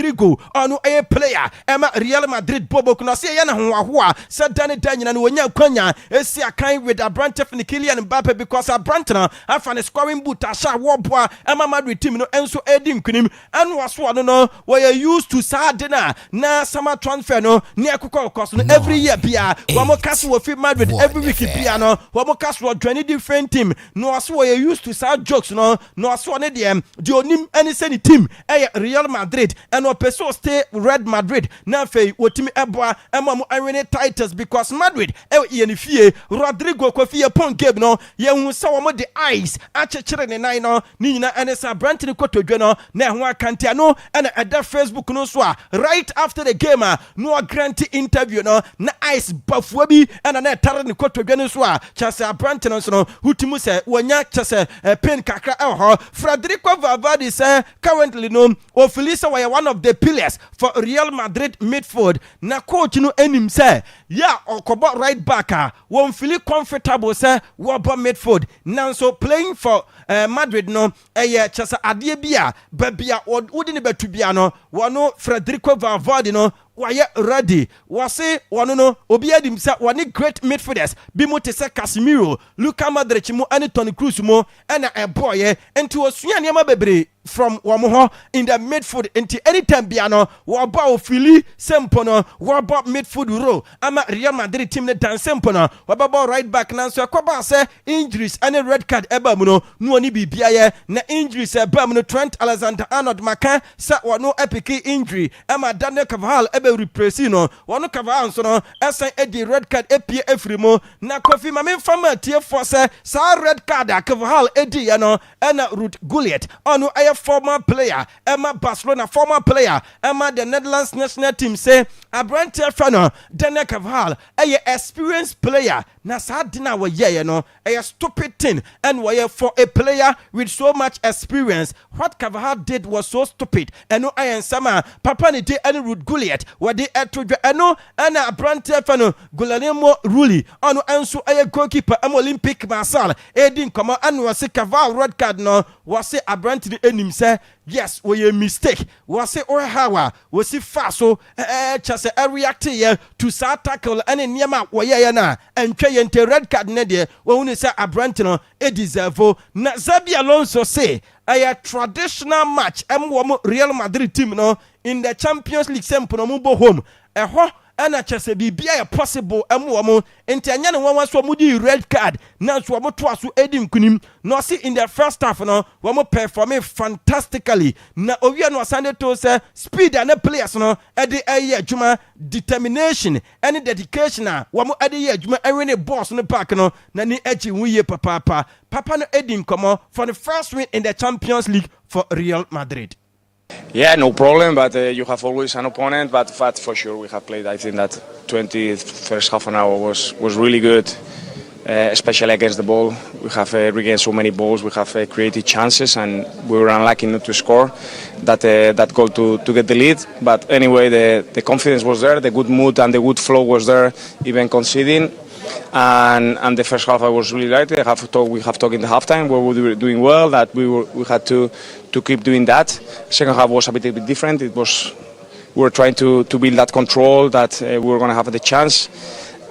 Rodrigo ono a player Emma Real Madrid Bobo kuna se yana hoahoa se dane danyina no wonya kwanya esi akan with Abrante for Kylian Mbappe because Abrante na afa ne scoring boot asha woboa Emma Madrid team no enso edi nkunim anu waso no we used to sadena na summer transfer no ne akokɔ cost no every year bia wamo kaso wo fi Madrid every week bia no wamo kaso wo join different team no waso we used to sad jokes no waso ne de onim any send team Real Madrid and peso stay Red Madrid na fei wotimi eboa emamu arene titles because Madrid yenifie Rodrigo Kofie pon game no ye hu sa wo de ice achechire ne nan no ni nyina enesa Brant ne kotodwe no na ho akante no na eda Facebook no so right after the game no grant interview no na ice bafua bi na tare ne kotodwe no so chase Brant no so no hutimu se wonya chase pen kakra ho Federico Valverde say currently no Felisa were one of the pillars for Real Madrid midfield. Na coach no enim say, yeah, okobo right back won't feel comfortable say wobo midfield. Now so playing for Madrid no chasa adie bia babia wodini betubia no wano Federico Valverde no waye ready wase wano no obi adim say wani great midfielders bimu te say Casemiro, Luka Modric mu ani Toni Kroos mu na boy enti osua niam bebre from wamoho in the midfield into anytime biano waba ofili sempono waba midfield row ama Real Madrid team ne dan sempono waba right back nanso Akwaaba say injuries and red card eba mu no oni bibia ye na injuries eba mu no Trent Alexander-Arnold maka sa wano epic injury ama Daniel Carvajal ebe replace no wano Carvajal so no esan edi red card epie efrimo na Kofi Mame fama tie for say sa red card Carvajal edi ye no na Ruud Gullit ono former player Emma Barcelona former player Emma the Netherlands national team say Abrante Fano Daniel Carvajal experienced player na sadina we ye no stupid thing and we for a player with so much experience what Carvajal did was so stupid and no I sama papa ni de and Ruud Gullit we de etodwe eno na Abrante Fano Guillermo Rulli ono enso goalkeeper Olympic Marseille edin komo and was Carvajal red card no was Abrante ni enim say yes we a mistake was hawa was faso chase react here to start tackle and niema we ye na entwe yente red card ne de we hu say Abrante no e deserve na Xabi Alonso say a traditional match Real Madrid team no in the Champions League sempo no bo home ana chese bibia possible amuomo enti anya ne won so mudi red card na so mo to aso edim kunim no see in the first half no wo mo perform fantastically na owie no sande to say speed and players no e de adwuma determination and dedication wo mo e de adwuma e boss no park no na ni echi wuye papa no edim komo for the first win in the Champions League for Real Madrid. Yeah, no problem, but you have always an opponent, but for sure we have played. I think that 21st half an hour was really good, especially against the ball. We have regained so many balls, we have created chances, and we were unlucky not to score that goal to get the lead. But anyway, the confidence was there, the good mood and the good flow was there, even conceding. And the first half I was really right. We have talked in the halftime where we were doing well, that we had to keep doing that. Second half was a bit different. We were trying to build that control, that we were going to have the chance.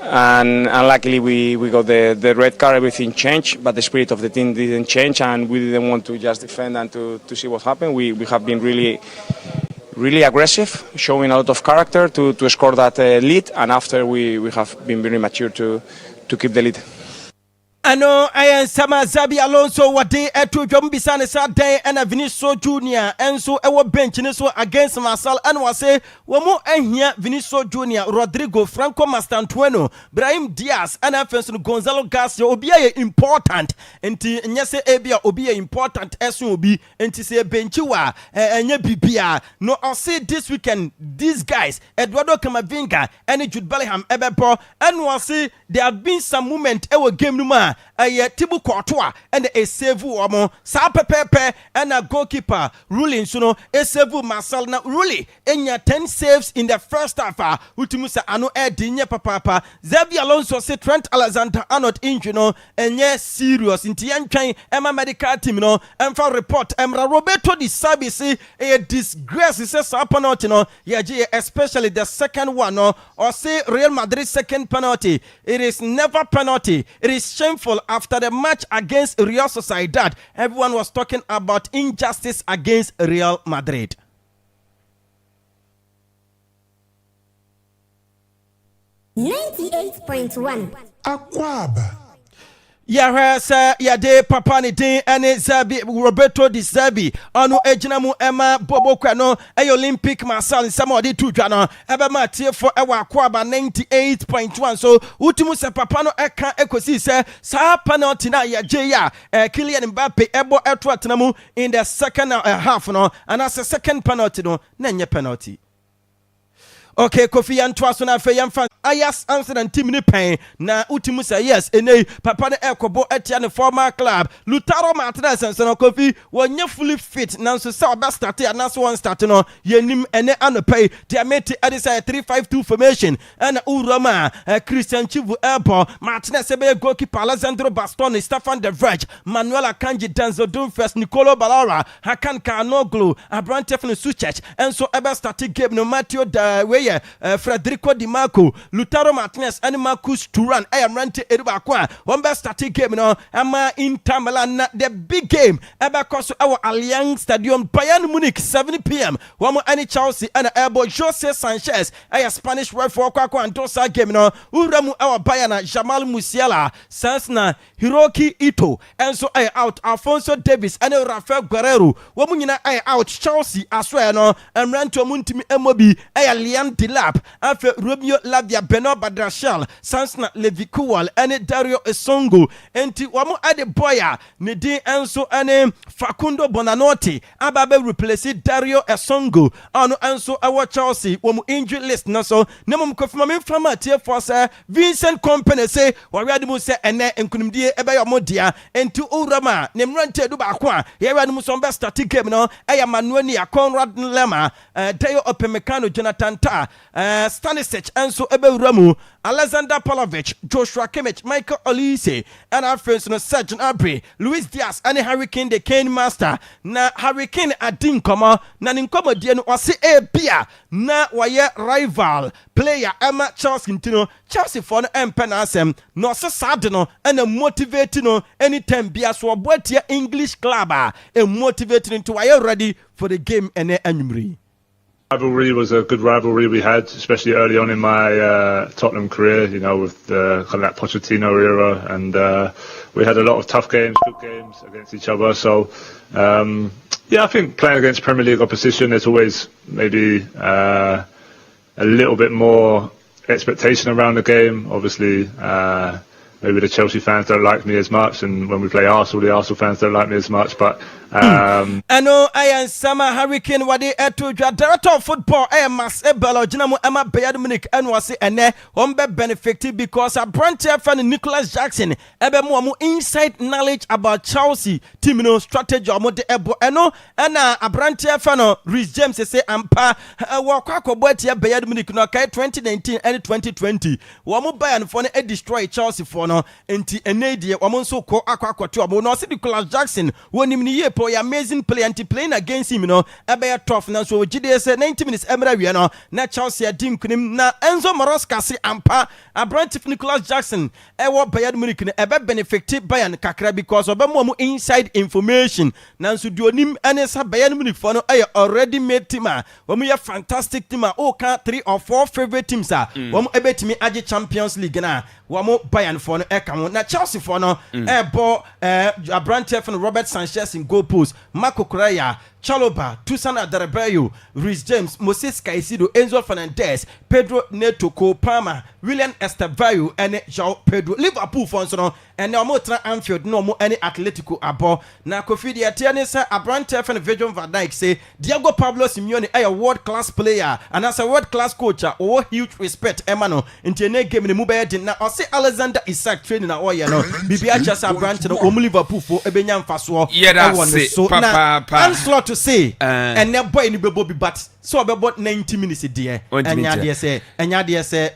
And luckily we got the red card, everything changed, but the spirit of the team didn't change, and we didn't want to just defend and to see what happened. We have been really aggressive, showing a lot of character to score that lead, and after we have been very mature to keep the lead. Ano ayan sama Xabi Alonso wade eto dwom bisane sa dan na Vinicius Junior enso ewo bench ne so against Marseille and wase wo mo ahia Vinicius Junior, Rodrigo, Franco Mastantuono, Brahim Diaz and Afenso Gonzalo Garcia obi ye important enti nyese ebia obi ye important esun obi enti se bench wa enye bibia no I say this weekend these guys Eduardo Camavinga and Jude Bellingham ebebo and wase there have been some moment ewo game numa Tibu Courtois and a save woman sa pepepe and a goalkeeper ruling suno a save Marcel na really enya 10 saves in the first half ultimusa ano dinye papa Xabi Alonso say Trent Alexander-Arnold injury no enye serious inti yentwan ema medical team no emfa report emra Roberto Di Serbi say a disgrace say sa penalty no especially the second one no or say Real Madrid second penalty it is never penalty. It is shameful. After the match against Real Sociedad, everyone was talking about injustice against Real Madrid. .1 Akwaaba. Yade papa ni din ene Xabi Roberto Di Serbi onu ejina mu ema bobo kwa no Olympic Marseille nsama odi tudwa no ebe ma tie for ewa Akwaaba 98.1 so utimu se papa no eka ekosi se sa penalty na yaje ya Kylian Mbappe ebo eto atena mu in the second half no and as a second penalty no na nye penalty. Okay, Kofi Antwaso na fe yamfa Ayas Amsterdam team ni pen na utimu say yes ene papa ne ekobo etia ne former club Lautaro Martinez no Kofi wonye fully fit nanso say oba start and nanso one start no yenim ene anopai dia mate adisa 352 formation and Urama Christian Chivu Elbo Martinez be goalkeeper Alessandro Bastoni Stefan De Vrij Manuel Akanji Denzel Dumfries Nicolo Ballara Hakan Kanoglu Abrante Fene Suchech and so ebe start game no Matthew Federico Di Marco Lautaro Martinez and Marcus Thuram Rante Edubakwa one best starting game no ama Inter Milan the big game because our Allianz Stadium Bayern Munich 7 p.m. one any Chelsea and Jose Sanchez Spanish ref for Kwakwa and Dosa game no Uramu our Bayern Jamal Musiala Sansna Hiroki Ito and so out Alfonso Davis and Rafael Guerrero woman out Chelsea as well no and Ranto Muntimi Emobi Liam Dilap after Romeo Lavia Beno Badrashal Sansna Levi Kuwal and Dario Esongo enti wamo ade boya Nidi Enso ane Facundo Bonanotti ababe replace Dario Esongo ano Enso awa Chelsea wamu injury list na so nemo mkofima mfama tie for Vincent Kompany say wawade mu se ene enkunimdie ebe yomodia enti urama nemrante du bakwa yawade mu so best start game no eya Manuel ya Conrad Lema Dayo Opemekano Jonathan Stanisic Enso Ebewuramu Alexander Pavlovic Joshua Kimmich Michael Olise and our friends no Sergeant Abre Luis Diaz and Harry Kane the Kane master na Harry Kane adin koma na ninkomo die no wase bia na waye rival player Emma Chelsea ntino Chelsea for no empena asem no se sad no and motivate no anytime bia so oboatia English club motivating to waye ready for the game ene anwumri. Rivalry was a good rivalry we had, especially early on in my Tottenham career, you know, with kind of that Pochettino era, and we had a lot of tough games, good games against each other. So, yeah, I think playing against Premier League opposition, there's always maybe a little bit more expectation around the game. Obviously, maybe the Chelsea fans don't like me as much, and when we play Arsenal, the Arsenal fans don't like me as much, but I know I am Sama Hurricane Wadi Eto director of football Mas Ebelo Jinamu Emma Bayern Munich and was ene be benefited because a branch fan Nicholas Jackson ebe mu inside knowledge about Chelsea team no strategy omo de ebo eno and a branch fan Rhys James say ampa wa kwakọ boatia Bayern Munich no kai 2019 and 2020 wo Bayern for no destroy Chelsea for no enti ene die wo nso ko akwakọ to omo no say Nicholas Jackson wonim ni ye po amazing play playing against him no ebe tough na so gide say 90 minutes emra wie no na Chelsea adim kunim na Enzo Maresca say ampa Abraham Nicholas Jackson ewo Bayern Munich ne ebe benefit Bayern kakra because obe mu inside information na so duonim anesa Bayern Munich for no already made team wo mu fantastic team o ka 3 or 4 favorite teams wo mu ebetimi age Champions League na wo mu Bayern for no eka na Chelsea for no ebo Abraham Robert Sanchez in goal post Marco Correa Chaloba, Tusana Darabayo, Rhys James, Moses Caicedo, Enzo Fernandez, Pedro Neto, Palmer, William Estavario, and João Pedro. Liverpool fans no, and now more Anfield, no more any Atletico abo. Na Kofi the Atianesa, Abrante and Virgil van Dijk say Diego Pablo Simeone a world-class player and as a world-class coach, or huge respect, Emano, into a game in the mobile did now. I say Alexander Isak training at Oya no, Bibia just Abrante no, Liverpool for Ebenyam Faswa. Yeah, that's it. So now, onslaught to say, and now boy in the baby but. So about 90 minutes a day. And ya say,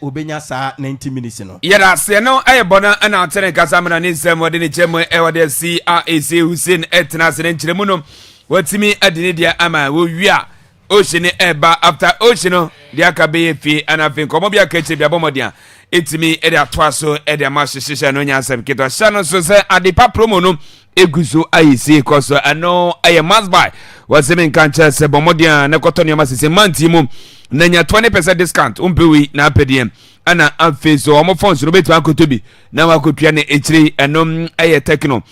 Ubenya sa 90 minutes no. Yeah, that's no. I bona and I'll tell you Casamana needs some more than each other. Ever there CRAC Hussein Etnas and Chilemuno. What's me at the Nidia Ama? We are Ocean Eba after Oceano, the Akabe fee, and I think Comobia Ketchup Yabomodia. It's me, Edia Twaso, Edia Master no Yansam Kita Shannon so say at the Papromono. Eguso IC cause I know I am must buy. What's the main cancer? Bomodia, Nakotonia Massis, Mantimum, Nanya 20% discount, Umpewi, Napedium, and I'm face so I'm phones to be to Uncle Toby. Now I could piano H3 and I techno,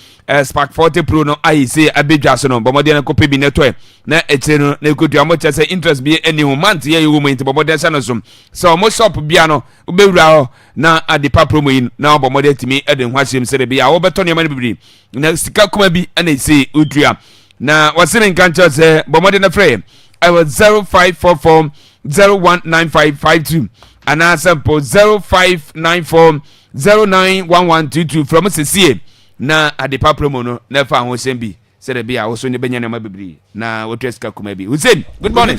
Spark 40 Pro no IC, a big Jasono, Bomodia copy be network. Na H3 no could you much as interest be any month here you went to Bomodia Sanosum. So most shop piano, Ubera na at the Papromo now Bomodia to me, Eden Washim said be our Betonia Manibri. Na sika kuma bi ana say udria na wasene nkancha say bomode na frame I was 0544 019552 and answer po 0594 091122 from CCA na adepa promo no na fa ho sembi said be a so ne benya na mabibri na wotreska kuma bi Hussein good morning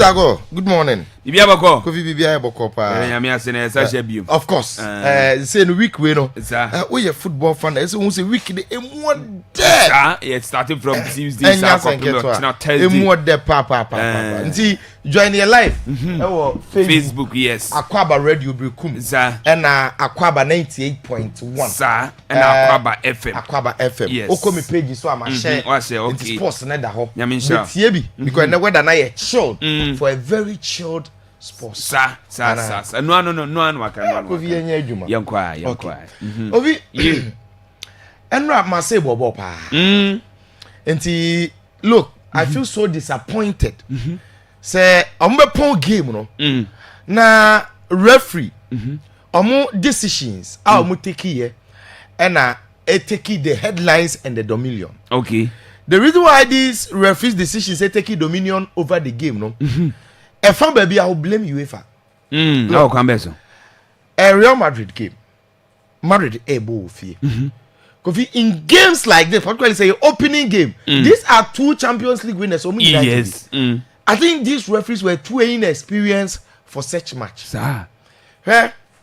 good morning bibia bako kofi bibia bako pa ya me asene sa shabium of course say no week we no we a football fan so we say week the emu there yeah starting from Tuesday Saturday to Thursday emu there pa nti join your live Facebook yes Akwaaba radio Brekum and Akwaaba 98.1 sir and Akwaaba FM yes okomi page so am share okay sports na da ho nyamisha because the weather na chilled for a very chilled sports sa no aka no ovi enya adwuma yankwa ovi enra ma say bobo pa enti look I feel so disappointed say ombepon game no na referee omo decisions a omo take here and take the headlines and the dominion. Okay. The reason why these referees decisions take dominion over the game no a fan baby I will blame UEFA. No come beso. A Real Madrid game. Madrid able fear. Kofi in games like this, particularly say opening game. These are two Champions League winners. Yes. I think these referees were too inexperienced for such match. Sir.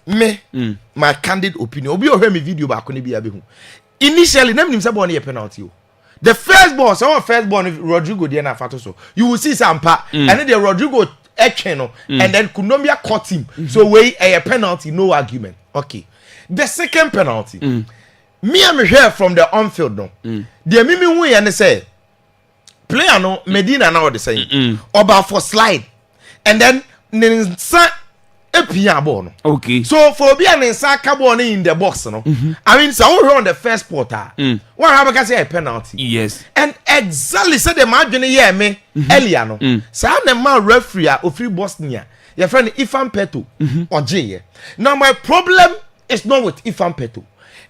My candid opinion. Obi o hear me video back on the initially, name him say a penalty. The first ball, Rodrigo Diana Fatoso. You will see Sampa and then the Rodrigo Echeno and then Kunomia caught him. So a penalty, no argument. Okay. The second penalty. Me and me hear from the on-field no. The mimi we and say player no Medina now the same. Oba for slide. And then Ninsa epia ball no. Okay. So for be an insaka ball in the box no. I mean so on the first quarter. What have I say a penalty? Yes. And exactly said the margin here me earlier no. So the man referee of free Bosnia. Your friend Ifan Peto or J. Now my problem is not with Ifan Peto.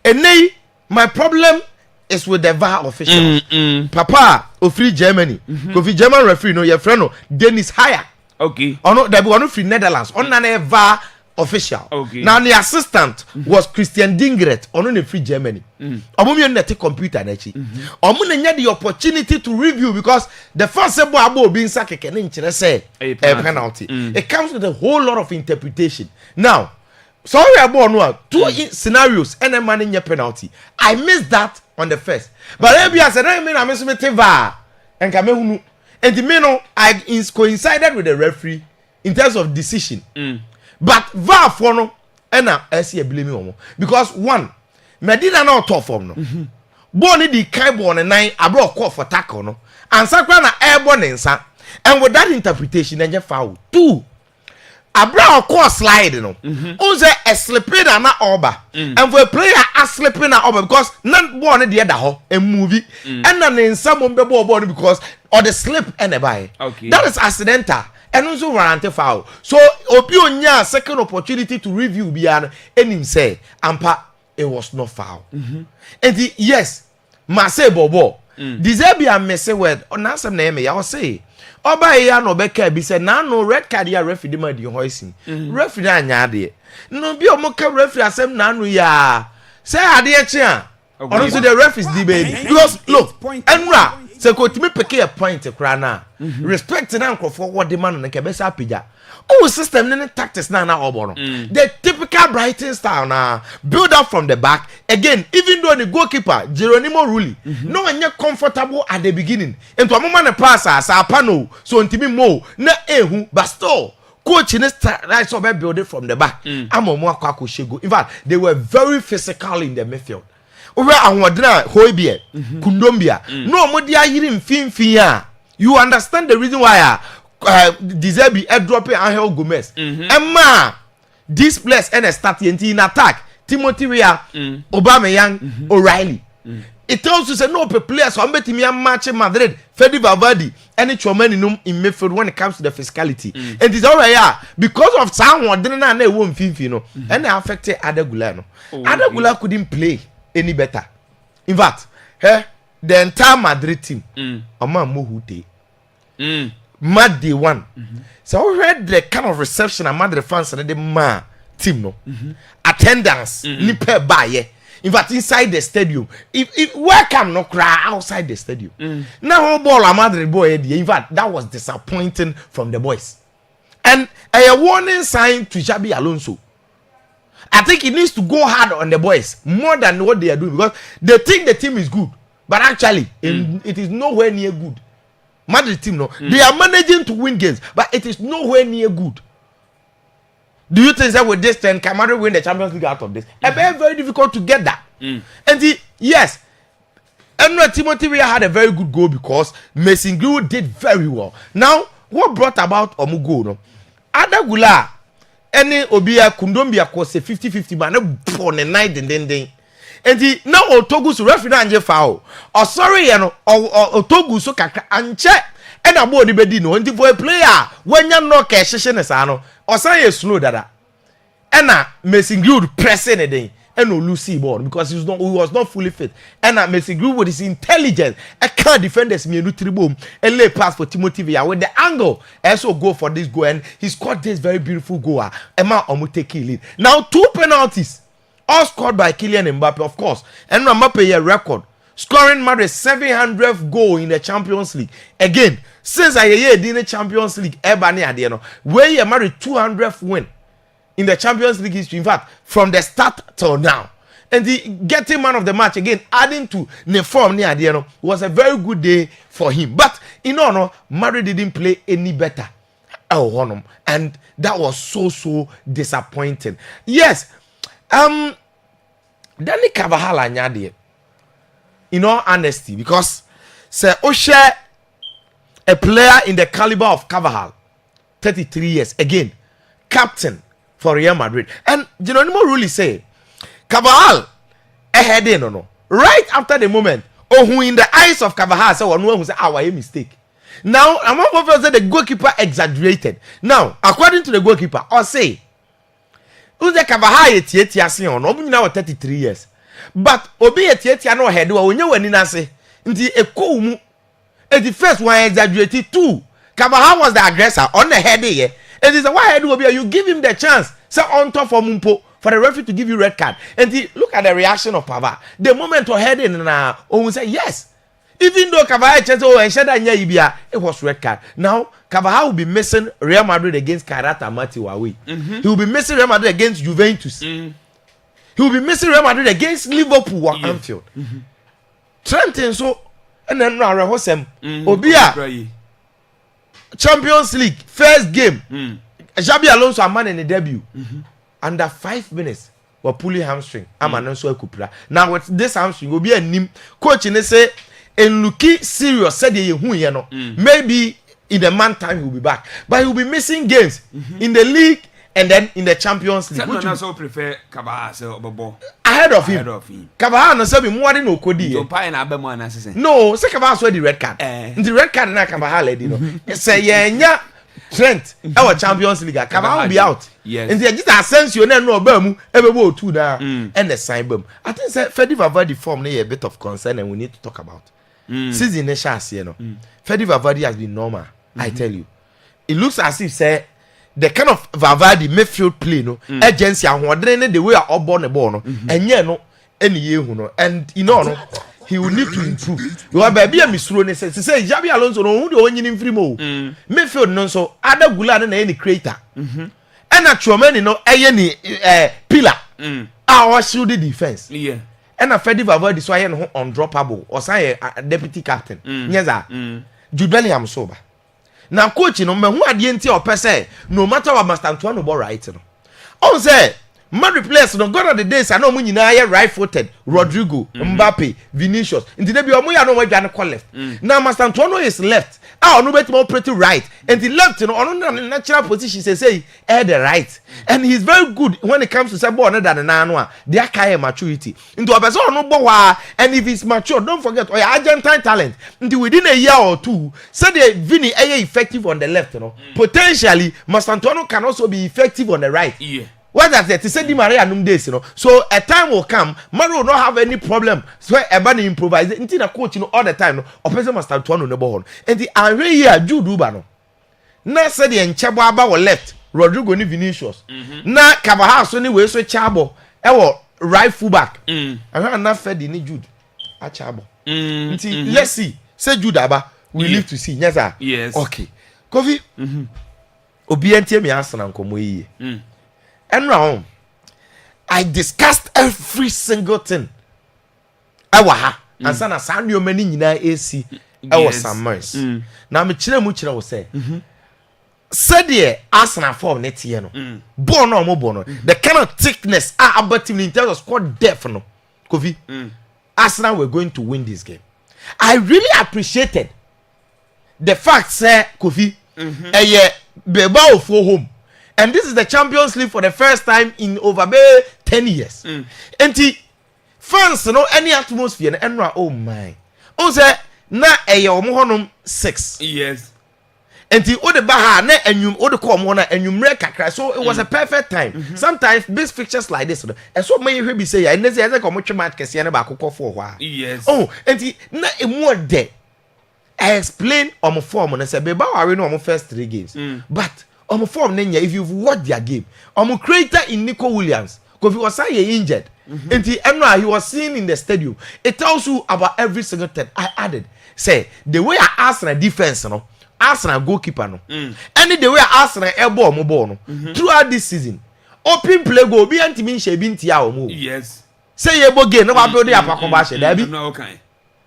And nay, my problem is with the VAR officials. Papa of free Germany. Because German referee no your friend no Dennis Haya. Okay. Or no, they be one free Netherlands. On a VAR official. Okay. Now the assistant was Christian Dingret on the free Germany. Omo me net computer na chi. Omo na nya the opportunity to review because the first abo abo be inside keke na nkyere say a penalty. It comes with a whole lot of interpretation. Now, sorry about no two scenarios and a man in your penalty. I missed that on the first. But maybe I said I mean I miss me VAR and kamehunu. And the meno I coincided with the referee in terms of decision. But VAR for no and I see a blame you because one Medina not top form no. Boni di kai born and nine abro call for tackle no. And sakra na airborne nsa. And with that interpretation then you foul. Two Abra course slide no. Unse a slipping na oba. And for a player a slipping na oba because none one the other ho a movie and then in some ball because or the slip and a buy. Okay. That is accidental and also warranty foul. So Opionya second opportunity to review beyond and him say ampa it was not foul. And yes, Marseille Bobo. Disabia messy word on answer name I will say. Oba ya no beka bi say na no red card ya referee ma di hoising. Referee anya ade. No bi o mo ka referee asem na no ya. Say ade e chi a. Ono so the ref is debate because look, enra say ko timi peke a point kra na. Respect na nkofo what the man na ke be sa pija. Oh, system and tactics now the typical Brighton style now build up from the back again. Even though the goalkeeper Geronimo Rulli no one yet comfortable at the beginning. And to a moment the passer sa pano so intimi mo na ehu but still coach in this right so build it from the back. In fact, they were very physical in the midfield. Over Anwadra Hoibie Kundombia no more dia yirim fin. You understand the reason why Dizebi dropping Angel Gomez. Emma this place and start in attack. Timothy Weah, Obama Young, O'Reilly. It tells you say no players so I'm betting me a match in Madrid, Fede Valverde, any Chomeninum in midfield when it comes to the physicality. And it's alright, yeah, because of someone didn't know one Finfino and they affected Adegula. Adegula couldn't play any better. In fact, the entire Madrid team, Ama Mohute. Mad day one. So I read the kind of reception among the fans and the ma team no. Attendance nipe baye. In fact, inside the stadium, if welcome no cry outside the stadium. Now ball a Madrid boy. In fact, that was disappointing from the boys. And a warning sign to Xabi Alonso. I think he needs to go hard on the boys more than what they are doing because they think the team is good, but actually it is nowhere near good. Madrid team no, they are managing to win games, but it is nowhere near good. Do you think that with this then can Madrid win the Champions League out of this? It's very difficult to get that. And yes, and Timothy Weah had a very good goal because Mason Greenwood did very well. Now, what brought about Omugo no? Adagula, any Obia Kundombia course 50-50 man, born a night and then. And now Otogus referee anje foul. Oh sorry, you know, or Otogus so kakra anche. And a body bedi no. And for a player when you no cash ano, or say slow dada. And Mason Greenwood pressing a day. And no Lucy ball because he was not fully fit. And Mason Greenwood is intelligent. I can't defend this me boom and lay pass for Timothy Weah with the angle. Also go for this goal and he scored this very beautiful goal. Emma Omuteki lead. Now 2 penalties. All scored by Kylian Mbappe, of course. And Mbappe a record. Scoring Madrid 700th goal in the Champions League. Again, since I hear in the Champions League, where you married 200th win in the Champions League history. In fact, from the start till now. And the getting man of the match again, adding to the form was a very good day for him. But in honor, Madrid didn't play any better. And that was so disappointing. Yes. Danny Carvajal anyade. In all honesty, because say Oshe a player in the caliber of Carvajal, 33 years again, captain for Real Madrid. And Geronimo really say Carvajal ahead no. Right after the moment, who in the eyes of Carvajal say one who say our mistake. Now, I'm not going to say the goalkeeper exaggerated. Now, according to the goalkeeper, or say Uze Carvajal tietia se on obu nyina 33 years but obi tietia no head wa onye wani na se nti ekọ mu e the first one exaggerate too. Carvajal was the aggressor on the head here. It is why head will be you give him the chance say on top for Mumpo for the referee to give you red card and look at the reaction of Pava the moment of heading na on say yes. Even though Carvajal says and Shada Ibia, it was red card. Now Carvajal will be missing Real Madrid against Karata Mati Wawi. He will be missing Real Madrid against Juventus. He will be missing Real Madrid against Liverpool or Anfield. Trenton so and then Rahosem Obia Champions League first game. Xabi Alonso a man in the debut. Under 5 minutes were pulling hamstring. Now with this hamstring will be a nim coach in say and looking serious said maybe in a month time he will be back, but he will be missing games in the league and then in the Champions League. Which also prefer Kabaha so bobo ahead of him. Kabaha no say be more than Okodi. So pa na abemo anasese. No, say Kabaha so the red card. The red card na Kabaha lady no. Say yenya Trent our Champions League Kabaha will be out. Yes. And the just Asensio na no ba mu ebebo otu na and the sign bam. I think say Fedi Valverde form na a bit of concern and we need to talk about. Season na chance no. Fedi Valverde has been normal. I tell you. It looks as if say the kind of Valverde midfield play no agency ahoɔden the way a ɔbɔ ne ball no ɛnyɛ no ɛne yehu no, and you know no he will need to improve. You are baby a misro ne say Xabi Alonso no hu de onyini mfiri mo midfield no so Ada Gula na ɛyɛ ne creator ɛna Tchouameni no ɛyɛ ne pillar a ɔshield the defense ɛna Fedi Valverde so ayɛ ne ho undroppable ɔsan yɛ deputy captain nyeza Jude Bellingham so ba. Now coach no me hu ade nti opese no matter what Master Antoine bo right no. On say man replace no God of the days and no mu nyina ye right footed Rodrigo, Mbappe, Vinicius. Nti de bi omo ya no wadwane call left. Now Master Antoine is left. Ah no bet more pretty right. And the left no on natural position say the right. And he's very good when it comes to say ball than na no a. Their kind maturity. Into opese no bo wa, and if he's mature don't forget or Argentine talent. Until within a year or two say the Vini effective on the left no. Potentially Master Antoine can also be effective on the right. Yeah. What that it say Di Maria num days, you know. So a time will come, man will not have any problem. So everybody improvise. Until the coach, you know, all the time, no. Opposite must start to on the ball. And the Henry here, Jude Ubano. Na said the Enchabo were left. Rodrigo ni Vinicius. Na Kabaha so anyway so Chabo. Ewo right fullback. I heard not fed the Jude. A Chabo. Let's see. Say Jude Aba. We live to see. Yes, sir. Yes. Okay. Kofi. Obientie me answer na nkomo yi. And now, I discussed every single thing. Awaha. And sana san yo many nyina AC. I was some months. Now me chire mu chire wo say. Said the Arsenal form net year no. Born or mo born. The kind of thickness about in terms of squad depth no. Kofi. Arsenal were going to win this game. I really appreciated the fact say Kofi Beba of home. And this is the Champions League for the first time in over 10 years. And fans no any atmosphere and oh my. On say na omo 6. Yes. And the other baha na enyum other come one enyumre kakra. So it was a perfect time. Sometimes big fixtures like this. And so many we be say ya neze ya come match kese na ba akoko for wa. Yes. Oh, and na emu de I explain on form and say beba we no first 3 games. But form nenya if you've watched their game creator in Nico Williams because he was injured and he was seen in the stadium. It tells you about every single thing. I added say the way I Arsenal defense no Arsenal goalkeeper no and the way Arsenal elbow mo ball no throughout this season open play go be antimi nche bi ntia o mo. Yes. Say ye bo game no ba build up akoba she da bi. No okay.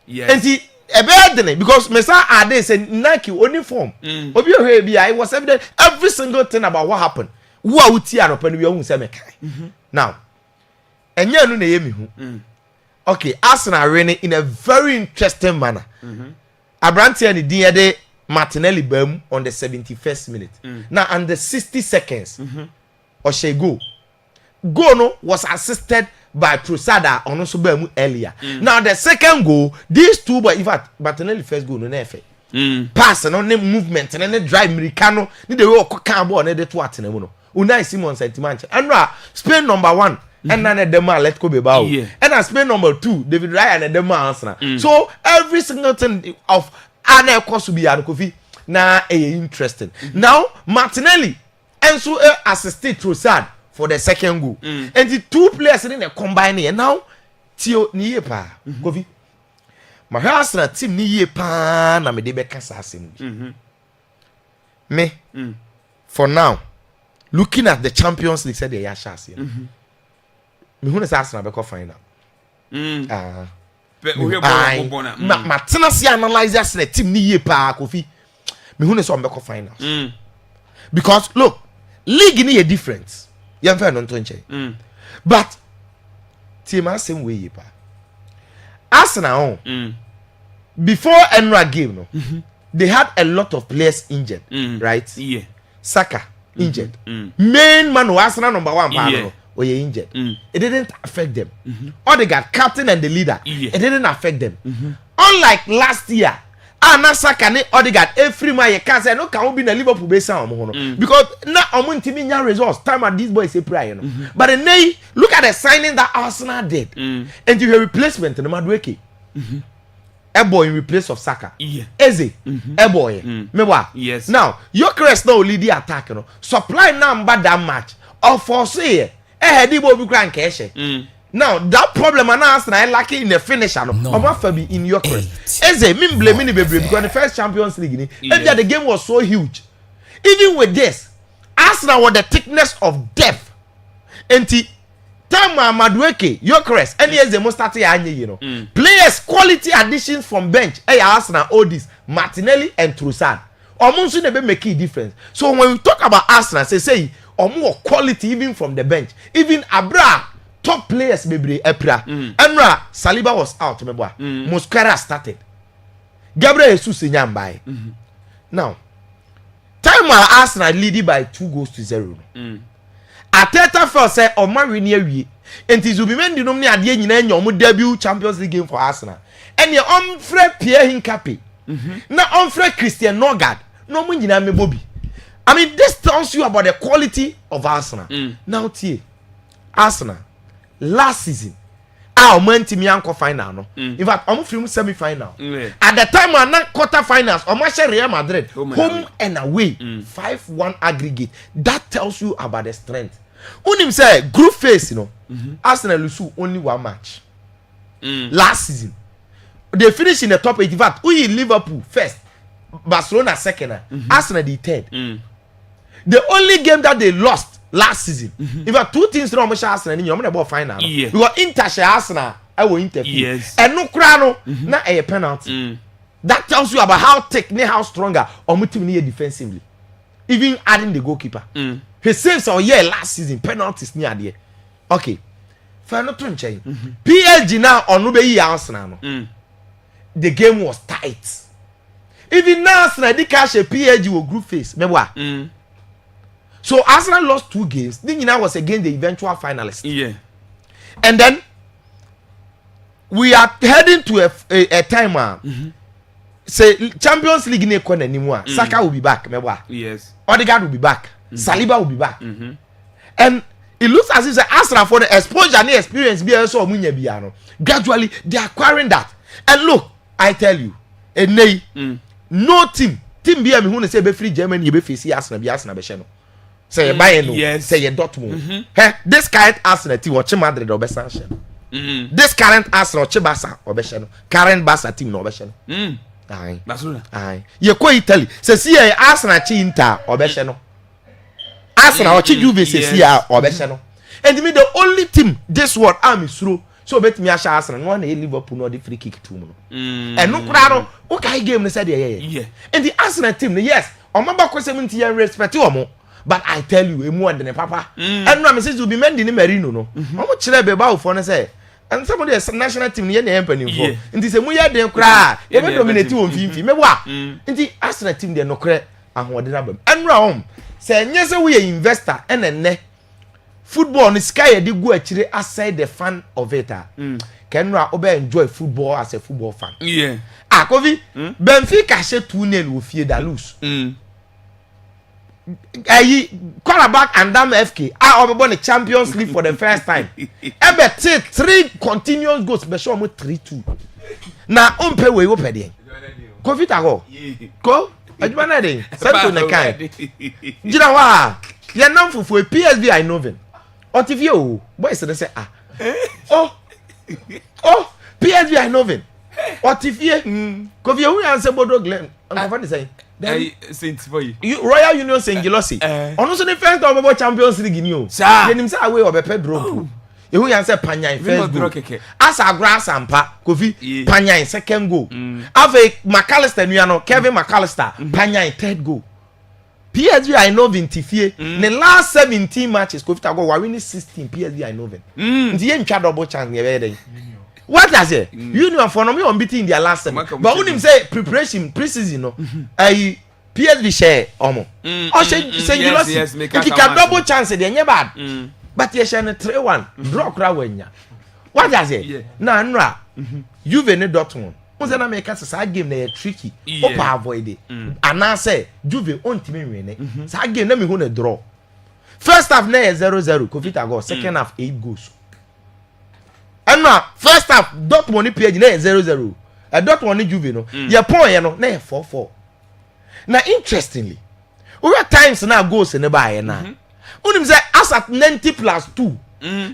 Yes. And because Mesa Ade said Nike only form. Obi ohwe bi I was evident every single thing about what happened. Who are we tia no pen we hu say mekai. Now, enya no na ye mi hu. Okay, Arsenal winning in a very interesting manner. Abrante and the day Martinelli bam on the 71st minute. Now and the 60 seconds. Oshe go. Goal no was assisted by Trossard on also bam earlier. Now the second goal, these two but in fact Martinelli first goal no nefe. Pass no movement and then drive Americano ni the way can ball na the two atene mu no. Unai Simon sentiment. And Spain number 1 and then the man let go be bao. And Spain number 2 David Raya and the man Arsenal. So every single thing of Anna Kosubi Kofi na interesting. Now Martinelli and so assisted Trossard for the second goal. And the two players in the combine and now Tio niye pa Kofi. My Arsenal team niye pa na me de beka sasim. Me for now looking at the Champions League said the Yashas. Me who is Arsenal beko final. Ma tenasi analyze Arsenal team niye pa Kofi. Me who is on beko finals. Because look, league ni a difference. You have no tonche. But team has same way pa. Arsenal before Enra game no. they had a lot of players injured, right? Yeah. Saka injured. Main man who Arsenal number 1 Yeah. were injured. It didn't affect them. Odegaard, captain and the leader, Yeah. it didn't affect them. Unlike last year, Saka ne Odegaard every man you can say no can be na Liverpool base because na omuntimi nya results time at this boy say prayer but then look at the signing that Arsenal did and you have replacement in Madueke a boy in replace of Saka Eze a boy mewa yes now your crest now lead the attack no supply number that match or for say heady boy be grand cash now that problem and Arsenal lacking in the finisher no Fabi in your crest Eze me blame me baby because the first Champions League the game was so huge even with this Arsenal was the thickness of depth and time Madueke your crest and yes the most start you know players quality additions from bench Arsenal all this Martinelli and Trossard almost never make a difference so when we talk about Arsenal say more quality even from the bench even Abra top players bebre epra Enra Saliba was out meboa Mosquera started Gabriel Jesus nyambai now time Arsenal leading by 2-0 Ateta felt say o man win awie enti Zubimendi nom ne ade nyina nya o debut Champions League game for Arsenal and ye omfre Pierre Hincapié na omfre Christian Nogard no mo nyina me bobi I mean this tells you about the quality of Arsenal now tie Arsenal last season our team yanko final no in fact I'm from semi final at the time we na quarter finals Real Madrid home and away 5-1 aggregate that tells you about the strength unim say group phase you know Arsenal lose only 1 match last season they finish in the top 8 in fact we Liverpool first Barcelona second Arsenal the third the only game that they lost last season in fact 2 teams no almost Arsenal in about final because Inter share Arsenal I will interfere and no crano na a penalty that tells you about how technical how stronger team near defensively even adding the goalkeeper he saves our year last season penalties near there okay final turn change PSG now on Ube Arsenal the game was tight even now Arsenal they cash a PSG with group phase remember so Arsenal lost 2 games. Then was against the eventual finalists. Yeah. And then we are heading to a time say Champions League ne kwana anymore. Saka will be back, remember? Yes. Odegaard will be back. Saliba will be back. And it looks as if Arsenal for the exposure and the experience be also munya biano. Gradually they are acquiring that. And look, I tell you, no team be me who say be free Germany you be face Arsenal be Arsenal be sheno. Say Bayern no, say Dortmund. This current Arsenal team watch Madrid or Besançon. This current Arsenal watch Barca or Besançon. Current Barca team no Besançon. Aye. Barcelona. Aye. You go Italy. Say see Arsenal chi Inter or Besançon. Arsenal watch Juve say see or Besançon. And me the only team this world am is through. So bet me Asha Arsenal no one Liverpool no the free kick too. And no crowd okay game they said yeah. And the Arsenal team yes. Omaba 70 years respect you but I tell you emu and papa and no me say Zubimendi ni Merino no omo kire be ba ofo no say and some of the national team ye na empany for nti say mu ye den kra e be dominate won finfi me wa nti Arsenal team de no kre ahode na bam enra say nye say we investor enne football ni sky e dey go akire aside the fan of it kenra obe enjoy football as a football fan Kofi Benfica she 2-0 wo fie da lose quarterback and Dam FK are over the Champions League for the first time. Ever 3 continuous goals, but show me 3-2. Now, pay we open there. Kofi Tago. Go. Ajumana de. Sento ne kai. Jina wa. Ya nam fufu PSV I know them. Otivie o. Boy say Oh. PSV I know them. Otivie. Kofi who answer Bodo Glen. Anko say. Saints for you. Royal Union Saint Gelosi. Ono so the first time about Champions League ni o. Yenim say away obe Pedro. Ehu yan say Panyan first goal. As a grass ampa Kofi Panyan second goal. Ave McAllister nuano Kevin McAllister Panyan third goal. PSV I know Vintifie. The last 17 matches Kofi Tago we winning 16 PSV I know them. Ndi ye ntwa double chance ye be den. What does it? Union for no unbeaten in their last season. But when him say preparation pre-season no, PSG share omo. O say you lost. If you can double chance they ain't bad. But you share 3-1 draw crowd wenya. What does it? Na nra. Juve ne Dortmund. Once na make us say game na tricky. Opa avoid it. And now say Juve on team win. Say game na me hu na draw. First half na 0-0 Kofita go. Second half 8 goals. And now first half Dortmund ni PSG na 0-0. Dortmund ni Juve no. Your point no na 4-4. Now interestingly, over times now goals in the buy na. Unim say as at 90 plus 2.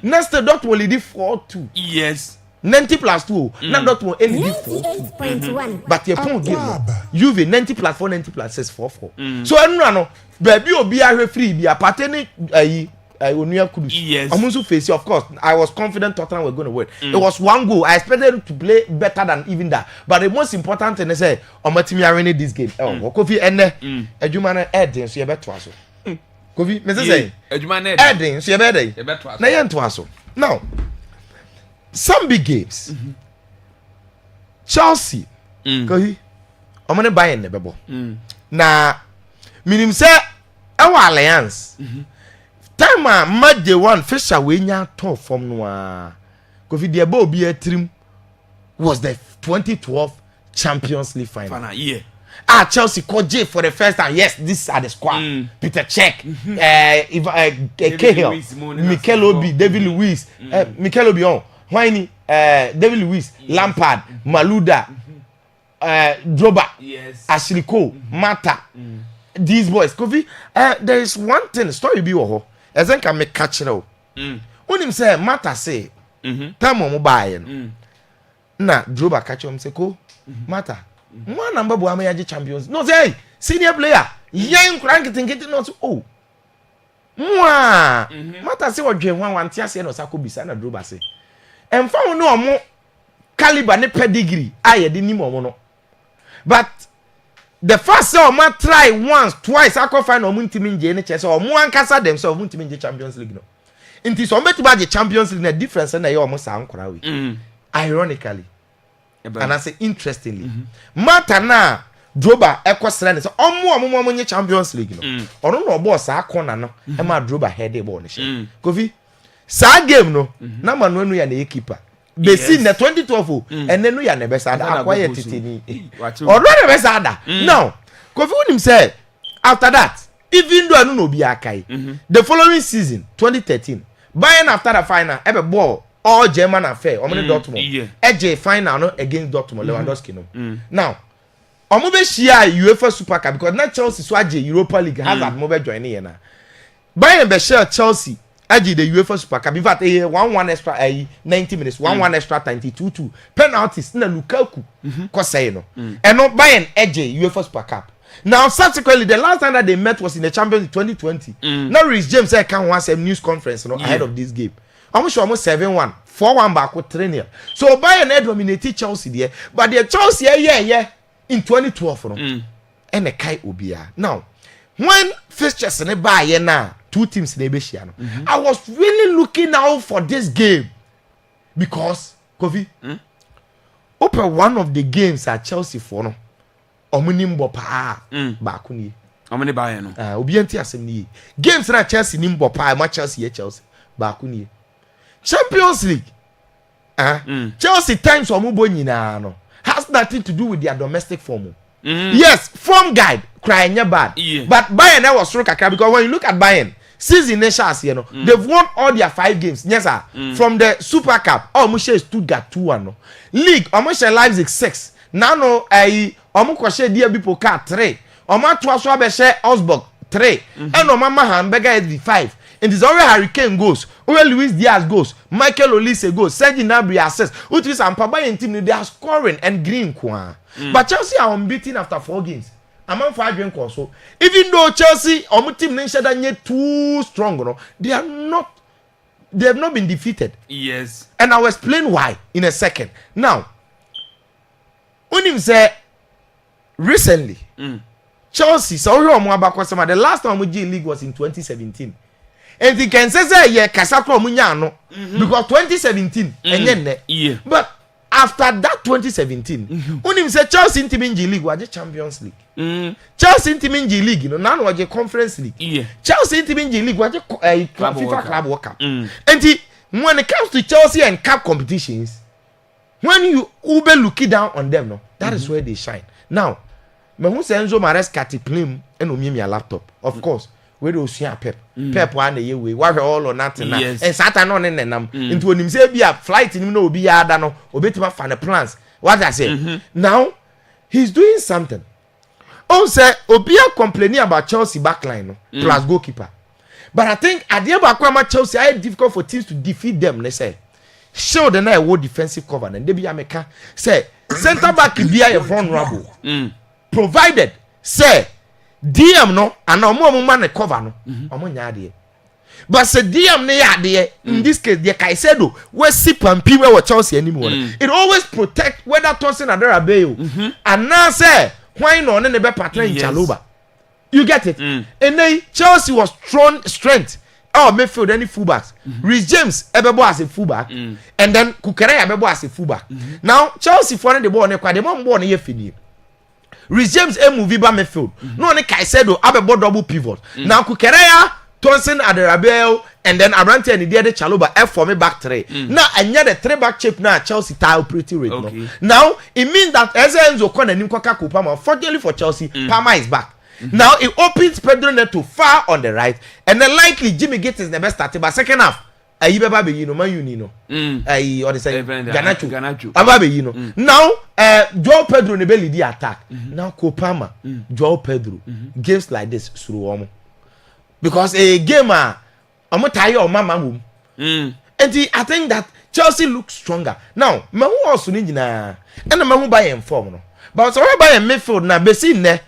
Next Dortmund lead 4-2. Yes. 90 plus 2. Now Dortmund only lead 4-2. But your point game no. Juve 90 plus 4 90 plus 6 4-4. So no baby obi a free be a partner Onuya Kudus. Yes. Amunsu face of course. I was confident Tottenham were going to win. It was 1 goal. I expected them to play better than even that. But the most important thing is say Omatimi are winning this game. Oh, Kofi ene Ejumana Eden so you better aso. Kofi me say Ejumana Eden so you better. Na yen to aso. Now some big games. Chelsea. Kofi omane Bayern ne bebo. Na minim say our alliance. Time a match day one Fisher we nya top form no a Kofi de ba obi atrim was the 2012 Champions League final. Yeah. Chelsea called J for the first time. Yes, this are the squad. Peter Cech, Cahill, Mikel Obi, David Luiz, Mikel Obi on, Whiny, David Luiz, Lampard, Maluda, Droba, yes. Ashley Cole, Mata. These boys, Kofi, there is one thing story be oho. As I can make catch it out. When him say Mata say, time on mobile. Na Droba catch him say ko Mata. One number boy amayaji champions. No say senior player. Young crank getting not oh. Mwa. Mata say what dream one tia say no sako bisa na Droba say. And found no more caliber ne pedigree. Aye di ni mo no. But the first say man try once twice I find omuntimi nje ne chese o mo ankasa themselves omuntimi nje Champions League no. Inti so metu ba je Champions League na difference na ye o mo sa ankora we. Ironically. And I say interestingly. Mata na Droba ekosere ne so omo nye Champions League no. Ono no boss akona no e ma Droba head ball ne she. Kofi sa game no na manu enu ya na keeper. They see the 2012 and then we are never sad. Acquire Titini. Or not never sad. Now, Kofi Unim said after that, even though I don't know Biakai, the following season, 2013, Bayern after the final, ever ball all German affair, Omni Dortmund, AJ final no against Dortmund, Lewandowski no. Now, Omobe Shia UEFA Super Cup because not Chelsea Swaje Europa League has that mobile joining here. Bayern be share Chelsea. Aji the UEFA Super Cup. In fact, 1-1 extra 90 minutes, 1-1 extra 2-2. Penalties na Lukaku. Cause say no. And not Bayern AJ UEFA Super Cup. Now subsequently, the last time that they met was in the Champions League 2020. Now Rich James said can once a news conference ahead of this game. Almost 7-1, 4-1 back with 3-0. So Bayern had dominated Chelsea there, but the Chelsea in 2012 no. And the Kai Obia. Now, when fixtures in the Bayern now. 2 teams in Ebeshia. I was really looking out for this game because Kofi open one of the games at Chelsea for no omunim pa baako ni omuni Bayern no obi anti asem ni games na Chelsea nimbo pa ma Chelsea baako ni Champions League Chelsea times omubo nyina no has nothing to do with their domestic form. Yes, form guide cry bad. But Bayern was so kakra because when you look at Bayern season nations here no they've won all their 5 games. Yes sir. From the Super Cup Mushe Stuttgart 2-1 no. League Mushe Leipzig 6. Now no Omukwashe DB Pokal 3. Omatwa so abeshe Augsburg 3. And Omama Hamburger is 5. And it's already Hurricane goes. Luis Diaz goes. Michael Olise goes. Sergi Gnabry assists. Utris and Bayern team they are scoring and green kwa. But Chelsea are unbeaten after 4 games. Among 5 games also. Even though Chelsea team nation too strong, no, they have not been defeated. Yes. And I'll explain why in a second. Now, when him say recently, Chelsea so the last time we G League was in 2017. And you can say yeah, Kasakro Munyano because 2017 and then but after that 2017 unim say Chelsea team in G League was the Champions League. Chelsea team in G League, you know, now was the Conference League. Yeah. Chelsea team in G League was the FIFA Club World Cup. And when it comes to Chelsea and cup competitions, when you ube looking down on them, no, that is where they shine. Now, me who say Enzo Maresca to claim and me a laptop, of course. We do see a Pep one year we were all or nothing. Yes. And Saturn on and them into him say be a flight in no be a dano or better fan the plans. What I say now, he's doing something. Oh, say Obia complaining about Chelsea backline plus goalkeeper. But I think at the end of Akwaaba Chelsea, it's difficult for teams to defeat them. They say, show the night what defensive cover and they be America. Say, center back be a vulnerable. Provided, say, DM no, and no more man cover no. Omo but say DM ne yade in this case, the Caicedo, where sip and pee where Chelsea anymore. It always protect whether Tosin and Adebayo. And now say, why not any better partner in Chaloba? You get it? And then Chelsea was strength. Oh, midfield any fullbacks. Reece James Ebebo as a fullback, and then Kukere Ebebo as a fullback. Now Chelsea for the ball, they won't born here fini. Reece James move by midfield. No one Caicedo Ebebo double pivot. Now Kukere, Tosin Aderabel, and then Abrante and the other Chaloba F for me back three. Now and yet the 3-back shape now Chelsea tile pretty rate. Okay. Now it means that Enzo Kon and Nkwaka Kupama, fortunately for Chelsea, Palmer is back. Now it opens Pedro Neto far on the right, and then likely Jimmy Gates is the best starter. But second half, Ayibaba you know, Man Unino, or the say Ganachu, Ababe you know. Now Joao Pedro Nebeli the attack. Now Kopama, Joao Pedro games like this through because a gamer, I'm not tired of Mama Boom. And I think that Chelsea looks stronger now. Man who also need na, and the man who buy in form, but so I buy a midfield now. Be seen there.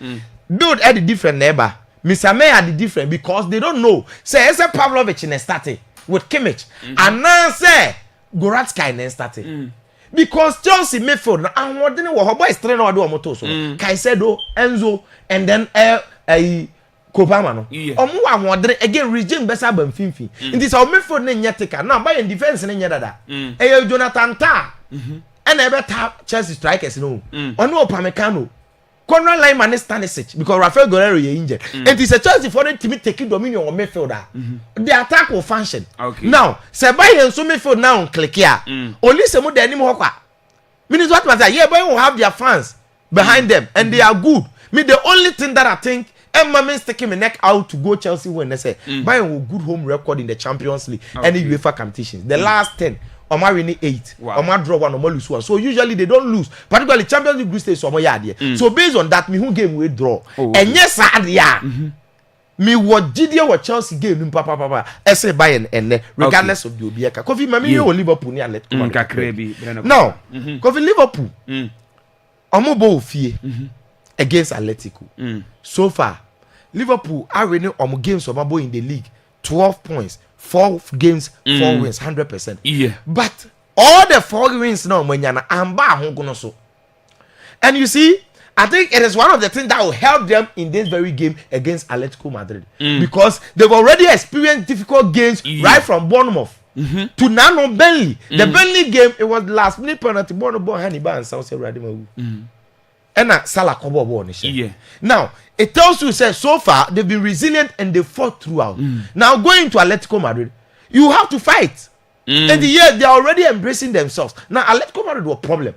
Build at the different neighbor. Mr. May are the different because they don't know. Say, it's a Pavlovich in a starting with Kimmich. And now say, Goretzka in a starting. Because Chelsea midfield, and what didn't what boys train or do a motor. Caicedo, Enzo, and then Kopama. No. Omu again, regime better than Finfi. It is our midfield name Yatika. Now, by in defense in Yada. Jonathan Ta. And ever tap Chelsea strikers. No. Or no Pamecano. Conrad Lyman is Stanisic because Rafael Guerrero is injured. And it's a chance for them to take dominion on midfielder. The attack will function. Okay. Now, Sebastian and so midfield now click here. Only some of the anymore. Means what was that? Yeah, but will have their fans behind them and they are good. Me the only thing that I think Emma means taking my neck out to go Chelsea when they say Bayern will good home record in the Champions League and the UEFA competitions. The last 10. Oma win 8. Oma draw 1. Oma lose 1. So usually they don't lose. Particularly Champions League group stage. Oma yard. So based on that, me who game we draw. And yes, I me what Gideon what Chelsea game papa. Say Bayern and regardless of the Obieka. Kofi mami you Liverpool ni let. Now, Kofi Liverpool. Omo bo fie against Atletico. So far, Liverpool are winning omo games omo bo in the league 12 points. 4 games, 4 wins, 100%. Yeah. But all the 4 wins now, so. And you see, I think it is one of the things that will help them in this very game against Atletico Madrid. Because they've already experienced difficult games right from Bournemouth to Nano Burnley. The Burnley game, it was last minute penalty. Bournemouth, Hannibal, and South Radimal. And Salah Kobo born. Yeah. Now it tells you say so far they've been resilient and they fought throughout. Now going to Atletico Madrid, you have to fight. And the year they are already embracing themselves. Now Atletico Madrid was a problem.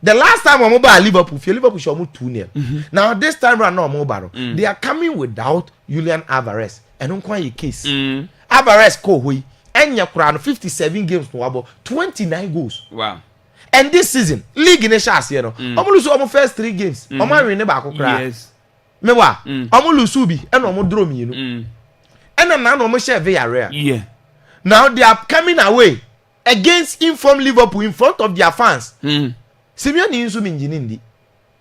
The last time I'm over Liverpool should move 2-0. Now this time around no they are coming without Julian Alvarez. And don't quite case. Alvarez Kohoi and Yakran 57 games no about 29 goals. Wow. And this season, league in the chance, you know, Omo lose almost first 3 games. Omo win back okra. Yes. Me wa. Omo lose ubi and omo draw me, you know. And then now omo share Villarreal. Yeah. Now they are coming away against informed Liverpool in front of their fans. Simeon Insu minjinindi.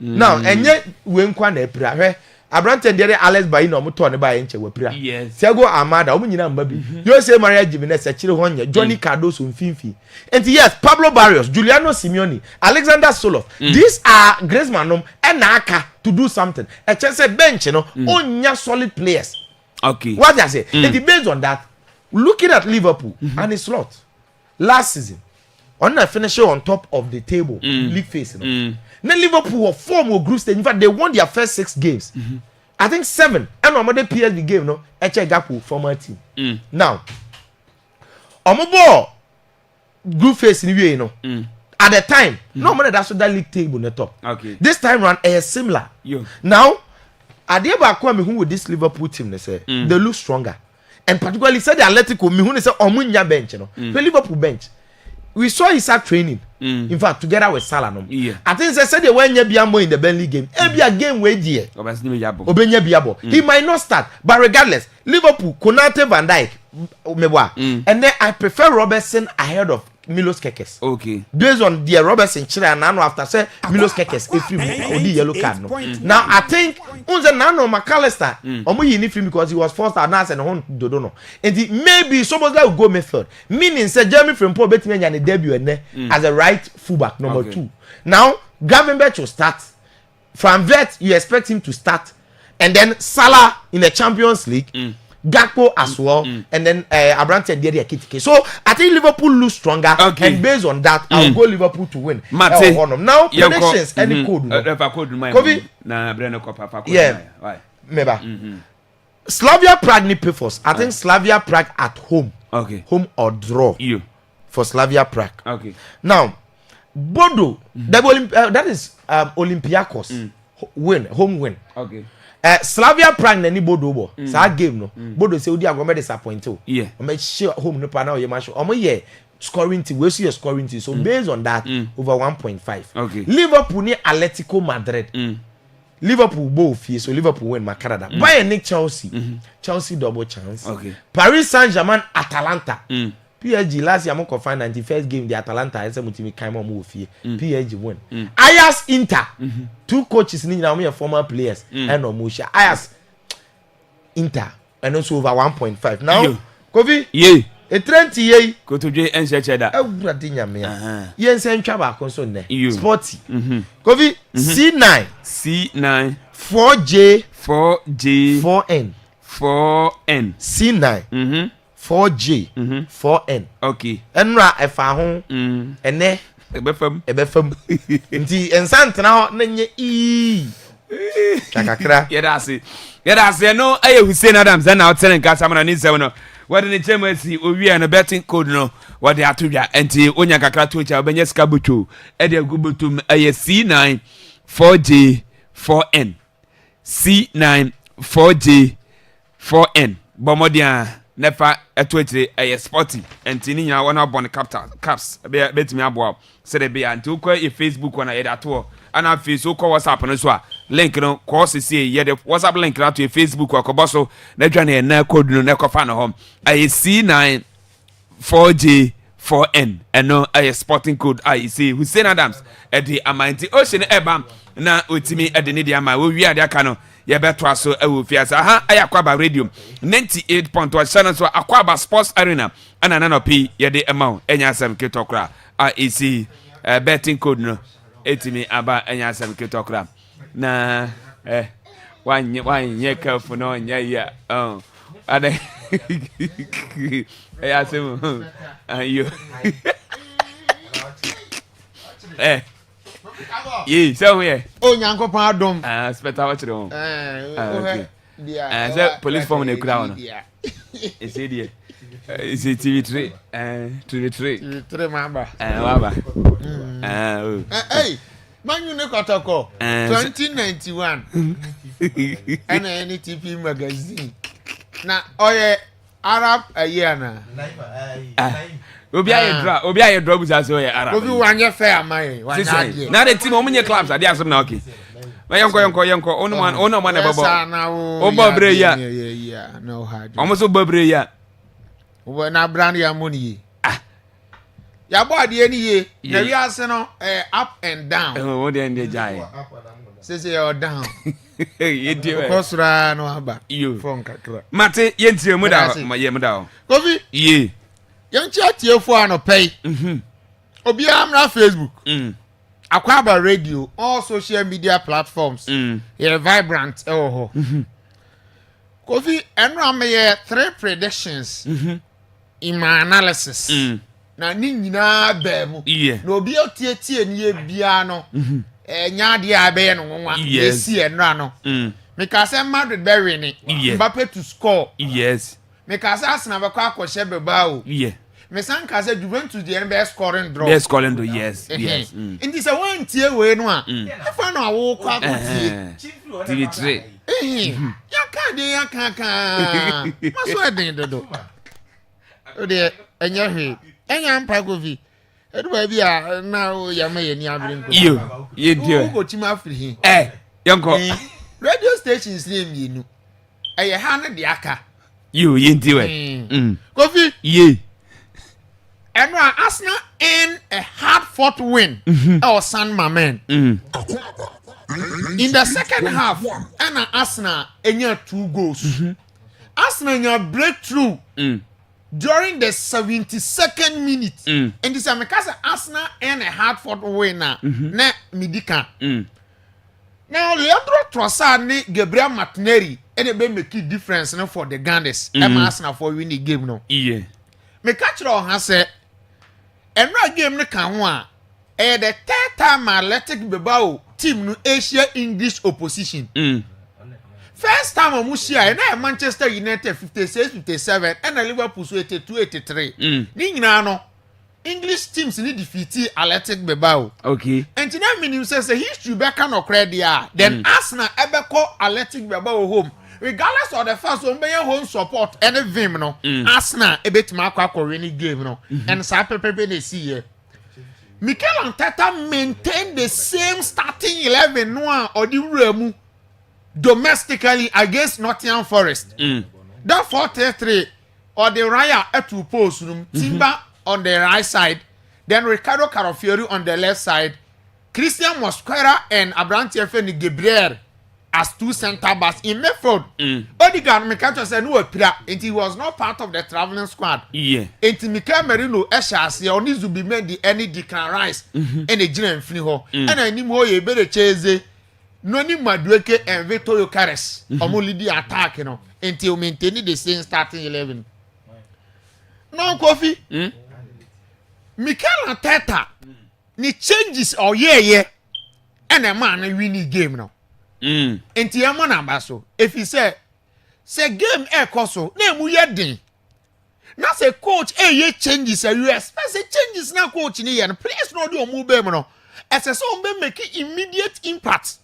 Now, and yet we nkwa na epira. Abrante ndere Alex Bayi na omo to ne ba ye nche wapira. Yes. Thiago Amada omo nyina mbabi. You say Maria Jimenez achire honye, Johnny Cardoso mfimfi. And yes, Pablo Barrios, Giuliano Simeone, Alexander Soloff. These are Griezmann and Naka to do something. A chance bench, you know, onya solid players. Okay. What I say? It depends on that. Looking at Liverpool and his slot last season, On na finish on top of the table, league face. Then Liverpool were form or group stage. In fact, they won their first 6 games. I think 7. And on the PSV game, no, Eche Gakpo former team. Now, Omobo group face in you know. At the time, no money that's that league table on the top. Okay. This time round, similar. Now, Adeba Kwame who with this Liverpool team, they say they look stronger. And particularly said the Atletico, me who they say Omunya bench, you know, the Liverpool bench. We saw his training. In fact, together with Salah. I think they said they were Biamo in the Burnley game. Every game where dear. Obenya Biabo. He might not start, but regardless, Liverpool, Konate, Van Dijk, and then I prefer Robertson ahead of Milos Kekes. Okay. Based on the Robertson Chile and Nano after say Milos Kekes if you only yellow card. No. Now I think Unze Nano McAllister omo yini free because he was forced to announce and hon dodono. And maybe somebody like go method. Meaning say Jeremy Frimpong betimi nya ne debut ene as a right fullback number 2. Now Gravenberch will start. From that you expect him to start and then Salah in the Champions League. Gakpo as well, and then Abrante Dieri Akitike. So I think Liverpool lose stronger, and based on that, I'll go Liverpool to win. Now predictions, any code? Kobe, yeah, Meba. Slavia Prague ni pay first. I think Slavia Prague at home. Okay. Home or draw. You for Slavia Prague. Okay. Now, Bodo, that is Olympiacos win, home win. Okay. Slavia Prague na ni Bodo bo. Sa game no. Bodo say odi agome disappoint o. Yeah. Omo share home no pa na o ye match. Omo ye scoring team. We see your scoring team. So based on that over 1.5. Okay. Liverpool ni Atletico Madrid. Liverpool both fie so Liverpool win Canada. Bayern Nick Chelsea. Chelsea double chance. Okay. Paris Saint-Germain Atalanta. PSG last year among find 91st game the Atalanta ese mutimi kaimo mo fie. PSG win. Ajax Inter. 2 coaches ni na me former players and no mo share. Ajax Inter and also over 1.5. Now Kofi yeah. E Trent ye go to J NC Cheda. Awurade nyame ya. Ye nsen twa ba konso ne. You. Sporty. Kofi C9 C9 4J 4J 4N C9 4J 4N. Okay. Enra efa ho ene ebefam nti ensantena ho na nye kakakra yedase no aye Hussein Adams na otene nka samana ni nsem no wode ne chemasi owie no betting code no wode atodwa enti onya kakra to cha obenye sika botwo e de gubutum aye C9 4J 4N C9 4J 4N bomodia nefa etwetire aye sporty enti ni nya wona bon caps betimi abo se de bia enti ukwa e Facebook wana ye dato ana Facebook ko WhatsApp no so a link no ko sisi ye de WhatsApp link na to e Facebook ko boso na dwa na na code no na ko fa no hom aye C9 4J 4N eno aye sporting code aye see Hussein Adams e di amanti ocean eba na otimi e de ne di ama wo wi ade aka no ye beto aso ewo fiasa ha aya Akwaba radio 98.1 channel so Akwaba Sports Arena ana na no pi ye de ema enya asem ketokra isi betting code no etimi aba enya asem ketokra na wanye kafu no nya ya ade asem ayo yeah, so yeah. Oh, Yanko Pardon. Speta what you do. The police form in the crown. Is it here? Is it TV3? TV3. Waba. Hey, man, you know what I call 2091. And any TV magazine. Now, oh, yeah, Arab a year now. Obi aye draw busa so ya Arab. Obi wanye fair mai. Na the team omunye clubs ade asem na okay. Ma yenko ono man e bobo. O bobre ya. No hard. Omo so bobre ya. O na brand ya money. Ya bo ade ni ye. Na wi ase no up and down. O de ende jai. Say you down. Ye die. Kosra no aba. You. Phone kakra. Mate yentie mu da ma ye mu da. Kofi. Ye. Yanchi atiefo anopay. Obi amra Facebook. Akwaba radio, all social media platforms. You're vibrant. Oh. Kofi, enra me 3 predictions in my analysis. na ni nyina ba mu na obi otie ni bia no nyaade a be no nwa esi enra no because Madrid be winning Mbappe to score because Arsenal be kwa akɔhye beba o me san ka say Juventus the be scoring draw yes nti say one tie we no a afa no awo kwa akotie TV3 ya ka maso eden dodo o de enya hwe enya mpa kofi edu ba bi a na o ya ma ye ni abire nko ye dio ko chima afiri yanko radio stations name yenu eye ha ne de aka ye dio kofi ye and Arsenal in a hard-fought win or San Mamen. In the second half, and Arsenal in 2 goals. Arsenal in your breakthrough during the 72nd minute. And this is because Arsenal in a hard-fought winner. Ne Midika. Now Leandro Trossard ne Gabriel Martinelli and it may make a difference for the Ganders. Arsenal for winning the game no. Yeah. Me catch it on has said. And right game ne kan ho a the third time Athletic Bilbao team no Asia English opposition. First time o mushia na Manchester United 56-57 and Liverpool 82-83. Ni nyina no English teams ni defeat Athletic Bilbao. Okay. And now meaning says history be kan okredi a then Arsenal ebeko Athletic Bilbao home. Regardless of the first one, be home support any vim no. Arsenal a bit akwa win game no. And sa pepe they see here. Mikel Arteta maintained the same starting 11 no or the remu domestically against Nottingham Forest. That 4-3 or the Raya at two post room, Timber on the right side, then Ricardo Carafiori on the left side, Christian Mosquera and Abrante Feni Gabriel as 2 center backs in midfield. Odegaard Mikato said no appear and he was not part of the traveling squad. Yeah. And Mikel Merino Eshas ya oni Zubi Mendy any Declan Rice and a Gina Mfini ho. And I need more ye better chase Noni Madueke and Victor Yokares. Only the attack, you know, until maintaining the same starting 11. No coffee. Mikel Arteta ni changes or yeah and a man winning game now. Enti ya mana baso if he say game koso na emu ye din na say coach ye changes you expect say changes na coach ni ye no please no do omu be no ese so be make immediate impact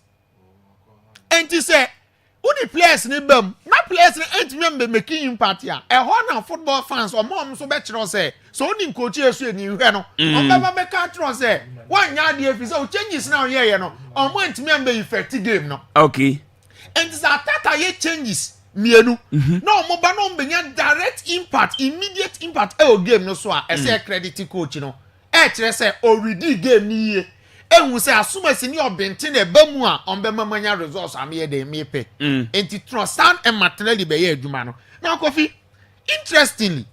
enti say uni players ni bam na players ni enti be make impact ya na football fans o mo so be kiro say so uni coach yesu ni hwe no o be ka kiro say one nya de fi say changes na ye no o mo enti be effect game no okay and this Arteta ye changes mienu no mo ba no be direct impact immediate impact game no so a say credit coach no kire say already game ni ye ehun say asuma si ni obente na ba mu a on be mamanya results am ye de mepe enti Trossard and Martinelli be ye adwuma no now Kofi interestingly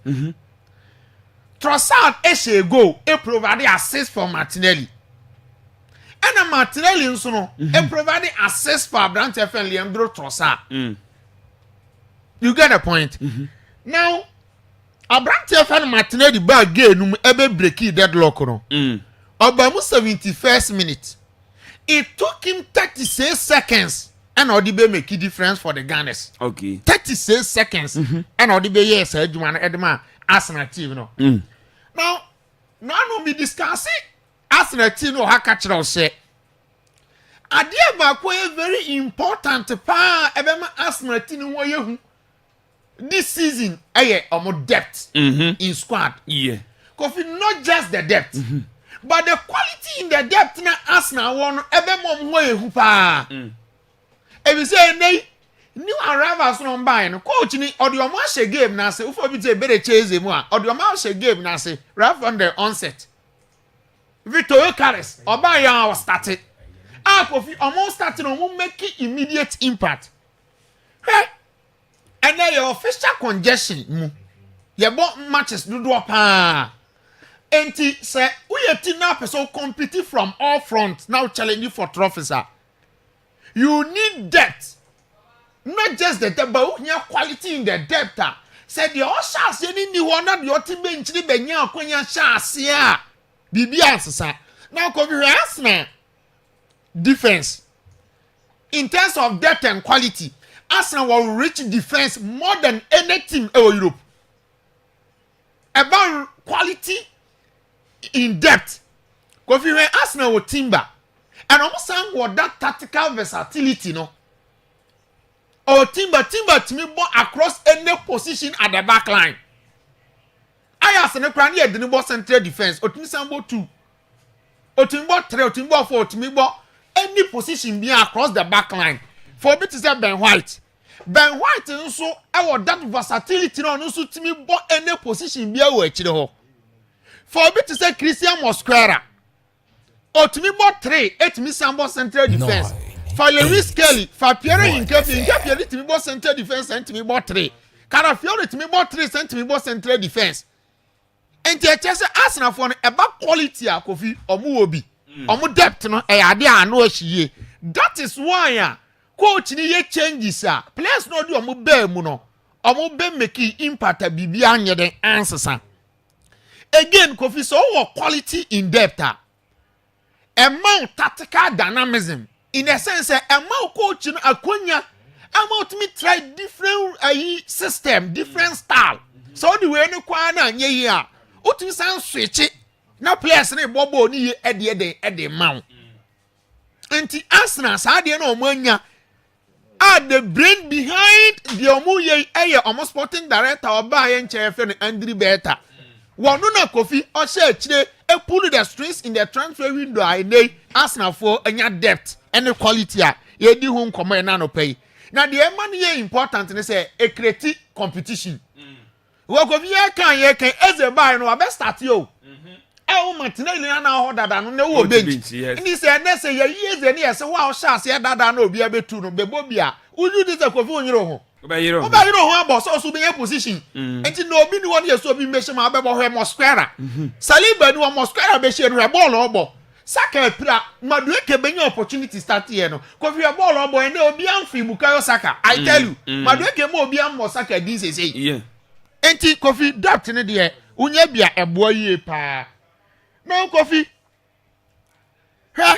Trossard a goal provide assist for Martinelli and Martinelli nso no provide assist for Abrante and Leandro Trossard. You get the point? Now Abrante and Martinelli ba game no ebe break deadlock no. Obamu 71st minute. It took him 36 seconds and Odibe make a difference for the Gunners. Okay. 36 seconds and Odibe yes Edman Edman Arsenal team no. Now no be discussing Arsenal team no hakachira say adia ba ko very important pa ebema Arsenal team wo yehu this season omo depth in squad. Yeah. Kofi not just the depth but the quality in the depth na Arsenal won ebema wo yehu pa. Ebi say nei new arrivals no buy no coach ni odiomo ahye game na say ufo bi te bere chase mu a odiomo ahye game na say right from the onset Victor Yokares oba ya was started Kofi almost starting on make immediate impact. Hey, and then your official congestion mu ye bo matches do pa enti say we team now person compete from all fronts now challenging for trophies. You need depth, not just the depth but you need quality in the depth. said the Oshas any one of your team bench ni benya akonya shasia bibi ansesa now Kofi Arsenal defense in terms of depth and quality Arsenal will reach defense more than any team in Europe about quality in depth Kofi Arsenal will timber and almost what that tactical versatility no or timber to me across any position at the back line. I ask an Ukraine at the ball central defense, or Timbo 2, or Timbo 3, or Timbo 4, Timbo any position be across the back line. For me to say Ben White. Ben White also our that versatility no so to me any position be away to for me to say Christian Mosquera. Or to me 3, 8 me sambo central defense. For Lewis Kelly, for Pierre Inkefi to me both central defense and to me bought 3. Carafiore to me bought 3 sent to me both central defense. And the chess Arsenal for about quality a coffee or muobi. Or more depth no I know she. That is why coach ni changes players no do omo be mu no. Omo be make impact bibi anya den answers. Again, coffee so quality in depth. Amount tactical dynamism. In a sense, amount coaching akonya amount me try different system, different style. So the way no kwa na nye here. Utimi san switch it. Now players na bobo ni e de mount. Enti Arsenal sa de no omanya are the brain behind the omuye omo sporting director oba ye nchefe no Andrew Beta. Wonu na Kofi o share chire e pull the strings in the transfer window I dey Arsenal for anya depth and quality ye di hu nkomo na no pay. Na the man ye important ne say e create competition. We Kofi ye kan eze buy no be start yo. E Martinelli na ho dada no na wo bench. Ni say na say ye eze ne ye say wa o sha say dada na obi abetu no be bobia. Uju dis Kofi onyiro ho. Obayiro ho abo so be your position. Enti no obi ni won ye so obi mehye ma be bo ho Mosquera. Saliba ni wo Mosquera be hye no ball obo. Saka pira Madueke benya opportunity start here no. Kofi a ball obo and obi amfi Bukayo Saka. I tell you, Madueke mo obi am Saka din say. Yeah. Enti Kofi depth ne de unya bia ebo yie pa. No Kofi. Ha.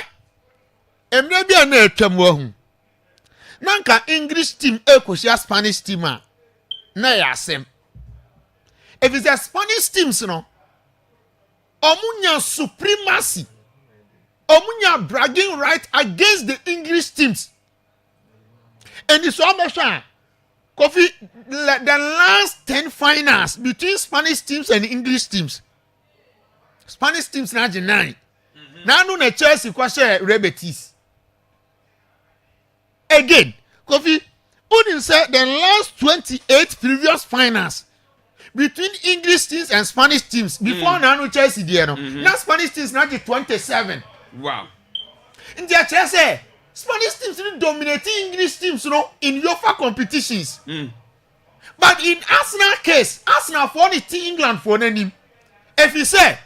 Emre bia na atwam wa hu. Nanka English team ekosia Spanish team na ya asem. If it's a Spanish teams no, omunya supremacy. Omunya bragging right against the English teams. And it's almost Kofi the last 10 finals between Spanish teams and English teams. Spanish teams na 9. Na no na Chelsea kwa share Rebetis. Again, Kofi, Udin said the last 28 previous finals between English teams and Spanish teams before Nano Chelsea there no. Now Spanish teams now 27. Wow. In the Chelsea, Spanish teams dominating English teams in UEFA competitions. But in Arsenal case, Arsenal for the team England for any. If you say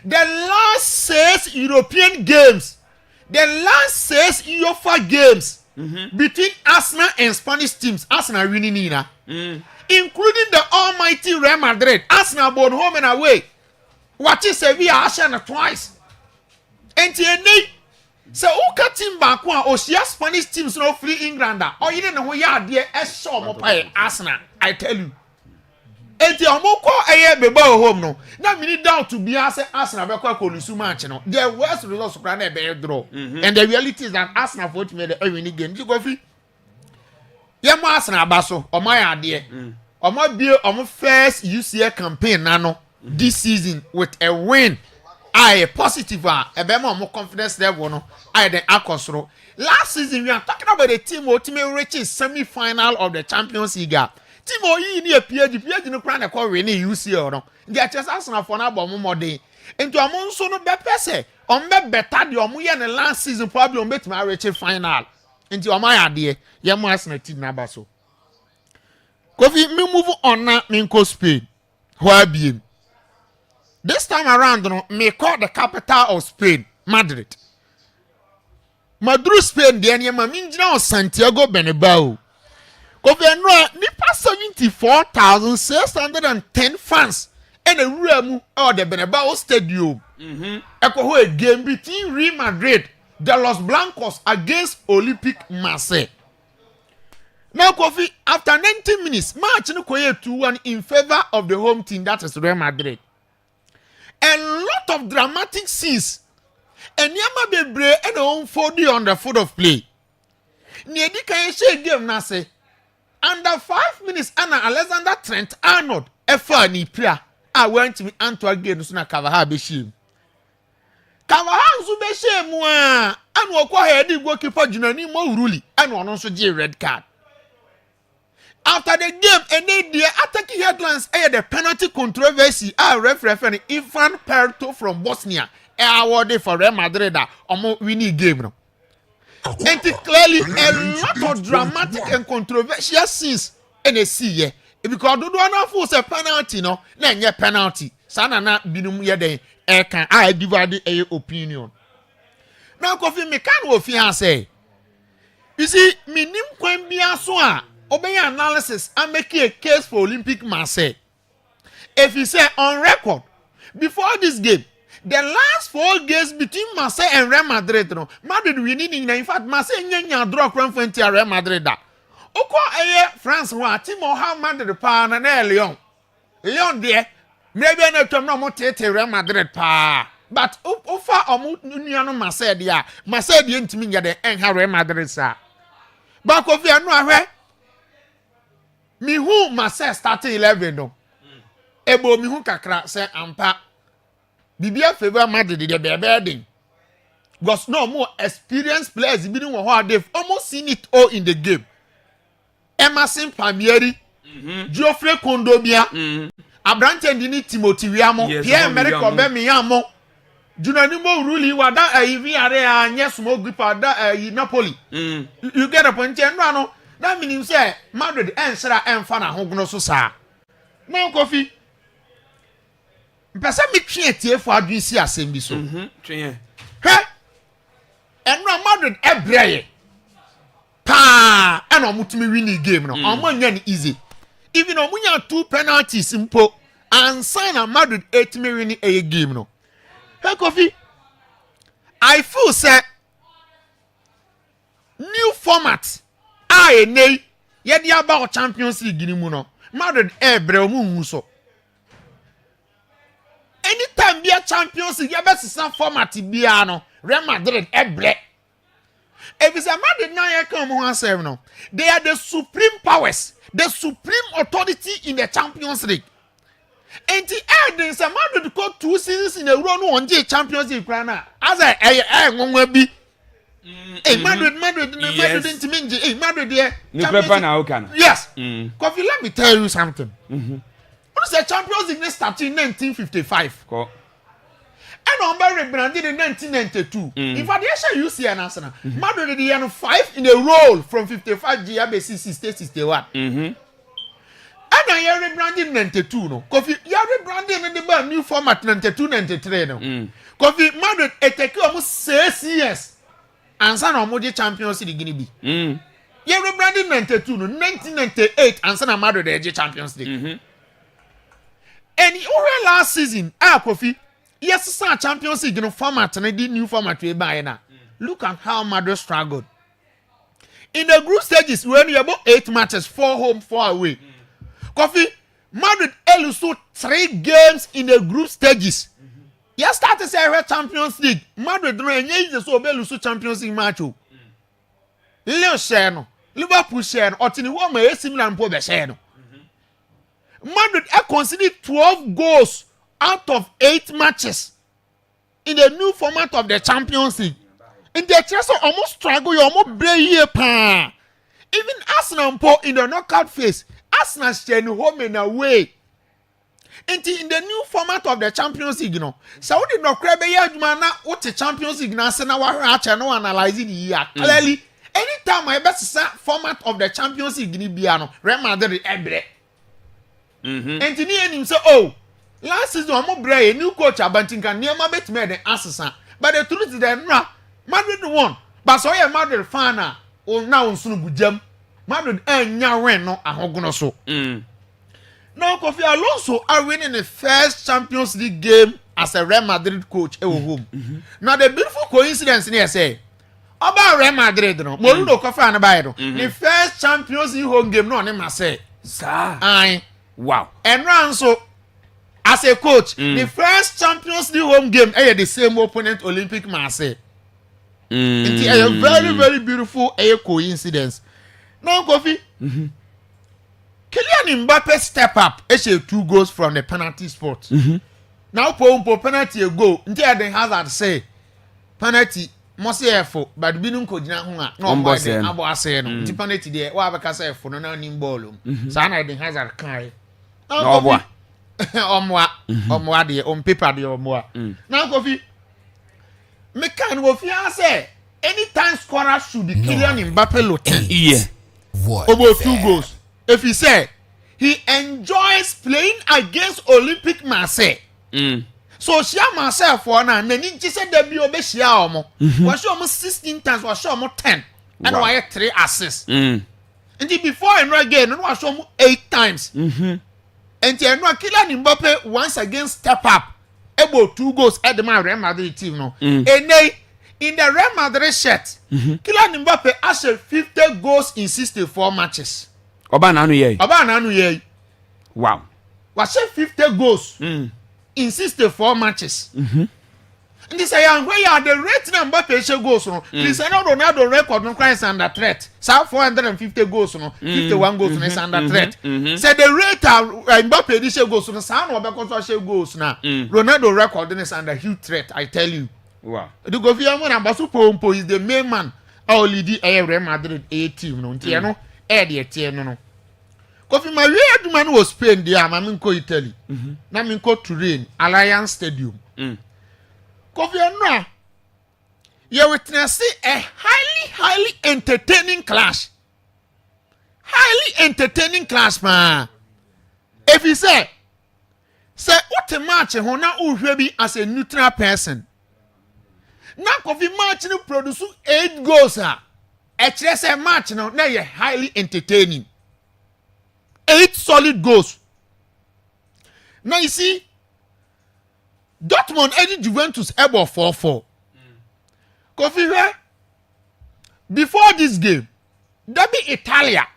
the last 6 European games, the last 6 UEFA games between Arsenal and Spanish teams, Arsenal winning including the almighty Real Madrid. Arsenal born home and away. What is Sevilla Arsenal twice? And TNA so uka team back one or Spanish teams no free Englander or you know who ya dear show Arsenal. I tell you. And the Omoko aye beba home no. Now we need down to be Arsenal be kwa kolusu match no. The worst results plan be draw. And the reality is that Arsenal for made the winning game. You go free. Yam Arsenal baso o my ade. O my be o first UCL campaign nano this season with a win. I positive e be more confidence level no. I then akosro. Last season we are talking about the team ultimately reaching semi-final of the Champions League. Timo yi ni PhD no kra na ko we ni UCL no. Ndia chese Arsenal for na bo mo de. Ento amon so no be pese. On be better de omo ye ne last season probably on bet ma reach final. Enti o ma ya de ye mo Arsenal team na ba so. Kofi me move on na me go Spain. Why be? This time around no me call the capital of Spain, Madrid. Madrid Spain de anya ma me ngina on Santiago Bernabeu. Kofi Enra nipa 74,610 fans and a room or the Bernabeu Stadium. Eko a game between Real Madrid, the Los Blancos against Olympic Marseille. Now, Kofi, after 90 minutes, match no 2-1 in favor of the home team, that is Real Madrid. A lot of dramatic scenes. And Yama Bebre and unfolding on the foot of play. Niedi can share game na say. Under 5 minutes, Anna Alexander Trent Arnold, F1 ni prayer. I went to be Antoine again, so na Kavaha Beshim. Kavaha Zubeshem, and walk ahead, the goalkeeper Junani Mo Ruli, and one also J red card. After the game, and then the attacking headlines air the penalty controversy. Our referee Ivan Perto from Bosnia, awarded for Real Madrid, winning game. No? And clearly a lot of dramatic and controversial scenes in the sea. Because do not force a penalty, no, then your penalty. Sana na binum yede can I divide a opinion. Now, Kofi me can wo fiance. You see, me nim kwen bia so a obey analysis and make a case for Olympic Marseille. If you say on record, before this game, the last 4 games between Marseille and Real Madrid, no, Madrid winning in fact, Marseille nyanya draw from Real Madrid. Oko France wa team how Madrid pa na Lyon. Lyon there, maybe na tom no mo tete Real Madrid pa. But ofa omu nuano Marseille dia. Marseille dia ntimi nya de enha Real Madrid sa. Ba ko fi anu ahwe. Mi hu Marseille start 11 no. Ebo mi hu kakra say ampa. Bibia favor Madrid the bebe. Because no more experienced players be they've almost seen it all in the game. Emerson Palmieri, Geoffrey Kondobia, Abrante Ndini Timothy Wiamo, Pierre-Emerick Aubameyang, Junanimo Ruli wada Ivy yes more grip da Napoli. You get a point and no. That means you say Madrid and Sarah and Fana Hognoso sa. Now coffee. Pesa mi twie for adwisi asem bi so. Twie. He. Enra Madrid ebreye. Pa, and omutumi win game no. Omo nya ni easy. Even omunya 2 penalties mpo and sign a Madrid 8 win a game no. Hey Kofi. I feel say new format. I nay ye dia about Champions League ni mu no. Madrid ebre omu so. Anytime be a Champions League, you better some format bia no. Real Madrid eble. If it's a Madrid now come on say no. They are the supreme powers, the supreme authority in the Champions League. And the end a Madrid got 2 seasons in a row no on the Champions League plan. As I be. Madrid didn't mean Madrid there. Yes. Coffee, let me tell you something. What is the Champions League started in 1955? And on rebranded in 1992. In fact, you see an answer. Madrid did 5 in a row from 55 GAB 61. And I rebranded in 92. No, Coffee, you rebranded in the new format 92-93. No, Coffee, Madrid it take almost 6 years. And son of Modi Champions League Guinea B. You rebranded 92, 1998, and son of Madrid the Champions League. And over last season, Kofi, yes, sir, Champions League no format and I did new format we buy now. Look at how Madrid struggled. In the group stages, when you about 8 matches, 4 home, 4 away. Kofi, Madrid lost 3 games in the group stages. You start to say Champions League. Madrid don't engage so be lose Champions League match. Leo share no, Liverpool share no, otini wo ma AC Milan po be share no. Madrid conceded 12 goals out of 8 matches in the new format of the Champions League. In the chance almost struggle, you almost play here pa. Even Arsenal po in the knockout phase, Arsenal share no home and away. In the new format of the Champions League, you know, Saudi no crebe ya jumana what the Champions League na se na wa acha no analyzing here. Clearly, anytime I best format of the Champions League ni bia no, Real Madrid ebre. And him say, oh, last season I'm a new coach Abantinka near my bet made the answer. But the truth is that Madrid won. But so Madrid fan oh now on sunu gujam. Madrid enya win no ahogono so. Now Kofi Alonso are winning the first Champions League game as a Real Madrid coach at home. Now the beautiful coincidence here say about Real Madrid no. Mourinho Kofi Anabayedo. The first Champions League home game no name say. Sir. Aye. Wow. And Ranso as a coach, the first Champions League home game the same opponent Olympic Marseille. It's a very very beautiful coincidence. Now Kofi Kylian Mbappe step up. 2 goals from the penalty spot. Now po penalty a goal. Until Eden Hazard say penalty must say for but binum ko gina ho a no abo ase no. Until penalty there wa be ka say for no na nim ball. Sa na Eden Hazard kai. No boy. Omwa de on paper de omwa. Now Kofi me can go fear say anytime scorer should be Kylian Mbappe Lotin. Yeah. About 2 goals. If he say he enjoys playing against Olympic Marseille. So share Marseille for now. Nani just said that be obe share omo. Was show almost 16 times. Was show almost 10. And why 3 assists. And before and again, and was show 8 times. And then Kylian Mbappe once again step up. About 2 goals at the Real Madrid team no. And they in the Real Madrid shirt, Kylian Mbappe has 50 goals in 64 matches. Oba nanu ye. Wow. Was 50 goals in 64 matches. And this young way the rate number Mbappe goals no. Cristiano Ronaldo record no crime under threat. So 450 goals no, 51 goals no under threat. Say the rate Mbappe this goals no, sa no because goals na. Ronaldo record is under huge threat, I tell you. Wow. The government ambassador Pompo is the main man. All lead Real Madrid A team no. Nti no the team no. Kofi my way man was Spain there, na minko Italy. Na minko Turin, Alliance Stadium. Kofi no. You witness a highly entertaining clash. Highly entertaining clash man. If you say what a match ho na uhwe bi as a neutral person. Na Kofi match no produce 8 goals a kire say match no na ye highly entertaining. 8 solid goals. Now you see Dortmund edit Juventus able 4-4. Kofi before this game Derby Italia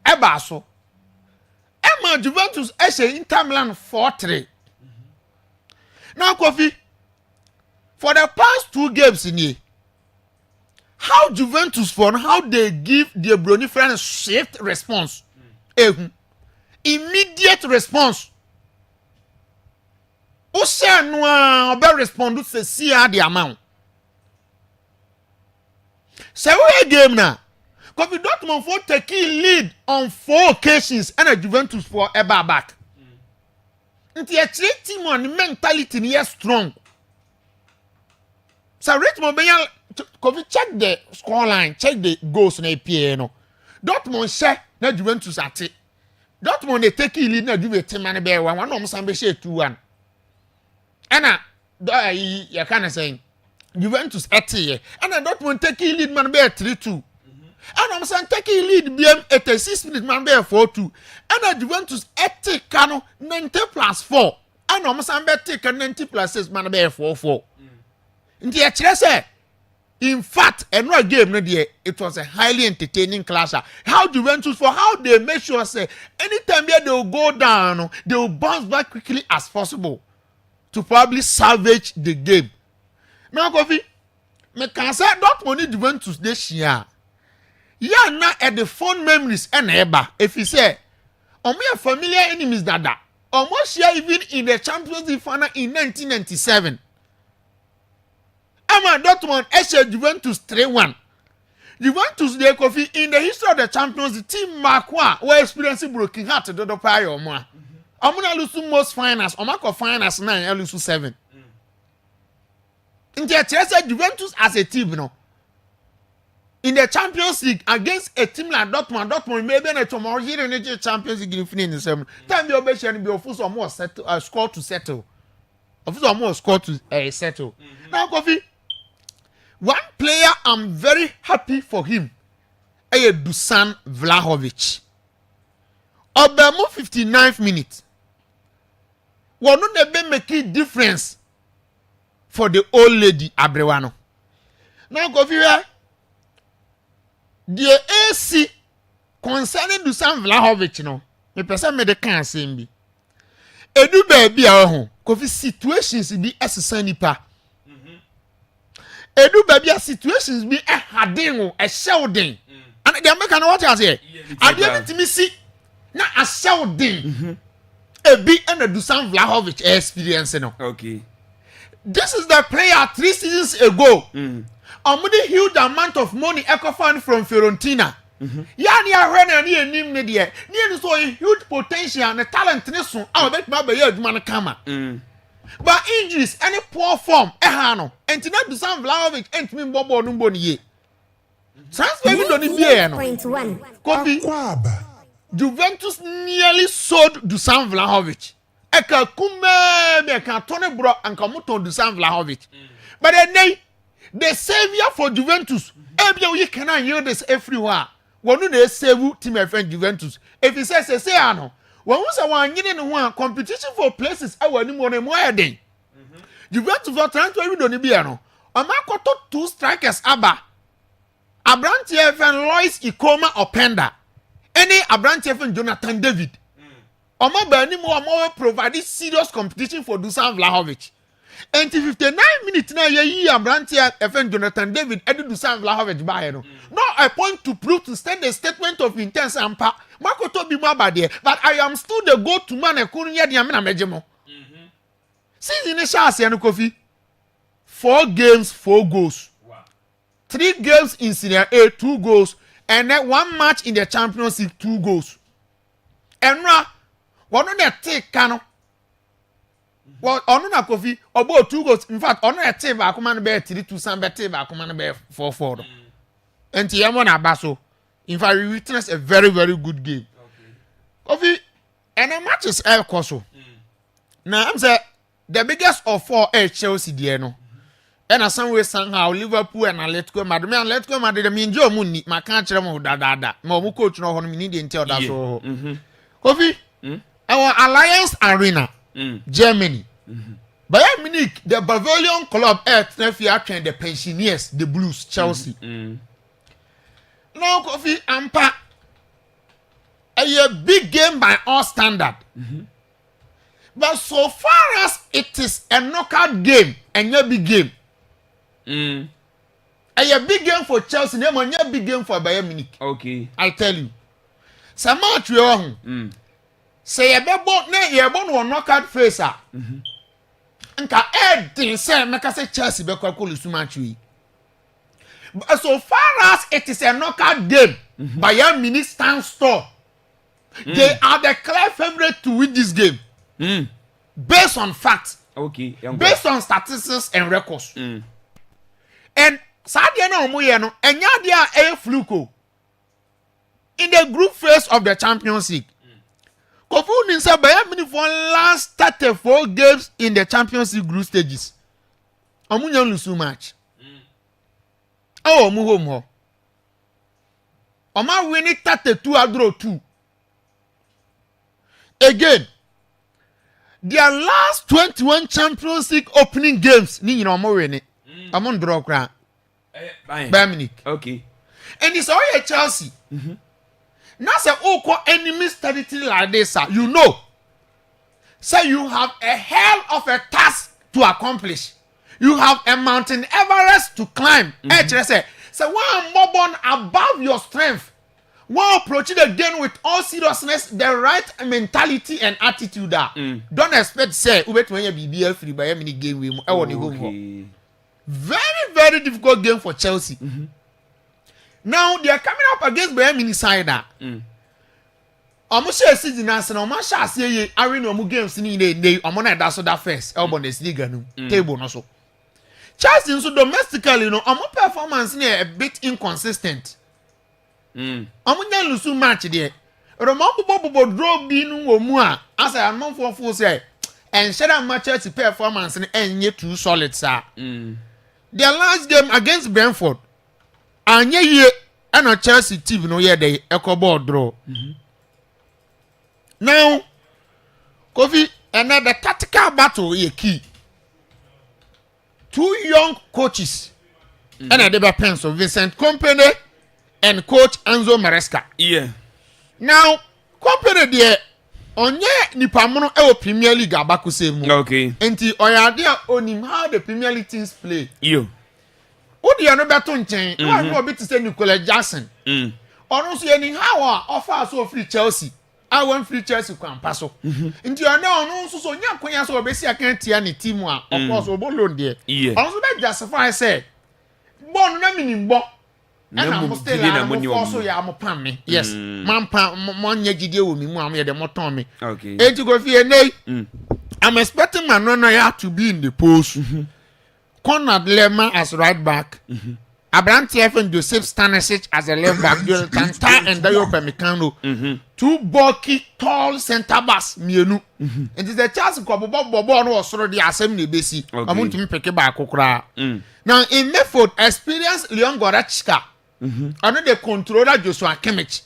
eba so Emma Juventus Inter Milan 4-3. Now Kofi for the past 2 games in here, how Juventus how they give the Brony friends swift response. Immediate response. Ose no obe respond to see the amount. So we game now. Because Dortmund for taking lead on 4 occasions and a Juventus for ever back. Nti a team on mentality ni strong. So Richmond be check the scoreline, check the goals na APA no. Dortmund share na Juventus ate. Dortmund they take lead na Juventus man be one of some be share 2-1. And you kind of saying Juventus ate and Dortmund take lead man be 3-2. And I'm saying take lead BM 86 minutes man be 4-2. And Juventus ate kano 90+4. And I'm saying be take 90+6 man be 4-4. Nti a kire say in fact no game no there it was a highly entertaining clash. How Juventus for how they make sure say anytime they will go down they will bounce back quickly as possible to probably salvage the game. Now Kofi me can say Dortmund Juventus this year ya na at the fond memories and eba if you say omo familiar enemies dada almost share even in the Champions League final in 1997. Ama Dortmund Juventus 3-1. Juventus they Kofi in the history of the Champions League team Marquardt were experiencing broken heart to the player omo. Omo na lose most finals, omo ko finals 9 lose 7. In the Juventus as a team no. In the Champions League against a team like Dortmund maybe na tomorrow here in the Champions League in finish 7. Time you be share be official more settle score to settle. Official more score to settle. Now Kofi one player I'm very happy for him Dusan Vlahovic. Obemo 59th minute. One no make a difference for the old lady Abrewano. Now go here. The AC concerning Dusan Vlahovic no. Me person me de kan asem bi. Edu baby a ho. Kofi situations bi esesa nipa. Edu baby a situations bi haden ho, shewden. And they make an what you say. Ade bitimi si na shewden. Ebi and the Dusan Vlahovic experience no. Okay. This is the player 3 seasons ago. Omudi huge amount of money Ecofund from Fiorentina. Yani ahwe na ni enim ne de. Ni so huge potential and talent ne so. I bet ma be ye aduma no kama. But injuries any poor form no. Enti na Dusan Vlahovic entimi mbobo no mbo ne ye. Transfer we don't be here no. Akwaaba. Juventus nearly sold Dusan Vlahovic. Eka kume be ka tone bro anka moton Dusan Vlahovic. But then the savior for Juventus. Ebia you cannot hear this everywhere. Wonu na save team friend Juventus. If he says say ano, when we say wan yine no ho competition for places awani mo na mo ayden. Juventus for transfer we don't be ano. Amakoto 2 strikers aba. Abranti even Lois Ikoma Openda. Any Abranti even Jonathan David. Oma bani mo ama provide serious competition for Dusan Vlahovic. And 59 minutes na ye Abranti even Jonathan David edu Dusan Vlahovic ba no. No I point to prove to stand a statement of intent ampa. Makoto bi mo abade, but I am still the go to man e kunu ye de am na mejemo. Since in the chance ya no Kofi 4 games 4 goals. 3 games in Serie A, 2 goals, and then 1 match in the Champions League, 2 goals. And now, one on the take cano. Well, on a coffee, about 2 goals. In fact, on a table, I command bear 3-2, bet table, I command bear 4-4. And Tiamona Basso. In fact, we witnessed a very, very good game. Coffee, and the match is El Coso. Now, I'm saying the biggest of 4 Chelsea, Diano. And as some way somehow Liverpool and Atletico Madrid. Me Atletico Madrid me enjoy money. Ma can't tell me da. Mo coach no me need to tell that so. Kofi. Our Alliance Arena. Germany. Bayern Munich, the Bavarian club at Nefia train the pensioners, the Blues, Chelsea. Now Kofi ampa a big game by all standard. But so far as it is a knockout game and a big game. A big game for Chelsea, name on a big game for Bayern Munich. Okay. I tell you. Some match we on. Say a bebo ne ye bon one knockout face ah. Nka Edin say make say Chelsea be kwa kolusu match we. But so far as it is a knockout game, Bayern Munich stands tall. They are the clear favorite to win this game. Based on facts. Okay. Based on statistics and records. And Sadia no omuye no enya dia e fluko. In the group phase of the Champions League. Kofu Ninsa Bayern Munich for last 34 games in the Champions League group stages. Omunya lusu match. Oh, omu home ho. Oma winning 32 adro 2. Again, their last 21 Champions League opening games ni nyina omo winning. Omo draw kra. Bayern Munich. Okay. And it's all a Chelsea. Now say oko enemies territory like this, you know. Say you have a hell of a task to accomplish. You have a mountain Everest to climb. Say one more born above your strength. One approach it again with all seriousness, the right mentality and attitude. Don't expect say wait when you BBL free by many game we home. Very, very difficult game for Chelsea. Now they are coming up against Bayern Munich side. Almost a season as an almost as ye arena mu games ni dey omona da so that first elbow Bundesliga no table no so. Chelsea so domestically no omo performance ni a bit inconsistent. Omunya lusu match there. Romo bobo draw bi nu omu a as I am for say and share match performance ni enye too solid sir. Their last game against Brentford anye ye ɛna Chelsea team no yɛ de ɛkɔbɔ draw now Kofi another tactical battle yɛ key 2 young coaches ɛna de bɛ pen so Vincent Kompany and coach Enzo Maresca now Kompany deɛ onye nipa mono e Premier League abakose mu okay enti oyade a onim how the Premier League teams play odi no beto nchen no one obi to say Nicola Jackson ono so yeni how a offer so free Chelsea I want free Chelsea kwampa so enti ono so nya konya so obesi akan tia ne team a of course obolon de ono so be justify say bon na minimbo and I'm still also ya mo pam me yes man pam mon nya gidie wo mi mu am ye de mo ton me okay enti go fie nei I'm expecting my no to be in the post Conrad Lema as right back Abrante and Joseph Stanisic as a left back Tanta and Dayo Pemecano 2 bulky tall center backs mienu and is the chance ko bobo no osoro de asem na besi amuntimi peke ba kokora now in Medford experience Leon Goretzka ano the controller Joshua Kimmich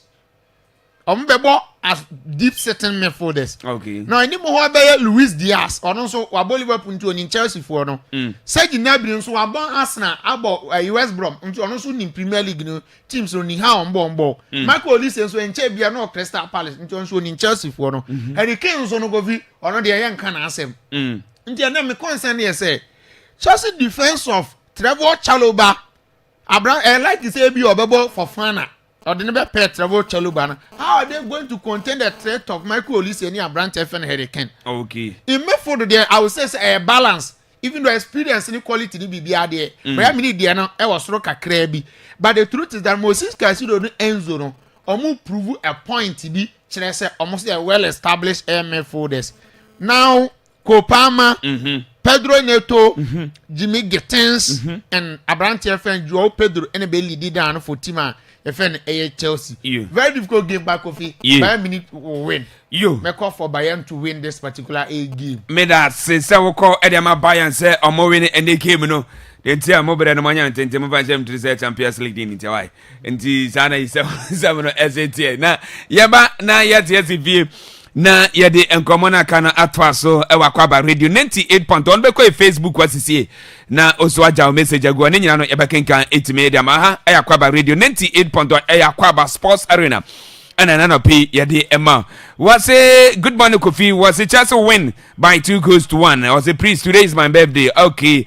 bebo as deep setting midfielders okay now any mo be Luis Diaz ono so wabo Liverpool nti oni Chelsea for no Serge Gnabry nso wabo Arsenal abo US Brom nti ono so ni Premier League no teams no ni ha ombo Michael Olise nso enche bia no Crystal Palace nti ono so ni Chelsea for no Harry Kane nso no go vi ono de ye nka na asem nti na me concern here say Chelsea defense of Trevor Chalobah Abraham like to say be obebo for Fana or the never pet Trevor Chalobah. How are they going to contain the threat of Michael Olise and Abraham and Harry Kane? Okay. In Medford there, I would say a balance. Even though experience and quality ni be there, but I mean there now I was stroke a crabby. But the truth is that Moses Casido Enzo no almost prove a point to be almost a well established MF4s. Now Kopama Pedro Neto, Jimmy Gittins, and Abrante friend Joao Pedro, and a belly did down for Tima, a friend A Chelsea. Very difficult game back of it. Bayern Munich will win. Make off for Bayern to win this particular A game. Me that say we call Edema Bayern say or more winning and they came no. The entire mobile and money and ten move them to the Champions League in Hawaii. And the Sana is 7 SAT. Now, yaba na yet view. Na yede enkomona kana atwa so e Akwaaba radio 98.1 be ko Facebook wasisi na oso aja message agu ne nyina no ye bekenkan etimedia ma ha e Akwaaba radio 98.1 e Akwaaba Sports Arena and no p yede ema was a good morning Kofi was a Chelsea win by 2-1 I was a priest today is my birthday okay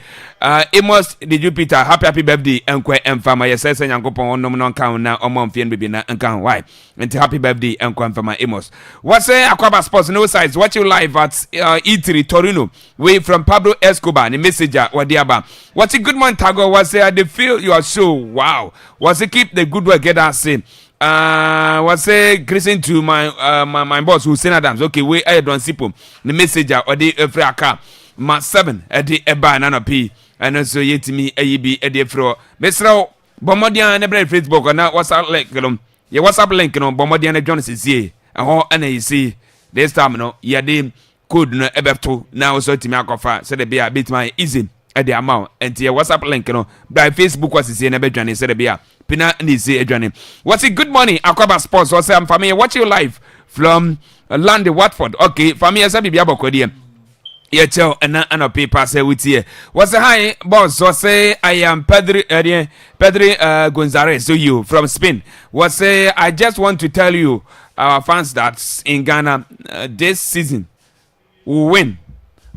Amos the Jupiter happy birthday enkwe emfama yesese nyankopon onom no kan na omomfie baby na nkan why and happy birthday enkwe emfama Amos what's Akwaaba Sports no sides watch you live at E3 Torino way from Pablo Escobar the messenger wadiaba what's a good morning Tago was they feel your show wow was it keep the good work get us say was greeting to my boss who Sen Adams okay we I don't sipo the messenger or the Africa ma 7 at the eba nana p and also yet me AEB at the fro Mesro Bomodian and Facebook and now WhatsApp link your WhatsApp link no Bomodian Jones is here and you see this time no yade code no ebefto now so to me akofa so the be a bit my easy at the amount and your WhatsApp link no by Facebook was is here never journey so the be a Pina ni say journey what's it good morning Akwaaba Sports was I'm familiar watch you live from London Watford okay familiar sabi bia bokodi yeah, tell and paper say with here. What's a high boss? So say I am Pedri Gonzalez. So you from Spain. What say I just want to tell you, our fans that in Ghana this season will win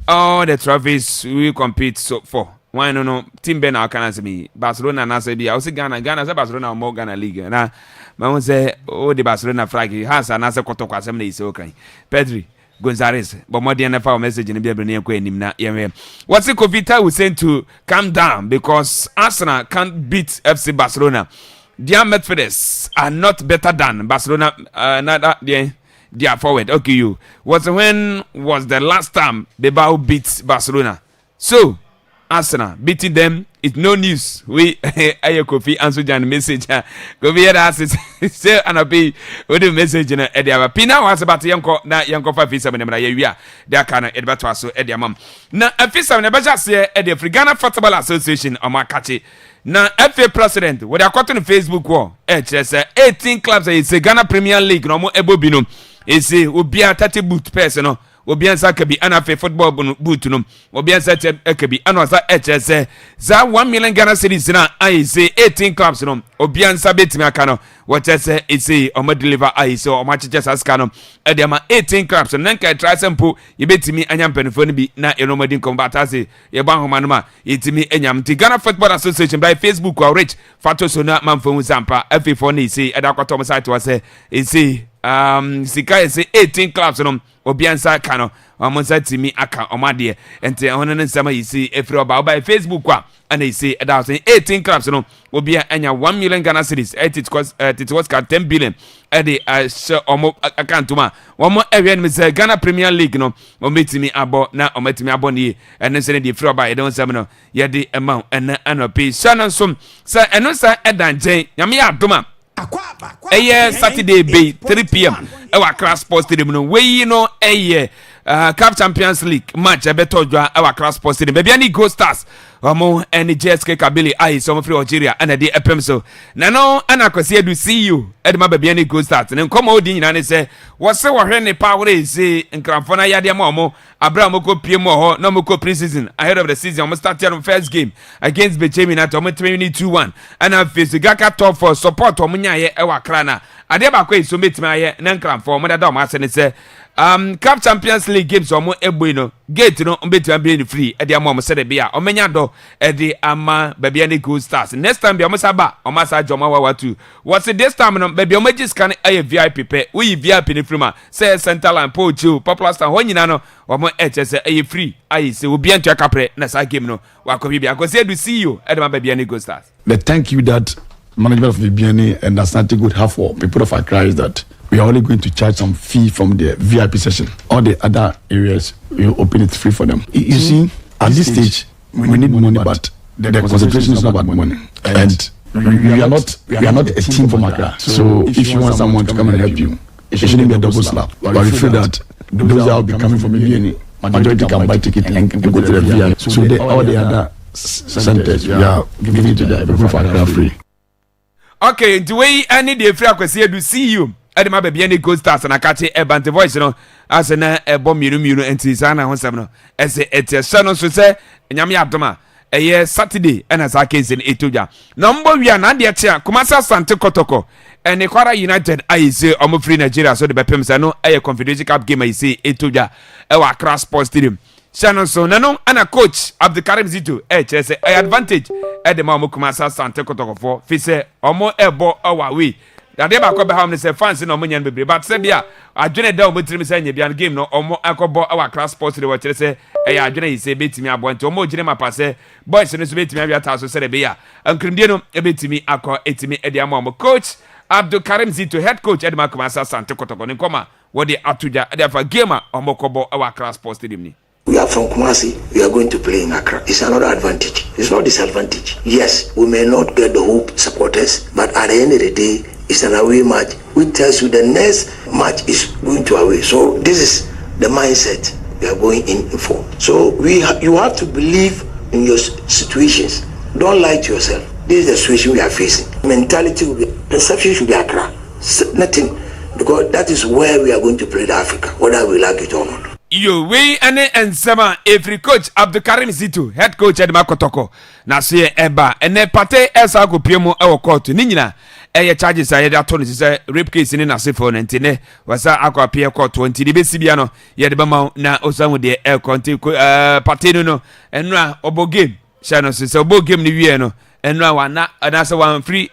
all the trophies we compete for. Why no team Ben can answer me. Barcelona and answer me. I say Ghana say Barcelona or more Ghana league. Now, I say oh the Barcelona flag has an answer koto kwa semne is okay. Pedri Gonzalez, but more than a message in the Bible. What's it Kovita was saying to calm down because Arsenal can't beat FC Barcelona. Their midfielders are not better than Barcelona. Not they are forward. Okay, you. When was the last time Bilbao beat Barcelona? So Arsenal beating them. It's no news. We aye Kofi answer Jan message. Kofi had asked say and be with the message na e dia pina was about yanko na yanko fa fisa me na ya dia kana e beto aso e dia mam na afisa me be jase e dia Ghana Football Association amakachi na FA president we dey account on Facebook wall say 18 clubs say Ghana Premier League no mo ebobi no e say obi a 30 boot person no obi ansa ka bi ana fe football boot no obi ansa ka bi ana sa HSS za 1 million Ghana cedis na I say 18 clubs no obi ansa betimi aka no what say it say o ma deliver I say o ma chiche saska no e dey ma 18 clubs no nka try sample ye betimi anya mpanifo no bi na eno madin combat say ye ba homa no ma yetimi enyam ti Ghana Football Association by Facebook or rich fato so na manfo zampa FA4 ni say e da kwato mo site was say it say sika say 18 clubs no obiansa ka no omonsa timi aka omade ente hono ne nsama yisi efri oba by Facebook kwa and they say that 18 clubs no obia anya 1 million Ghana cedis it was 10 billion at the omo accountuma omo ewe me say Ghana Premier League no ometimi abo na ometimi abo ni ene se the efri oba e don sam no ye the amount ene anope shannon som say eno sa edanjen nyame ya adoma Akwaaba. Saturday bay 3 p.m. Our class sports stadium no we no Cup Champions League match beto dwa our class sports stadium baby ani Go Stars omo any JSK Kabili ai so free Algeria and the epem so na no ana kwase edu see you edema baby ani Go Stars ne nkoma odi nyina ne se wo se wo hwe ne power ese nkramfo na yade ma omo Abraham ko pie mo ho no mo ko pre-season ahead of the season omo start your first game against Bechemi na omo 22-1 and face Gaka top for support omo nyaye e wakra na ade ba kwa iso metima ye na nkramfo omo da omo ase ne se Cup Champions League games omo egbo no gate no mbetima be free e dia mo se de bia omenya do e de ama baby ani Go Stars next time bia omo saba omo sa joma wa watu what this time no baby omo giscan e VIP pe we VIP ni free ma say center line pochu popular star ho nyina no omo HSS e free ai se obi antua kapre na sa game no wa ko bia ko say do see you e de ma baby ani Go Stars. The thank you that management of Bibiani and Asante would have for people of Accra is that we are only going to charge some fee from the VIP session. All the other areas, we will open it free for them. You see, at this stage, we need money, but the concentration is not about money. And we are not a team from Accra. So if you want someone to come and help you, it shouldn't be a double slap. But we feel that those that will be coming from Bibiani, majority can buy ticket and go to the VIP. So all the other centers, we are giving it to the people for Accra free. Okay, the way I need the free akwasi to see you. Edema baby any Go Stars na kache ebante voice no as na ebo miru enti sana honsam no ese etese no so se nyame adoma Saturday and sa case in Ethiopia number we are na de chia Kumasi Asante Kotoko and Kwara United I say omo free Nigeria so the bepem say no Confederation Cup game I say Ethiopia wa Accra Sports Stadium Shannon so nano ana coach Abdulkarim Zito say advantage edema omo Kumasi Asante Kotoko for fi say omo ebo awawe Yade ba ko be ham ne se fans no monyan bebre but se bia adwene da o motiri se nya bia game no omo akobo our class sports de wo kire se adwene yi se betimi abo nti omo gire mapa se boys no so betimi abia ta so se de bia ankrimdie no e betimi akọ etimi e de ama omo coach Abdulkarim Zito head coach Edema Kumasi Asante Kotoko ne koma wo de atuja e de fa game omo kobo our class sports stadium ni. We are from Kumasi. We are going to play in Accra. It's another advantage. It's not disadvantage. Yes, we may not get the hope supporters, but at the end of the day, it's an away match, which tells you the next match is going to away. So this is the mindset we are going in for. So you have to believe in your situations. Don't lie to yourself. This is the situation we are facing. Mentality will be, perception should be Accra. Nothing, because that is where we are going to play the Africa, whether we like it or not. Yo we ane ensema every coach Abdulkarim Zito head coach Edema Kotoko na se eba ene pate esa ko piemo e wo court ni nyina eye charges aye da to no se rape case ni na se for ntine wasa akwa pie court 20 de besi bia no ye de bama na osamu de e conti pate no enra obo game shano se obo game ni wie no enra wana na se wan free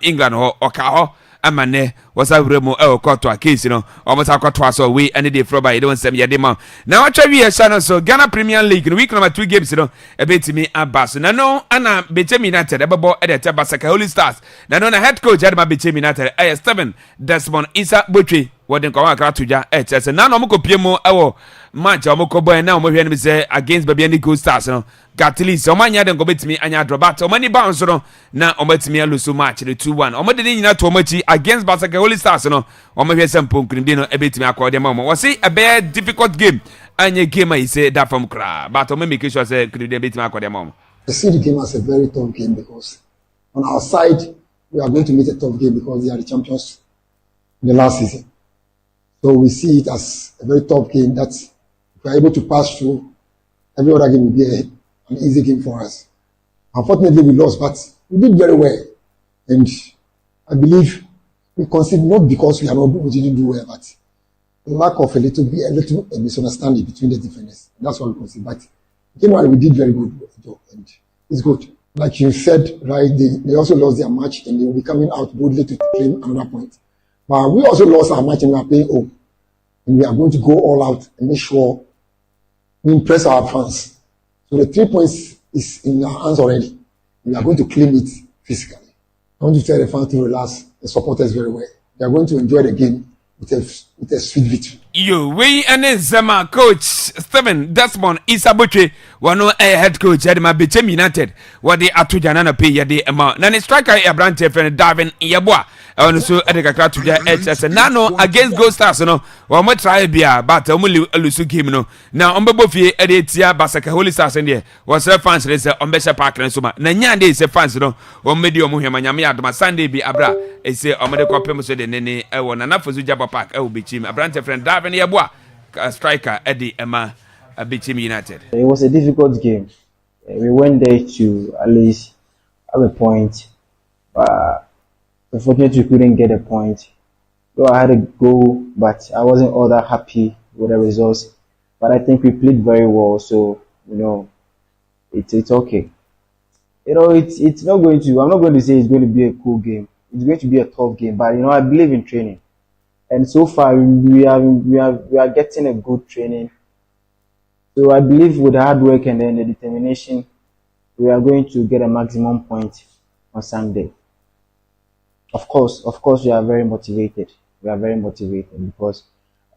England ho oka ho amane wasa bremo koto case no almost akoto aso we any day from by you don't say me dey man now atwa we shano so Ghana Premier League no week number 2 games no ebetimi abas na no ana Bechemi United ebebo edete Basaka Holy Stars na no na head coach Adama Bechemi United Steven Desmond Isa Botwe wodin kwa Accra tuja chese na no mko piemo match omoko boy na omo hwe no say against Babiani Gold Stars no Gatlis omanya den go betimi anya draw but omani bounce no na omatimi alusu match the 2-1 omode ni nyina to omachi against Basaka Holy Stars no omo hwe sempom kunimdi no ebetimi akode ma omo we say a very difficult game anya game I say that from kra but omo make sure say kunimdi ebetimi akode ma omo. I see the game as a very tough game because on our side we are going to meet a tough game because they are the champions in the last season. So we see it as a very tough game that if we are able to pass through, every other game will be an easy game for us. Unfortunately, we lost, but we did very well. And I believe we conceded not because we are not we didn't do well, but the lack of a little misunderstanding between the defenders. That's what we conceded. But we did very good job, and it's good. Like you said, right? They also lost their match, and they will be coming out boldly to claim another point. But we also lost our match and we are playing home. And we are going to go all out and make sure we impress our fans. So the 3 points is in our hands already. We are going to claim it physically. I want to tell the fans to relax and support us very well. They are going to enjoy the game with a sweet victory. You we and Zama coach Steven Desmond Isabuche one head coach at my Bechem United what they are to Janana pay ya de amount. Nani striker a branch friend Darwin Yabua. And so Edeka to their HS Nano against Gold Stars no or more try beer but only Lusu game no. Now on Bofi Editia Basaka Holy Stars in there was a fans race on Besha Park and Suma. Nanyan is a fans no or medium Muhammad my Sunday be Abra. I say Omedico Pemus de Nene one enough for Zujaba Park. I will be chim a branch friend Darwin Yabua striker Eddie Emma a Bechem United. It was a difficult game. We went there to at least have a point. Unfortunately, we couldn't get a point. So I had a goal, but I wasn't all that happy with the results. But I think we played very well, so it's okay. It's not going to. I'm not going to say it's going to be a cool game. It's going to be a tough game, but I believe in training, and so far we are getting a good training. So I believe with the hard work and then the determination, we are going to get a maximum point on Sunday. Of course, we are very motivated. We are very motivated because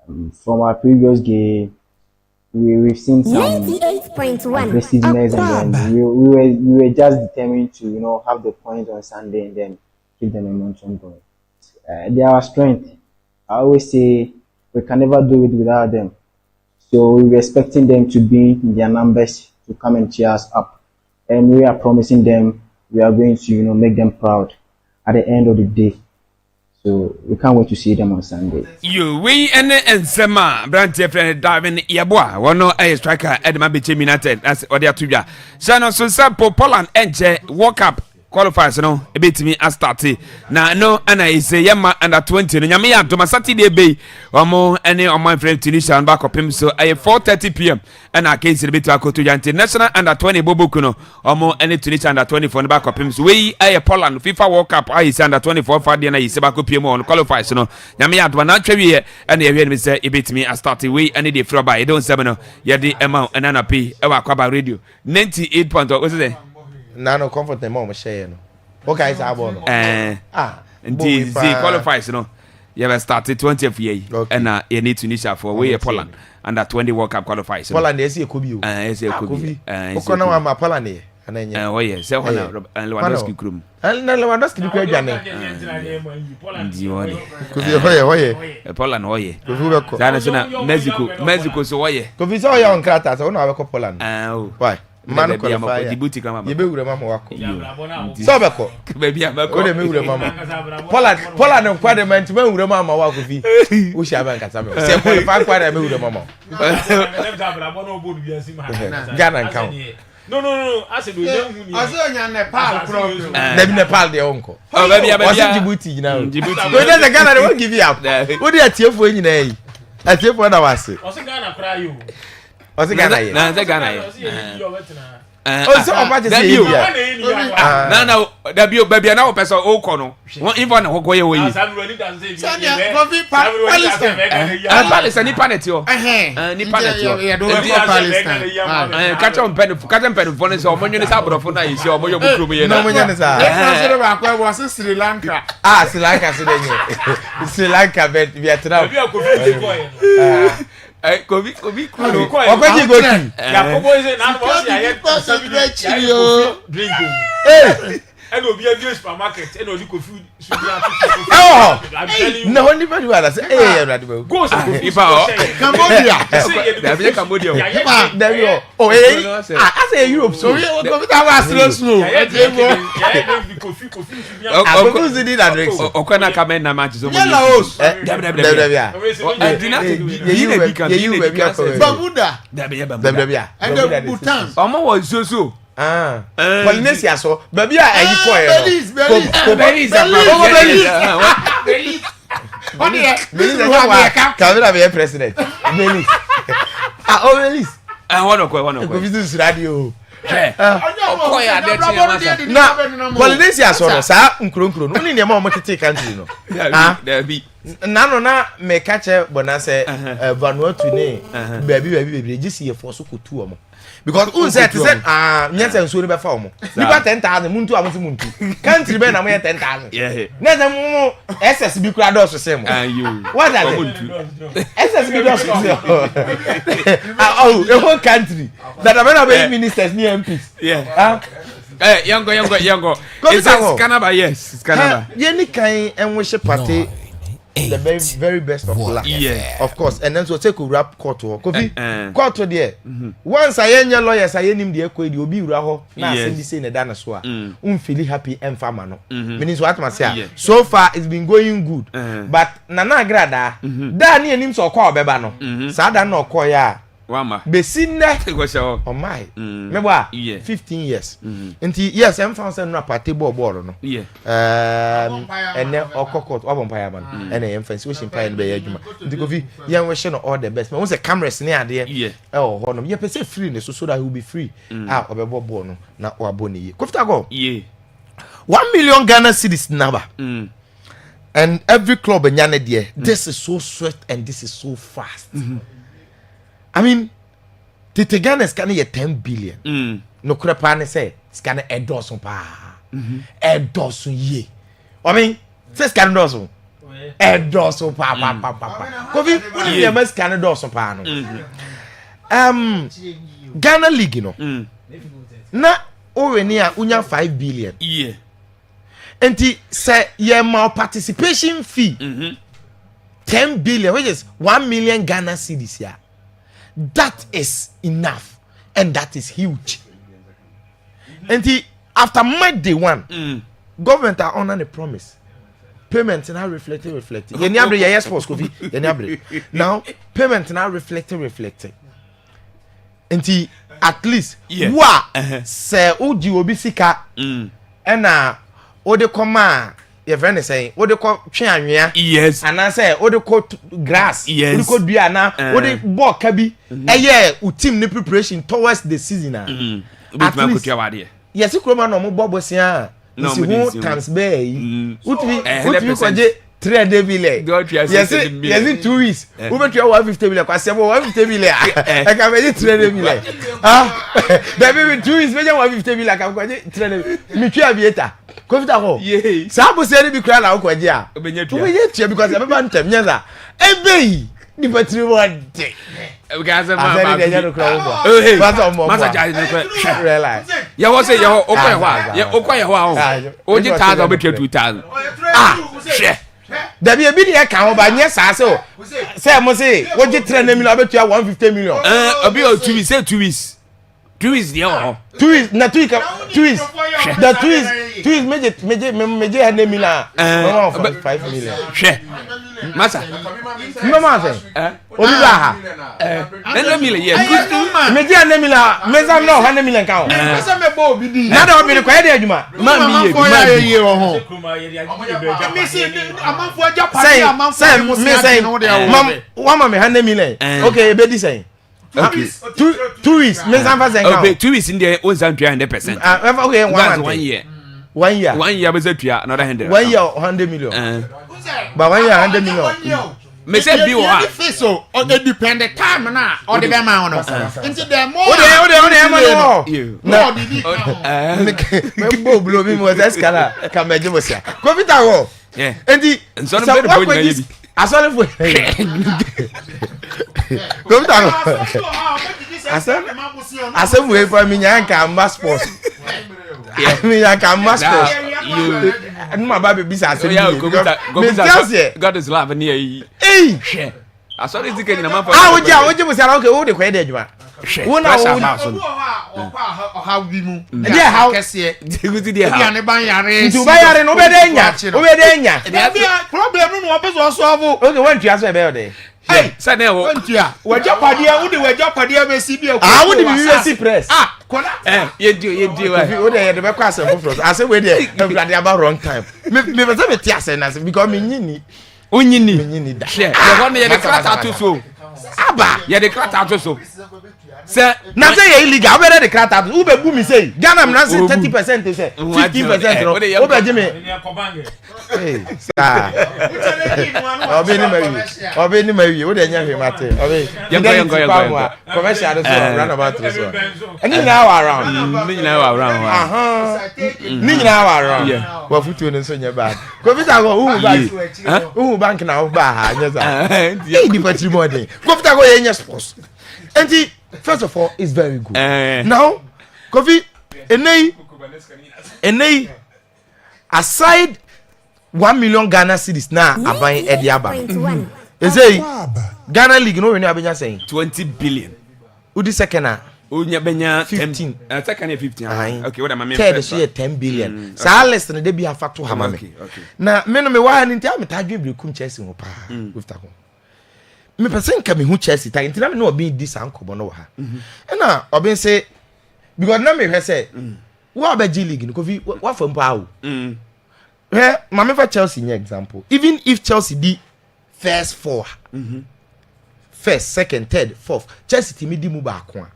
from our previous game, we've seen some aggressiveness, and then we were just determined to have the point on Sunday and then keep the momentum going. They are our strength. I always say we can never do it without them. So we were expecting them to be in their numbers to come and cheer us up, and we are promising them we are going to make them proud at the end of the day. So we can't wait to see them on Sunday. You we and Sema branch friend Darwin Yabua one a striker at my Bechem United that's what they are to ya. Shano so Poland and World Cup qualifiers no a bit me as started na no and I say yama under 20 no nyame ya to Saturday be omo any on my friend Tunisia and back up him so at 4:30 p.m. and I can see the bit to international under 20 boboku no omo any Tunisia under 24 back up him so we a Poland FIFA World Cup I is under 24 for the na is back up PM on qualifiers no nyame ya to na twa and e me say e bit me as started we and the throw by don't say no ya the amount and na p e wa Akwaaba radio 98.0 what is it no comfort them mom share no okay say abo no the qualifies no you have started 20th year and you need Tunisia for we Poland under 20 World Cup qualifies Poland dey see ekobi o say ekobi okona wa ma Poland e ananya oh yes say hona Lewandowski krum na Lewandowski bi kwa dwane ndi woni kofi hoye Poland hoye kofi be ko sana sina Mexico so hoye kofi so hoye on krata so na be ko Poland why man qualify Djibouti kama ye be wure mama wako so be ko baby amako o de me wure mama Poland kwa de man me wure mama wako fi wo sha ban kasa me se qualify kwa de me wure mama Ghana count No. I said we don't win. I said on Nepal problem. Nepal de onko. Oh baby Djibouti now. Djibouti. We dey Ghana they won't give you up. Wo dey atiefo nyina yi. Atiefo na wase. O se Ghana cry you. O se Ghana ye. Na se Ghana ye. O se oba je se ye. Na da bio baby na o person o ko no. Won info na hogo ye wo yi. Palestine ni panet yo. Ni panet yo. Catch on pen for ne so omonyo ne sa brofo na yi se omoyo bukuru ye na. No monyo ne sa. E ba kwa was Sri Lanka. Sri Lanka se denye. Sri Lanka bet Vietnam. Kobi kuno. Okwaji go team. Yakobo is na mo si aye drink. And will be a good supermarket and only food. Oh, no one even do that. Hey, go Cambodia. Cambodia. There you go. Oh, I say Europe. So we go to our slow. Who's the dinner drinks? Okwana kamen na match so much. Babuda. And the Bhutan. Omo was so. Polynesia so baby a eyi ko e Belize president Belize Belize one go visit radio Na Polynesia so no sa nkro no ni ma o motete country no na me ka che bonase Vanuatu ne baby jisi ye for so kotu omo because who said yes and so be for mo you got 10,000 muntu amuti muntu country be na mo 10,000 na dem mo SSB kura do so say mo what are they SSB do so say oh a whole country that are be ministers ni MPs younger it's Canada yes it's Canada ye kan enwo party the very best of luck. Yeah. Of course. And then so take a rap court to Kofi. Court there. Once I hear lawyers, I hear him the echo, you'll be raho. Now send this in a dinosaur. Feeling happy and farmer no. Meaning what must say. So far it's been going good. But Nana Grada, Danny and him so call Bebano. Sada no call ya. Wama. Besinda. Oh my. Remember? 15 years. Until yes, I'm found some party ball no. Yeah. And then court umpire man. And then fancy wishing pie and be juma. Until Kofi, young wishing all the best. But once the cameras near there. Yeah. Oh, honor. You say free so that he will be free. Out of a ball no. Na or boni. Kofta go. Yeah. 1 million Ghana cedis number. And every club in Ghana there. This is so sweet and this is so fast. I mean, Tite Ghana is kind of 10 billion. No crapane say, scan a dozen pa. A dozen ye. I mean, says can dozen. A dozen pa. Coffee, what is your best can a dozen pa? Ghana League, you know. Na over near unya 5 billion. Yeah. And he say, yeah, my participation fee 10 billion, which is 1 million Ghana cedis here. That is enough, and that is huge. And after Monday one, government are honoring the promise. Payment now reflecting. Yes, post now payment now reflecting. And at least say Udi obisika and ode koma. Your friend is saying, what they call Chianya? Yes. And I say, what they call grass? Yes. What they call Biana? What they bought Kabi? A year, team the preparation towards the season. At least, yes, you come on, no Bob was here. No, who times bay? Would we 3 Deville? Yes, 2 weeks. Who bet you 150 million? I said, 150 million. I can make 3 Deville. Baby, 2 weeks, maybe 150 million. I can go 3 Deville. Mikia Vieta. Kofita ho. Yeah. Sabu say be cry na ukwaje a. Obenye because everyone ntem nyeza. Ebe ni patri one day. Because ma. Hey. Masa jai na kwa. Realize. Ya wo say ya ho okwa ho. Ya okwa ho a. Oji 1000 obetia 2000. She. Dabi ebi de ka ho ba nye sa se o. Say mo say oji 3 million obetia 150 million. Obi o 2 weeks say 2 weeks. 2 weeks there. 2 weeks na 2 weeks. The 2 weeks meje 100 million. 5 million. She. Masa. Mama say. Obi ba ha. 100 million yes. Meje 100 million. Meza no 100 million ka ho. Masa me bo obi di. Na da obi ni kwa ye adwuma. Ma mi ye ho. Say Mama me 100 million. Okay, e be di say. Okay. 2 weeks. Okay, 2 weeks in there, 100%. Okay, 1 year. 1 year. 1 year was another 100. 1 year 100 million. But 1 year 100 million. Me say be what? So, on the dependent time na, or the amount of. Into the more. No, me go blow me was escala. Come me just say. Go fit awo. Yeah. And so no better I saw it for Come down. I said we for me nyanka amba sports. Me nyanka amba sports. You my baby bisa say God is love near you. Hey. I saw this ticket in a month. Ah, what you say okay, who the kwede adwuma. Who na how we move. Yeah, how kese. Good there. Ya ne ban yare. Ntu ba yare no obedenya. Problem no obeso solve. Okay, when tu aso e be ode. Hey, say na wo. Ntua. Wajapade who wajapade be si bi e. Ah, who the see press. Ah, kola. Ye do wa. Who the be kwa asem fufuro. I say we there, everybody about wrong time. Me be say me ti ase na because me nyini. Onyini da. Share. The one ye the class out so. Aba. Ye the class out so. Say na say ye illegal. Where the crack out? Who be boom me say? Ghana na say 30% say 15% no. Who be give me? Hey, sir. Obi ni mawi. Who dey nya hwe mate? Obi. Go. Commercial so run about this one. Any now around. Ni na around. Ni na around. Yeah. Wa futu no so nya bad. Ko vita go who bank na wo ba ha nya za. Hey, the patrimony. Ko vita go ye nya sports. And first of all, it's very good. Now, Kofi, Enei, aside 1 million Ghana cedis now, abayin Ediaba. Is it Ghana League? No, we are saying 20 billion. Who the second? Unya benya 15. Second 15. Okay, what am I mean? Third, so 10 billion. So I less than they be a factor hamame. Okay. Now, me no me wa ni ntia me tadwe bi kum Chelsea ho pa. With that one. Me person ka me hu Chelsea ta ntina me no obi di sankobo no ha. Na obi say because na me hwe say wo ba G League no ko fi wa fam pa wo. Ma me fa Chelsea nye example. Even if Chelsea di first four. First, second, third, fourth. Chelsea team di mu ba ko a.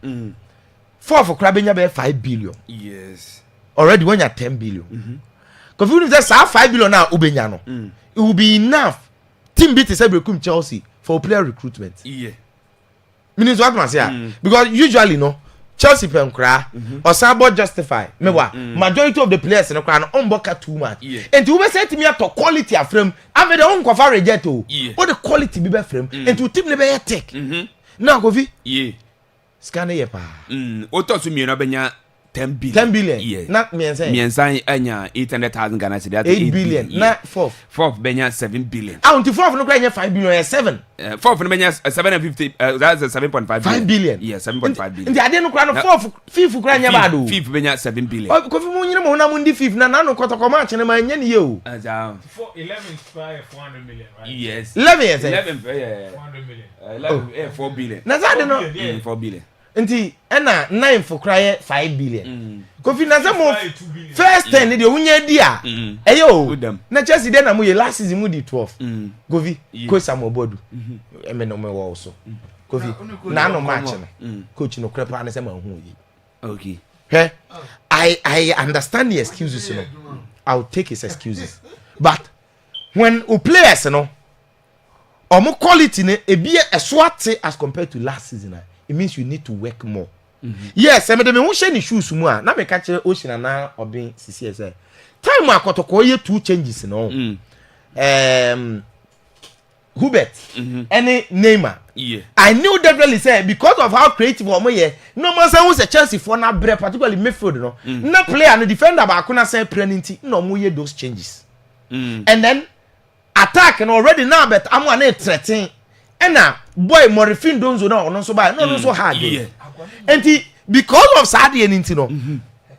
Fourth for Krabenya be 5 billion. Yes. Already when you're 10 billion. Because if you say 5 billion now ubenya no. It will be enough. Team beat is able Chelsea for player recruitment. Yeah. Meaning what man say because usually no Chelsea pen kra or Sabo justify mewa majority of the players no kra no on boka too much. And you be say to me to quality frame ave the on cover reject o. What the quality be frame and to team ne be take. Now Kofi. Yeah. Scan ye pa. O to so mi no benya 10 billion. 10 billion. Yeah. Not me and say. Me and say anya 800,000 Ghana cedi. 8 billion. Yeah. Not fourth. Fourth benya 7 billion. Ah, until fourth no kra 5 billion 7. Fourth no benya 750 that's 7.5 billion. 5 billion. Yeah, 7.5 billion. Ndi ade no kra no fourth fifth kra nya bad o. Fifth benya 7 billion. O ko fi mu nyina mo na mu ndi fifth na no kotoko match na ma nya ne ye o. 11 million, right? Yes. 11 years. 11 yeah. 400 million. 11 4 billion. Na za de no 4 billion. Nti na 9 for cry 5 billion. Kofi na say mo first 10 dey unya di a. Eyo. Na Chelsea dey na mo ye last season mo di 12. Kofi coach Sam Obodu. Eme no me wo also. Kofi na no match no. Coach no krepa na say ma hu yi. Okay. Hey, I understand the excuses, you know. I'll take his excuses. But when we players, you know, or more quality ne e be a swat as compared to last season, it means you need to work more. Yes, I mean, me who share the shoes more. Na me catch ocean na obi CCS. Time akotoko ye two changes, you know. Hubert, any Neymar. Yeah. I knew definitely say because of how creative omo ye. No man say who's a Chelsea for na bre particularly midfield no. No player no defender ba kuna say plenty no mo ye those changes. And then attack and already now but am one threatening. And now boy Morifin Donzo na ono so ba no so hard. Yeah. And because of Sadio and no.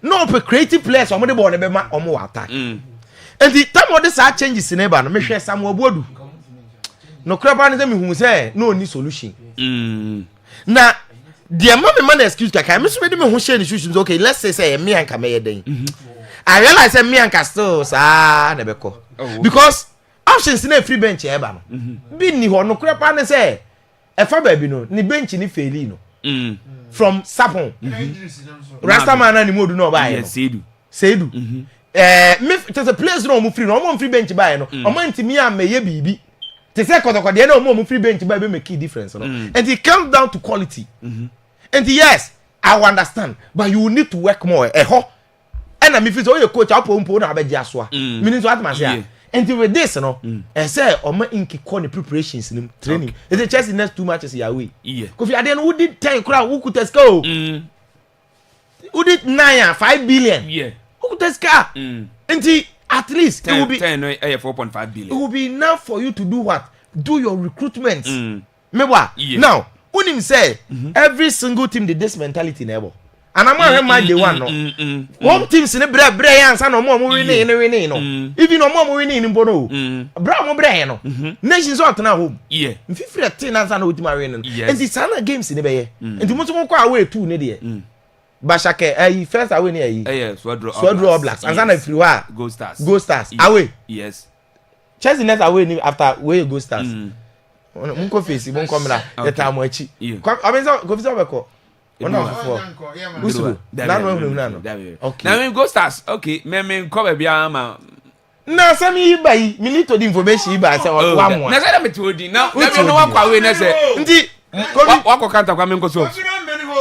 No creative players omo de ball ne be ma omo attack. And the time of this changes in eba no me hwe Samuel Bodu. No crap and them who say no any solution. Now, the man excuse kaka. Me so me who share the issues. Okay, let's say me and Kameye den. I realize say me and Castle sa nebeko. Because options in a free bench eba no. Bi ni ho no crap and say e fa baby no ni bench ni faili no. From Sapon. Rastaman na ni modu no ba ye. Seidu. Me there's a place no mo free no mo free bench ba ye no. O man ntimi am meye bibi. They say kotokode na omo free bench by be make a difference no. And it comes down to quality. And yes, I understand, but you will need to work more. And me feel so your coach apo na abeji asoa. Meaning what man say And with this, you know, and say, or my inky corner preparations in training. Is the Chelsea next 2 matches here away? Yeah. Because I didn't who did 10 crowd who could test go? Who did 5 billion? Yeah. Who could test car? And at least 10, it will be 4.5 billion. It will be enough for you to do what? Do your recruitment. Yeah. Now, when him say every single team did this mentality never. And I'm not mind the one no. One team sin bre yan san no mo winning no. Even no mo winning in bono. Bra mo bre no. Nations out na home. Yeah. Fifre ten na san ultima winning. Yes. And the sana games in be ye. And mo so ko away two ne de. Bashake first away ne yi. Swadro Blacks. And sana free wa Go Stars. Go Stars. Away. Yes. Chelsea next away after where Go Stars. Munko face mun komra the time achi. Abenzo go visa beko. Okay. Now Go Stars. Okay. Me cover bia ma. Na sami buy me need to the information buy say one more. Na say me told you. Now let me know what kwa we na say. Ndi wa ko kanta kwa me nko so.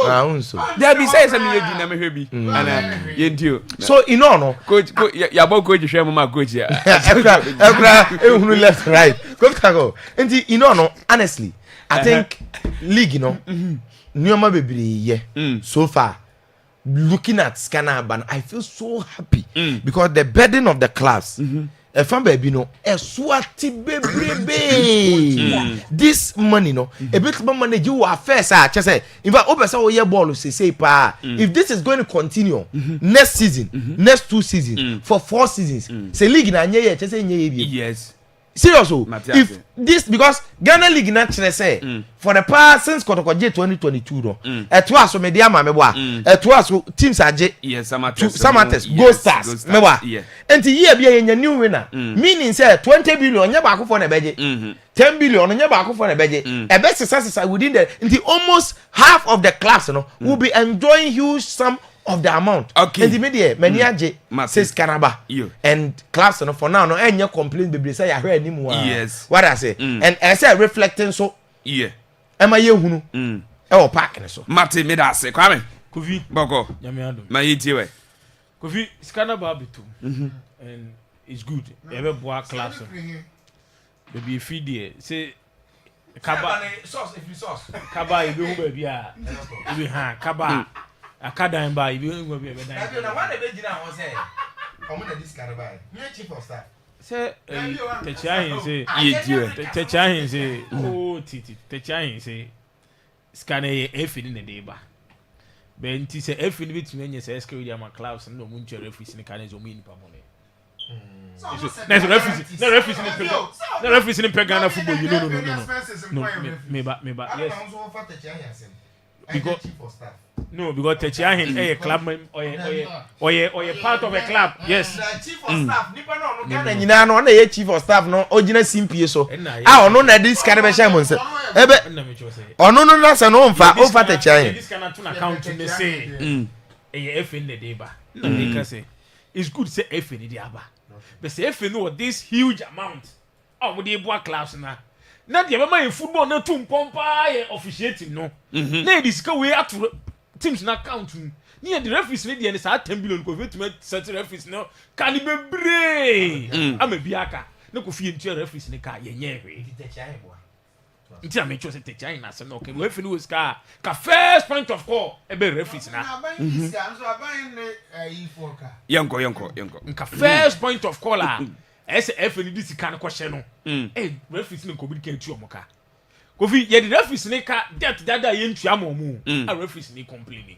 Ah unso. There be say me ready na me hwe bi. Ana ye ndio. So no. Coach ya bo coach hwe mo ma coach ya. Ekra ehunu left right. Coach Kago. Ndi no honestly I think league Nyoma bebree so far looking at Scanner Ban I feel so happy because the burden of the class fan baby no swati bebrebe this money no a bit more money you are first say in fact obesa wo ye ball say pa if this is going to continue next season next 2 seasons for 4 seasons say league na nye ye say nye ye yes serious if this because Ghana League naturally say for the past since Kotokoje 2022 no etwa so media ma meboa etwa so teams aje yes Samates Go Stars meboa enti year bia yenya new winner meaning say 20 billion nya ba akofo na beje 10 billion nya ba akofo na beje e be sisa within the enti almost half of the class no will be enjoying huge sum of the amount. Okay. And the media, many says Canaba. And class no for now no any complaint be say I heard anymore. Yes. What I say. And I say reflecting so. Yeah. Am I hunu? E o park so. Mate me da se kwame. Kofi. Boko. Nyame ado. Ma yiti we. Kofi Canaba bitu. And it's good. Ebe boa class. Baby feed there. Say Kaba sauce if you sauce. Kaba ibe hu baby a. Ibe ha Kaba. Akadan ba ibi ngo bi ebedan. Na one be gina ho say. Omo na this Canaba. Me chief of staff. Say techahin say Ye techahin say oh titi techahin say scanner ye efini ne dey ba. Be nti say efini bitumi enye say escrow dia ma clouds no mu nchere referees ne kan ezo mu nipa mo ne. Na referees ne Ghana football you no. Me ba yes. Because no, because Techiahin a club or part of a club. Yes. Chief of staff, nipa no Ghana nyina no na ye chief of staff no ogina simpie so. Ono na this kind of shame say. Ebe ono no na say no mfa o fa Techiahin. This kind of account they say e FN the dey ba. No they can say it's good say FN dey aba. But say FN no this huge amount. Oh we dey boa class na. Na de be in football na too pompa ye officiating no. Na this ka we ato teams na account ni the referees ni dey say 10 billion ko fit to set referees no can be brave am biaka na ko fie ntua referees ni ka ye nye hwe nti am cho say techain na say no okay we feel we ska ka first point of call e be referees na yanko ka first point of call a ese FN this kan ko hye no referees ni ko bi kan tu omoka Kofi ye the referees ni ka debt dada ye ntua amomu a referees ni complaining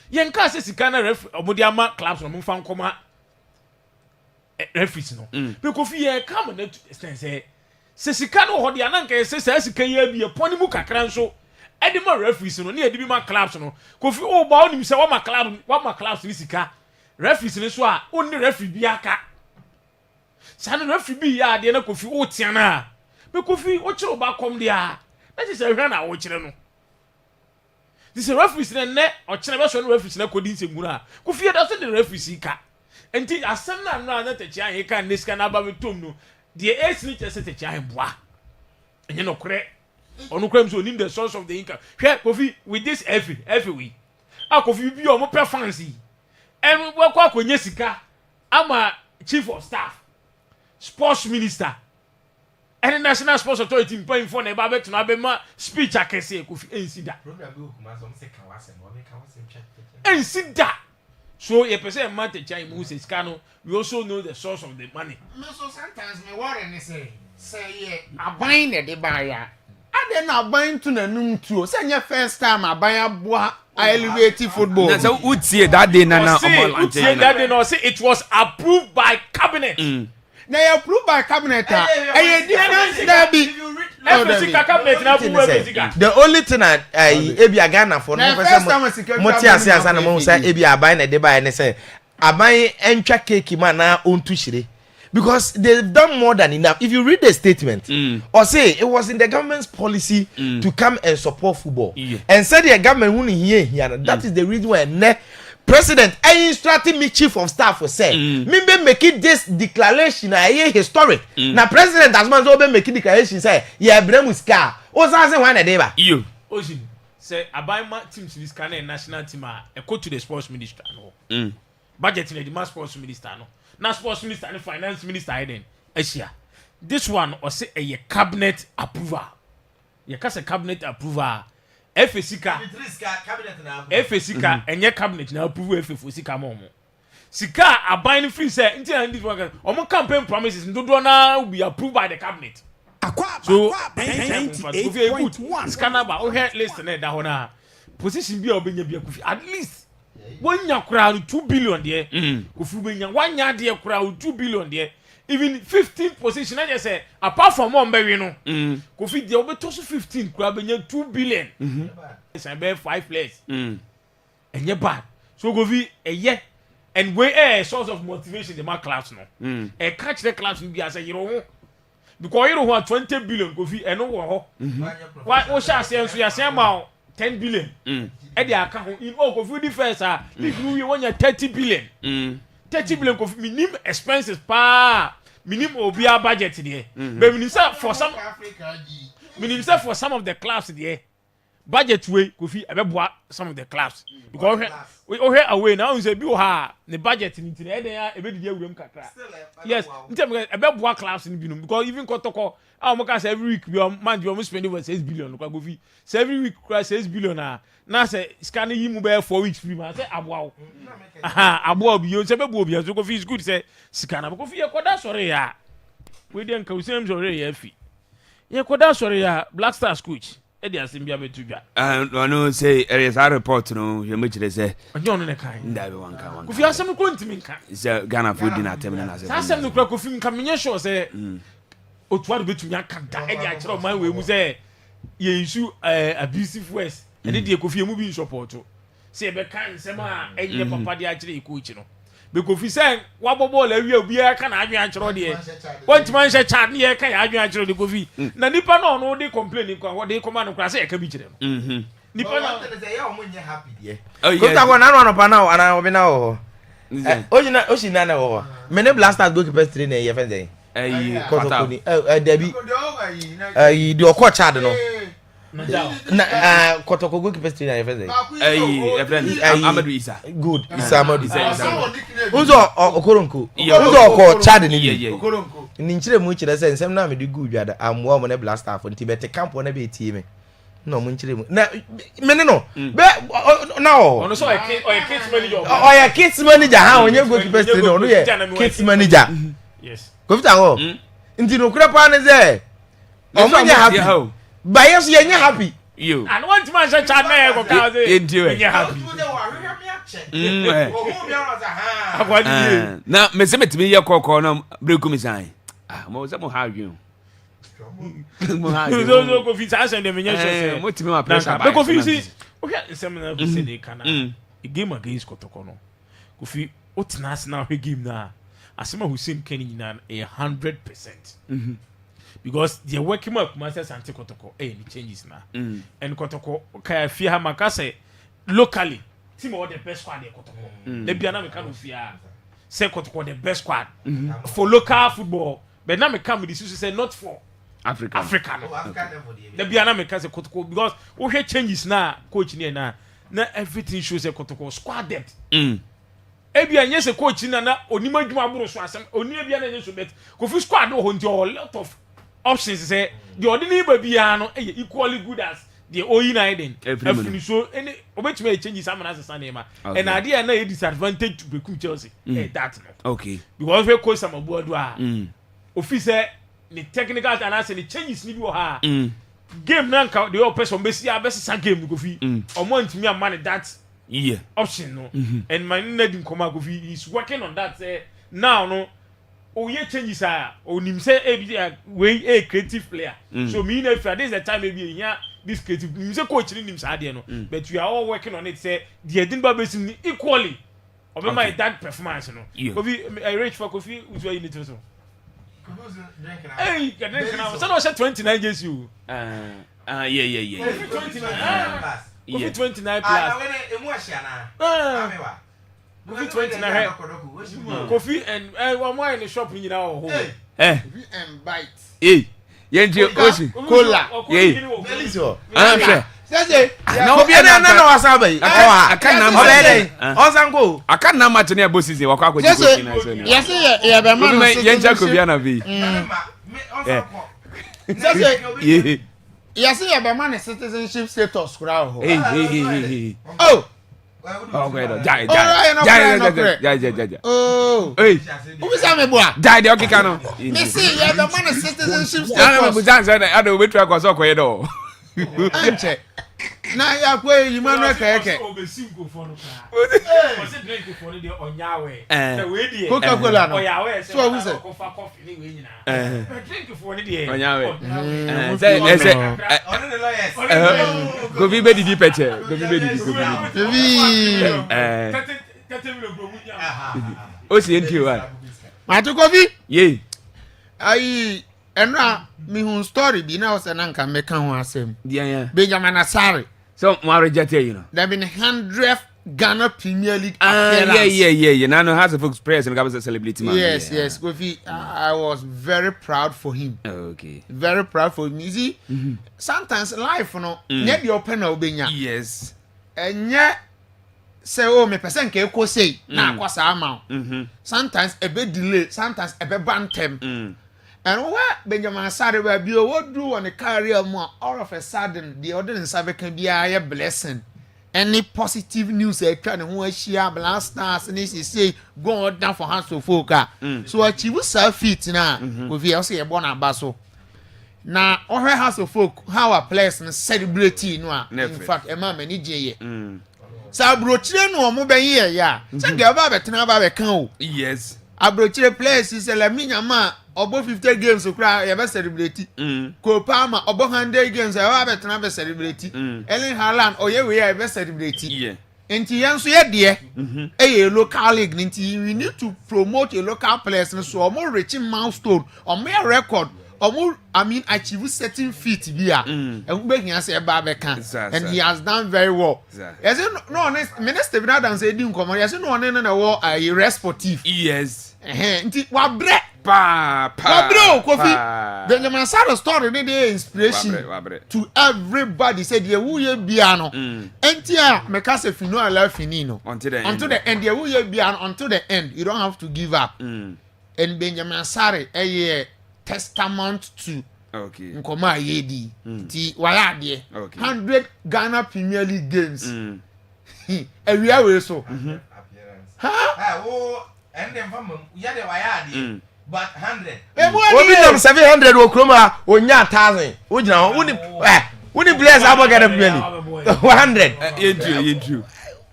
ye nka se sika na ref omodi ama clubs no mfa nkoma referees no be Kofi ye come na say sika no ho de ananka se sika ye bi e poni mu kakra nso e de ma referees no na ye de bi ma clubs no Kofi o ba onim se wa ma clubs ni sika referees ni so a onni referee bi aka sa na referee bi ya de na Kofi o tia na be Kofi o chiro ba kom dia that is a run na wo kire no this referees ne o kire be so no referees na kodi nsegura Kofi da so the referees ka enti asem na na techi ahe ka neska na ba betom no the ace ni chese techi ahe boa enye no kure onu kure mso nim the source of the income hwe Kofi with this every week Kofi bi o mo pe fancy en we kwa konye sika ama chief of staff sports minister and national sports authority paying for neba bet na be ma speech akese Kofi ensida ensida so ye person man te chan mu se sika we also know the source of the money so sometimes me worry ni say ye aban na de ba ya ade na aban to na num tuo say nye first time aban aboa elevate football na so utie that day na utie that day no say it was approved by cabinet na you approved by cabinet different there be the only thing ebia Ghana for no person motiase asa na mo say ebia aban na de ba ne say aban entwa cake man na ontu hire because they've done more than enough. If you read the statement or say it was in the government's policy to come and support football and said the government wouldn't hear that is the reason why president I instructed me chief of staff for say me make this declaration historic now president as much as make declaration say yeah bremuska o say why na dey ba you Osin say abaima teams this kind of national team e go to the sports minister no budget in the sports minister no na sports minister and finance minister then Asia this one or say a cabinet approval you can say cabinet approval FSika enye cabinet na approve FSika mo sika aban free say nti this one omo campaign promises ndodo na will be approved by the cabinet Akwaaba so 98.1 scanner ba o head list na da ho na position bi obenya bi akufi at least wanya kura 2 billion there Kofi benya wanya there kura 2 billion there even 15 position I just say apart from one be no Kofi there obeto so 15 kura benya 2 billion it's about 5 players enye bad so Kofi eye and we a source of motivation the man class no e catch the class bi as you know because you know 20 billion Kofi e no wo ho why o sha say so ya say ma 10 billion e dey account in Kofi the first if you want 30 billion 30 billion Kofi minimum expenses pa minimum obia budget there but minimum for some of the clubs there budget way Kofi ebeboa some of the clubs because we here away now say bi ha the budget ni tin e dey ebe di awuram kakra yes ntem ebeboa clubs ni bi no because even Kotoko how much every week we man you spend over 6 billion Kofi say every week 6 billion na say scan yi mu be 4 weeks free man say aboa aboa bi yo say bebo bi so Kofi is good say scan na Kofi ye koda sori ya we dey nka usem sori ya fi ye koda sori ya Black Stars coach edi asimbia betubia no say there is a report no you make it say onyo no ne kan nda be wanka Kofi asem ko ntimi nka say Ghana food dinner term na say asem no kura Kofi nka menye sure say otuado betumi aka da edi a kire man we mu say ye issue abusive words edi de Kofi emu bi support say be kan sema enye papa de a kire coach no be Kofi say wabobo la wi obi aka na adwen a kire de want man she chat ne ka ya adwen a kire de Kofi na nipa no no dey complain ko what dey command kura say e ka bi kire no nipa na say ya omunye happy there ko ta go na no pa na ana obi na wo oji na na wo me ne blasters goalkeeper train na ye fe dey Kotokoni Debi the Oko Chad no na Kotoko goalkeeper train na ye fe dey Amadou Isa good Isa Amadou Isa Uzo Okoronko Uzo Oko Chad ni bi Okoronko ni nchire mu nchire say nsem na me di good wiada amwa mo ne blaster for ntibete camp na be tie me no mu nchire mu na me ne no be no ono so kids manager kids manager ha onye goalkeeper train no no ye kids manager yes Kofi tango nti no kura pa ne ze omunye happy bias ye nya happy you and one man say chat na go ka say nya happy na me se metimi ye kokko na breku mi san mo se mo ha adwen mo ha adwen so Kofi sa say dem nya sure mo timi ma pressure ba Kofi see okay seminar be say dey kana a game against Kotoko no Kofi otina arsenal game na Asima Hussein Kenny na 100%. Because they working up Master Santi Kotoko any changes na. And Kotoko kaya fear makase locally team all the best squad Kotoko. They be na me kan fear say Kotoko the best squad for local football. But now me come with this say not for Africa. They be na me kan say Kotoko because we hear changes na coach ni na everything shows say Kotoko squad depth. ebi anye se coach na onima dwuma boro so asem oni ebi na anye so bet Kofi squad ho nti a lot of options say the ordinary baby no equally good as the Oyin every so any obetime change some as Sanema and idea na disadvantage to become Chelsea that okay because we coach some aboard officer the technical analysis the changes ni bi wo ha game na nka the person besi abesa game Kofi omo ntimi amane that option no and my need nkoma Kofi is working on that now no oye changes are onim say we creative player so me na if this is the time maybe here this creative you say coach nim say there no but we are all working on it say the Edinburgh basin equally of my that performance no Kofi I reach for Kofi which way you need to so hey get drink now so no say 29 years you yeah 29 Kofi 29 plus Kofi 29 Kofi and one more in the shop you know Kofi and bite Yenji Oshi Cola Deliso say na obi na wasabai akana ma Ozango akana ma tene abo season wakwa akwa jiko na so ni yes ye be man yenja ko bia na bi say yes ye be man citizenship status kura ho oh go ahead jai oh hey who say me boa jai de okika no me see ye be man citizenship ana status me bujan say na ado betu akwa ko yedo anche na ya kwa Emmanuel keke Coca-Cola no so who say drink for the onyawe say go be di peche go be di o si enti wa ma to Kofi ye ai enra mi hun story bi na o se na nka meka ho asem dia Benjamin Asare so mo reject you know there been 100 Ghana Premier League appearance. Yeah. Now has a folks prayers and a celebrity man. Yes. Kofi, I was very proud for him. Okay. Very proud for him. You see, sometimes life, you know, net your pen obenya. Yes. And yet, say, oh, me person ke ko say, na kwa sa amount. Sometimes a bit delay, sometimes a bit bantem. And what Benjamin Asare will be what do on the career more all of a sudden the other in can be a blessing. Any positive news trying to share blast stars and this say go down for hands to folk. So achieve self fit now. We also a born abaso. Now all her house of folk how a place and celebrity no. In fact, a man many jay. So abrochire no mo be here ya. Say girl ba betena ba be kan o. Yes. Abrochire place is a minya ma obo 50 games so cry ya be celebrity. Ko Palmer obo 100 games ya be betena be celebrity. Ellen Haaland oye we ya be celebrity. Yeah. Enti yanso ye de a local league nti we need to promote a local players so omo reaching milestone omo record omo achieve certain feat bia and we be say ba be kan and he has done very well. Yes no Minister Vinadam say di nkomo yes no one na wo a responsive. Yes. Nti wa bre pa bro Kofi Benjamin Asare story dey inspiration to everybody say the who ye bia no entia meka se finu ala finino until the end the who ye bia until the end you don't have to give up and Benjamin Asare testament to nkoma yedi ti wala de 100 Ghana Premier League games area we so and then ya de waya but 100 obi dem 700 wo kroma onya 1000 wo gina ho woni bless abogada really 100 yentu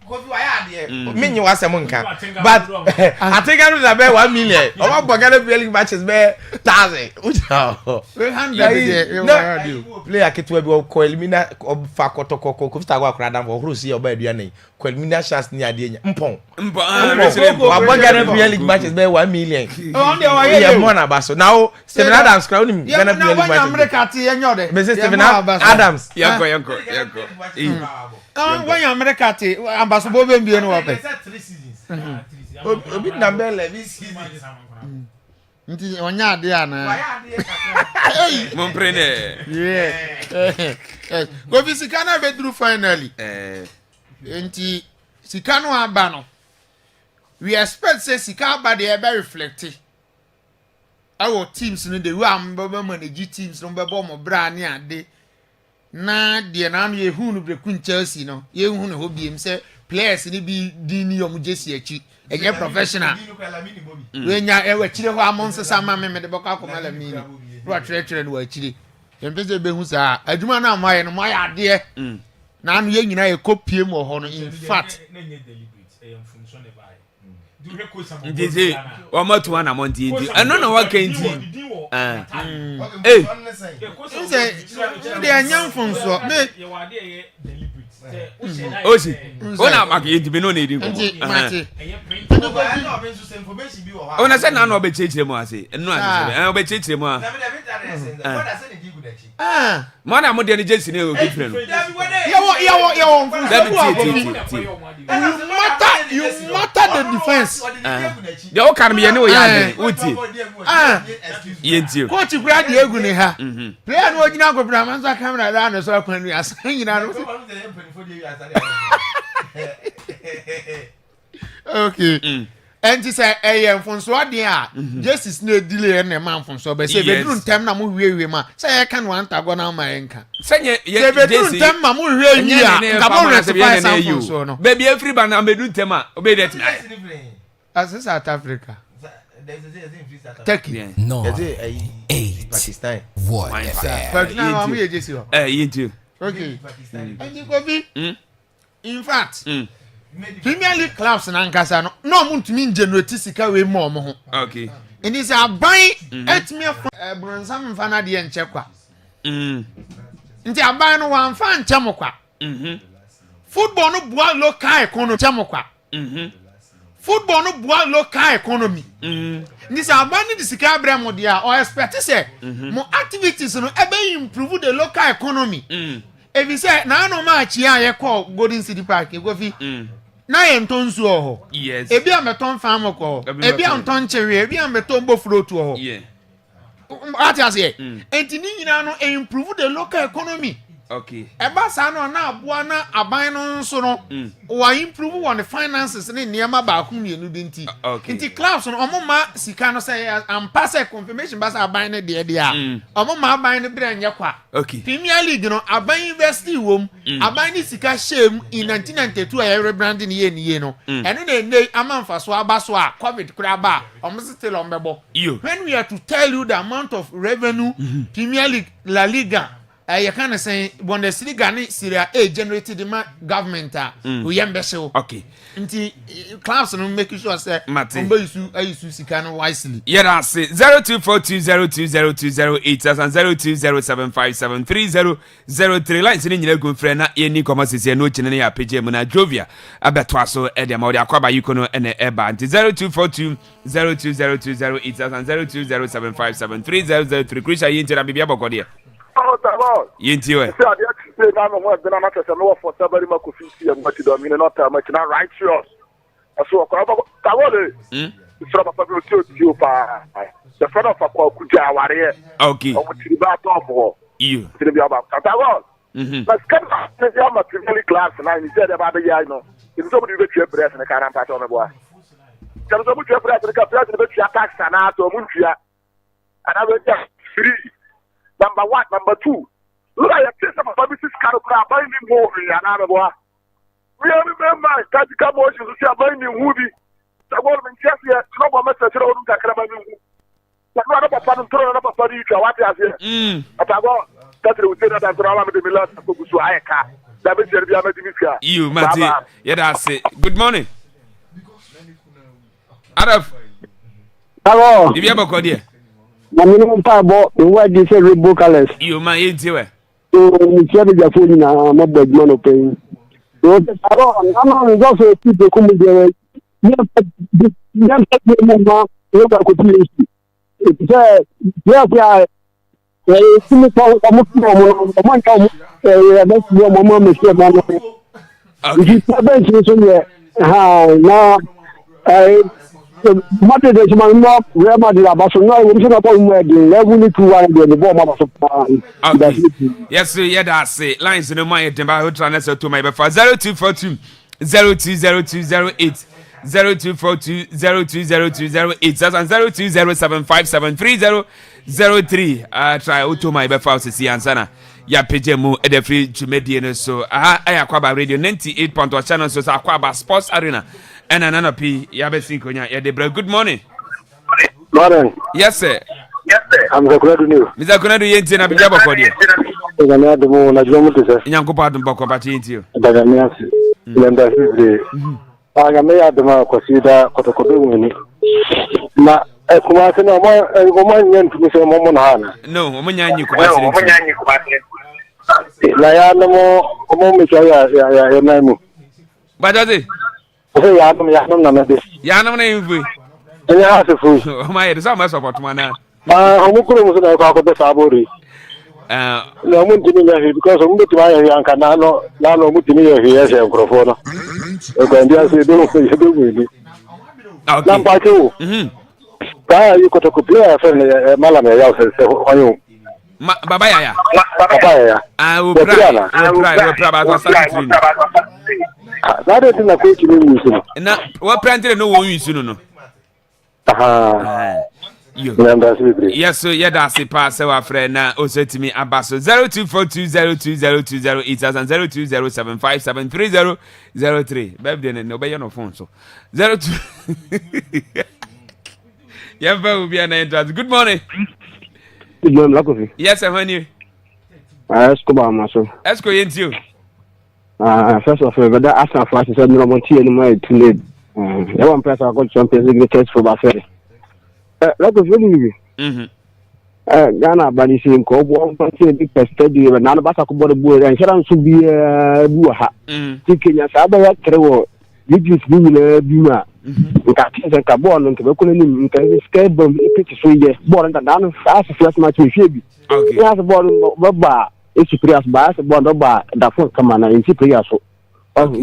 Kofi waya de menyi wasem nka but atega no na be 1 million o ma bogada really matches be 1000 wo gina 100 de player ketwa bi ko elimina fa kotokoko Kofi tagwa akra dam ho horo si oba aduane ko elimina chance ni ade nya mpon wa bogada really matches be 1 million on dey wa ye mo na baso now Steven Adams crowd him Ghana really matches America ti enyo de Mrs. Steven Adams yanko when America ti ambassador be mbie no wa pe 3 seasons obi na bele bi seasons nti onya ade ana mon prene go fi sikana be through finally nti sikano aba no we expect say sika ba dey be reflect our teams no the way am be manage teams no be bo mo bra ne ade na de na no ye hu no be kun Chelsea no ye hu no hobiem say players ni bi di ni yom jesi achi enye professional we nya e wa chire ho amon sesa ma me de boko akoma la mi ro atire no wa chire empese be hu sa aduma na amaye no amaye ade na anu ye nyina ye kopie mo ho no in fact ndize wa matu ana monti ndi eno na wa kenti say de anyam fonso me osi ona makenti be no na edi ko ona se na no be chechire mu ase eno ase be chechire mu mo na mo de ni jesi na o gifre no yawo you matter the defense de o kan me ye ne o ya uti yenti coach kura de egu ne ha player no ogina go bra man so camera da no so kwanu asan nyina no okay enti say eye mfonso ade a Jesus na delay na man mfonso be say be dun tem na mo hwie ma say e kan wan tago na ma enka say ye be dun tem ma mo hwie yi a ka mo rectify some mfonso no baby every ban na be dun tem a obe det na as South Africa Turkey no 8 Pakistan what Pakistan am ye Jesus yinti okay and go be in fact Premier League clubs na nkasa no mo ntumi generate sika we mo ho okay and is aban etimi bronsam mfa na de enche kwa nti aban no wan fa nche mo kwa football no bua local economy nche mo kwa football no bua local economy nti aban ni sika abra mo dia or expect say mo activities no ebe improve the local economy if you say na no match ya ye call Golden City Park e go fi na ye nton su oho yes ebi ameton fam ko ebi anton chewe ebi ameton bofro tu oho yeah ati ase enti ni nyina no improve the local economy okay eba sa no na aboa na aban no nso no wa improve on the finances ne niema ba ku mienu de nti nti clubs no omo ma sika no say am pass confirmation ba sa aban ne de a omo ma aban ne bre nya kwa okay Premier League no aban university wom aban ne sika shame in 1992 a rebranding ye no eno na nei amanfa so aba so a covid kura ba omo still on bebo when we are to tell you the amount of revenue Premier League La Liga you can say Bundesliga ni Serie A generated the government we yambesho okay nti clubs no make sure say ombo isu sika no wisely yeah that's it 0242020208 and 0207573003 lines ni nyina go frɛ na ye ni kɔma sese no kyene ya page mu na Jovia abeto aso e de ma ode Akwaaba Yukono ene eba nti 0242020208 and 0207573003 Krisha yinti na bibia bokode yinti we na no ho na na tese no for sabari makofi si am mati do mi no ta ma kina righteous aso ko aba tawole sura papa bi o pa the friend of Akwaaba kuja aware okay o mutiri ba to bo you tiri bi aba tawole but can na ya ma Premier class na ni se de ba be ya no ni so bi be tue press na kana pa to me boa kan so bi tue press na ka press be tue tax na to mu ntua ana be ja free number 1 number 2 look at your case of publicist car by the more and boy. We remember that the motion to see a binding movie. The government just here, trouble message on the Carabin. The other person thrown up a body to what I say. At all, that will say that I'm the Milan to Ayaka. That is the you, Mati. Yeah, that's it. Good morning. Araf. Hello. If you have a code here. Na minimum pabo, the word is a rainbow colors. You man, you so ntia de jafo ni na mo badman open so aro na no go so ti de kumu de ni mo ma yo ga ko ti se ya ya ti mi ko mo nta mo ba si mo me se ma no ji ta ben so ye ha na Mate de Chima no Real Madrid abaso no we say na ball mo e level ni 2-1 the ball ma baso. Yes, yeah, that's it. Lines no my demba ho transfer to my befa 0242 020208 0242020208 and 0207573003. Try auto my befa si ansana ya page mu e de free tumedie no so Akwaaba radio 98.1 channel so Akwaaba Sports Arena and another P ya be sinkonya ya de bra. Good morning. Morning. Yes sir. I'm Zakunadu new. Mr. Kunadu yenti na bijabo kodi. Ngani ademo na jomutu sir. Nyankopa admboko ba yenti o. Daga miasi. Lenda hivi. Ngami ademo kwasida kotokobe wini. Na kuma sina mo nyentu mse mo na hana. No, mo nyanyi kubasire. Na ya no mo mi ya naimu. Bajaze. Ya no na mede. Ya no na imvu. Enya hasefu. O my dey some support mana. Omukuru muso na kwa ko sabori. Na mutimi ya he because mutimi ya yanka na no mutimi ya he ese microphone. E ko ndia se do wini. Okay. Na mpacho. Ba yi ko to player fa malam ya se hoyo. Baba ya. Baba ya. We pra ba so start. Na de tin na ko chini muso. Na we prantre no wo yusu no. Aha. Yes, so yeah, that's a pass. Our friend now also to me Abaso 0242020208 and 0207573003. Baby, no be no phone so 02. Yeah, will be an entrance. Good morning. Good morning, Lakofi. Yes, I'm on you. Escobar Maso. Esco into you. First of all, but that after first said no more tea anymore too late. I want press I got Champions League test for Buffet. Lakofi really. Ghana bani si nko bo party big study na na basa ko bodo bo and shara nso bi ha. Ti Kenya sa ba ya trewo. Legis bi na bi ma. Nka kisa ka ball nka be ko ni nka scale bomb pitch so ye ball nta na no fast first match we fie bi. Okay. Ya sa ball ba esi players ba sa ball ba da phone kama na esi players so.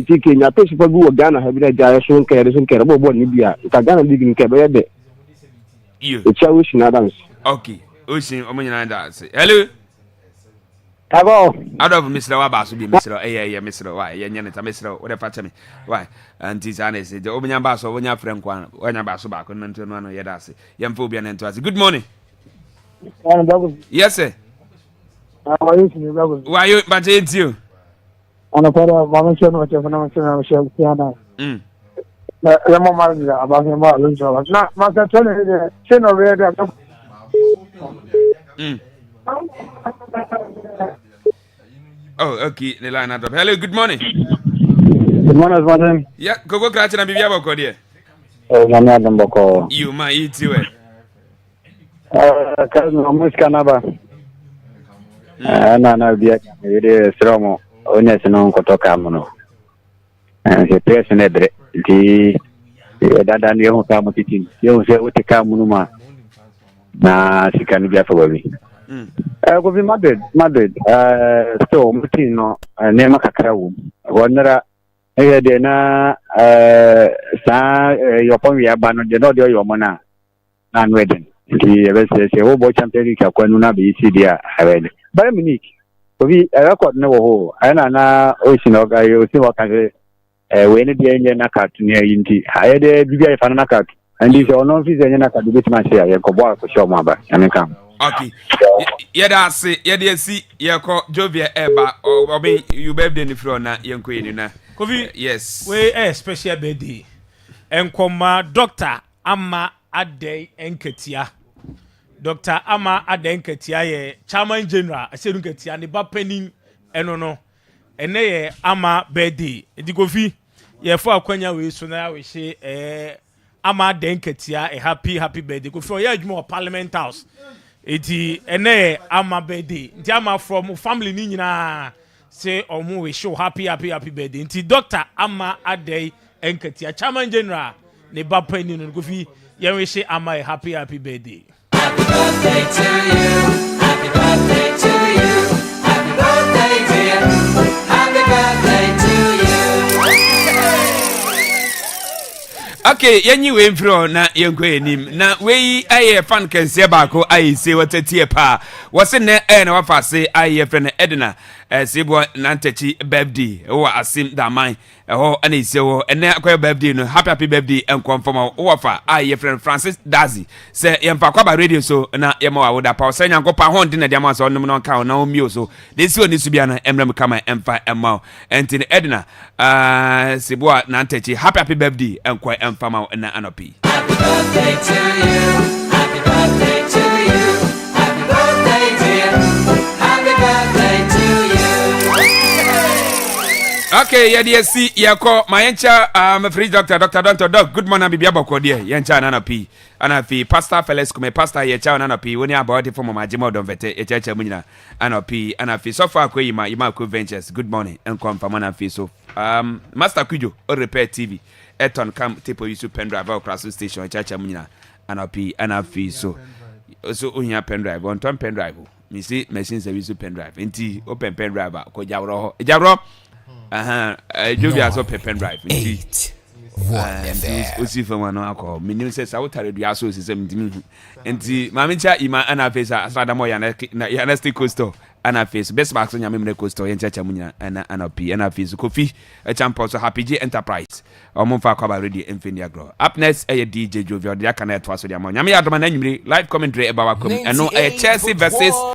Ti Kenya pitch pa bi wo Ghana ha bi da ja so nka bo ni bia. Nka Ghana league nka be de. You. It's a wish na dance. Okay. Ocean omunyana dance. Hello. Hello. Out of Mr. Wabasu be Mr. Mr. Why? Yanya ta Mr. What the me? Why? And this honest, the omunya baso omunya friend kwan, onya baso ba ko nto no no yedase. Yemfo bia nto ase. Good morning. Yes sir. How are you? Why you but it's you? Ana para mama chano cha fana chano cha kiana. Ya mama mara aba mama lunjo. Na masa chano chano we da. Oh, okay. The line up. Hello, good morning. Good morning. Yeah, go catch na bibia boko there. Nani adam boko. You ma eat you. Kazi na musika naba. Na bia ile stromo. Onya sino kutoka muno. Se pesa nedre. Ti dada ni ho kama titi. Yo se utika muno ma. Na sikani bia fa babi. Go be Madrid. So mutin no nema kakra wo. Wonera de na sa yopon wi aba no de no de yo mo na wedding. Ki ebe se wo bo Champions League akwanu na be iti dia awede. Bayern Munich. Obi record na wo ho. Na o ga yo si wo ka we ne de enye na cartoon ya yinti. Ayede bibia ifa na cartoon. And if you know if na cartoon bit man share ko bo ko show mo aba. Ameka. Okay. Yeda say yeda si yeko Jovia Eba or be you birthday ni fro na yenko eni na. Kofi, yes. We special birthday. Enkoma Dr. Ama Adey Enketia. Dr. Ama Adey Enketia ye chairman general aseru Enketia ne ba penin eno no. Ene ye Ama birthday. Edi Kofi ye fo akwanya we so na we she Ama Adey Enketia happy birthday. Kofi ye adwuma Parliament House. Eti ene Ama birthday. Nti Ama from family ni nyina say omu we show happy birthday. Nti Dr. Ama Adey Enketia chairman general ne ba pani no Kofi ye we say Ama a happy birthday. Happy birthday to you. Happy birthday to you. Happy birthday dear. Happy birthday to you. Okay, yenyi we mfro na yenko enim na we aye fan kense ba ko aye se watatie pa wose ne na wafa se aye friend Edna sebo na ntachi birthday wo asim da man ɛhɔ ɛna esi hɔ ɛnɛ akɔyɛ birthday no happy birthday nkɔmfɔm a wɔfa a yɛ friend Francis Dazi sɛ yɛmfa Akwaaba radio so na yɛma wa woda pa sɛ nyankopɔn ho ndina deɛ ma sɛ ɔnom no ka na ɔmio so de si oni so bia no emram kama emfa emma enti ne Edna Seboa na ntachi happy birthday nkɔ emfa ma na anopi. Happy birthday to you. Happy birthday to you. Happy birthday dear. Happy birthday to you. Okay, yeah, dear, see, yeah, call my encha, a free doctor, Dr. Good morning, Bibia Boko, dear, Yancha, Nana P. And P. Pastor Felix, come, Pastor, Yacha, Nana P. When you are about it from my Jimo, don't vet, a church, Munina, Anna P. And P. So far, Ima Ventures, good morning, and come from Mana P. So, Master Kujo, or Repair TV, Eton, come, Tipo, you pendrive, or cross station, church, Munina, Anna P. And P. So, Unya pendrive, on time pendrive. Me see, machine service pendrive, and open pendrive, Jabro. Jovia so pen drive. 8 Usi from one alcohol. Minim says I would tell you so 17. And the Mamincha Ima Anna face Asada Moya Yanesti Costo Anna face best box on Yamim Costo and Chachamunia and Anna P. And I face Kofi a champ also Happy J Enterprise or Monfa Akwaaba Radio Infinity Grow. Up next a DJ Jovia the Akanet was with Yamon. Yami Adman live commentary about and no a Chelsea versus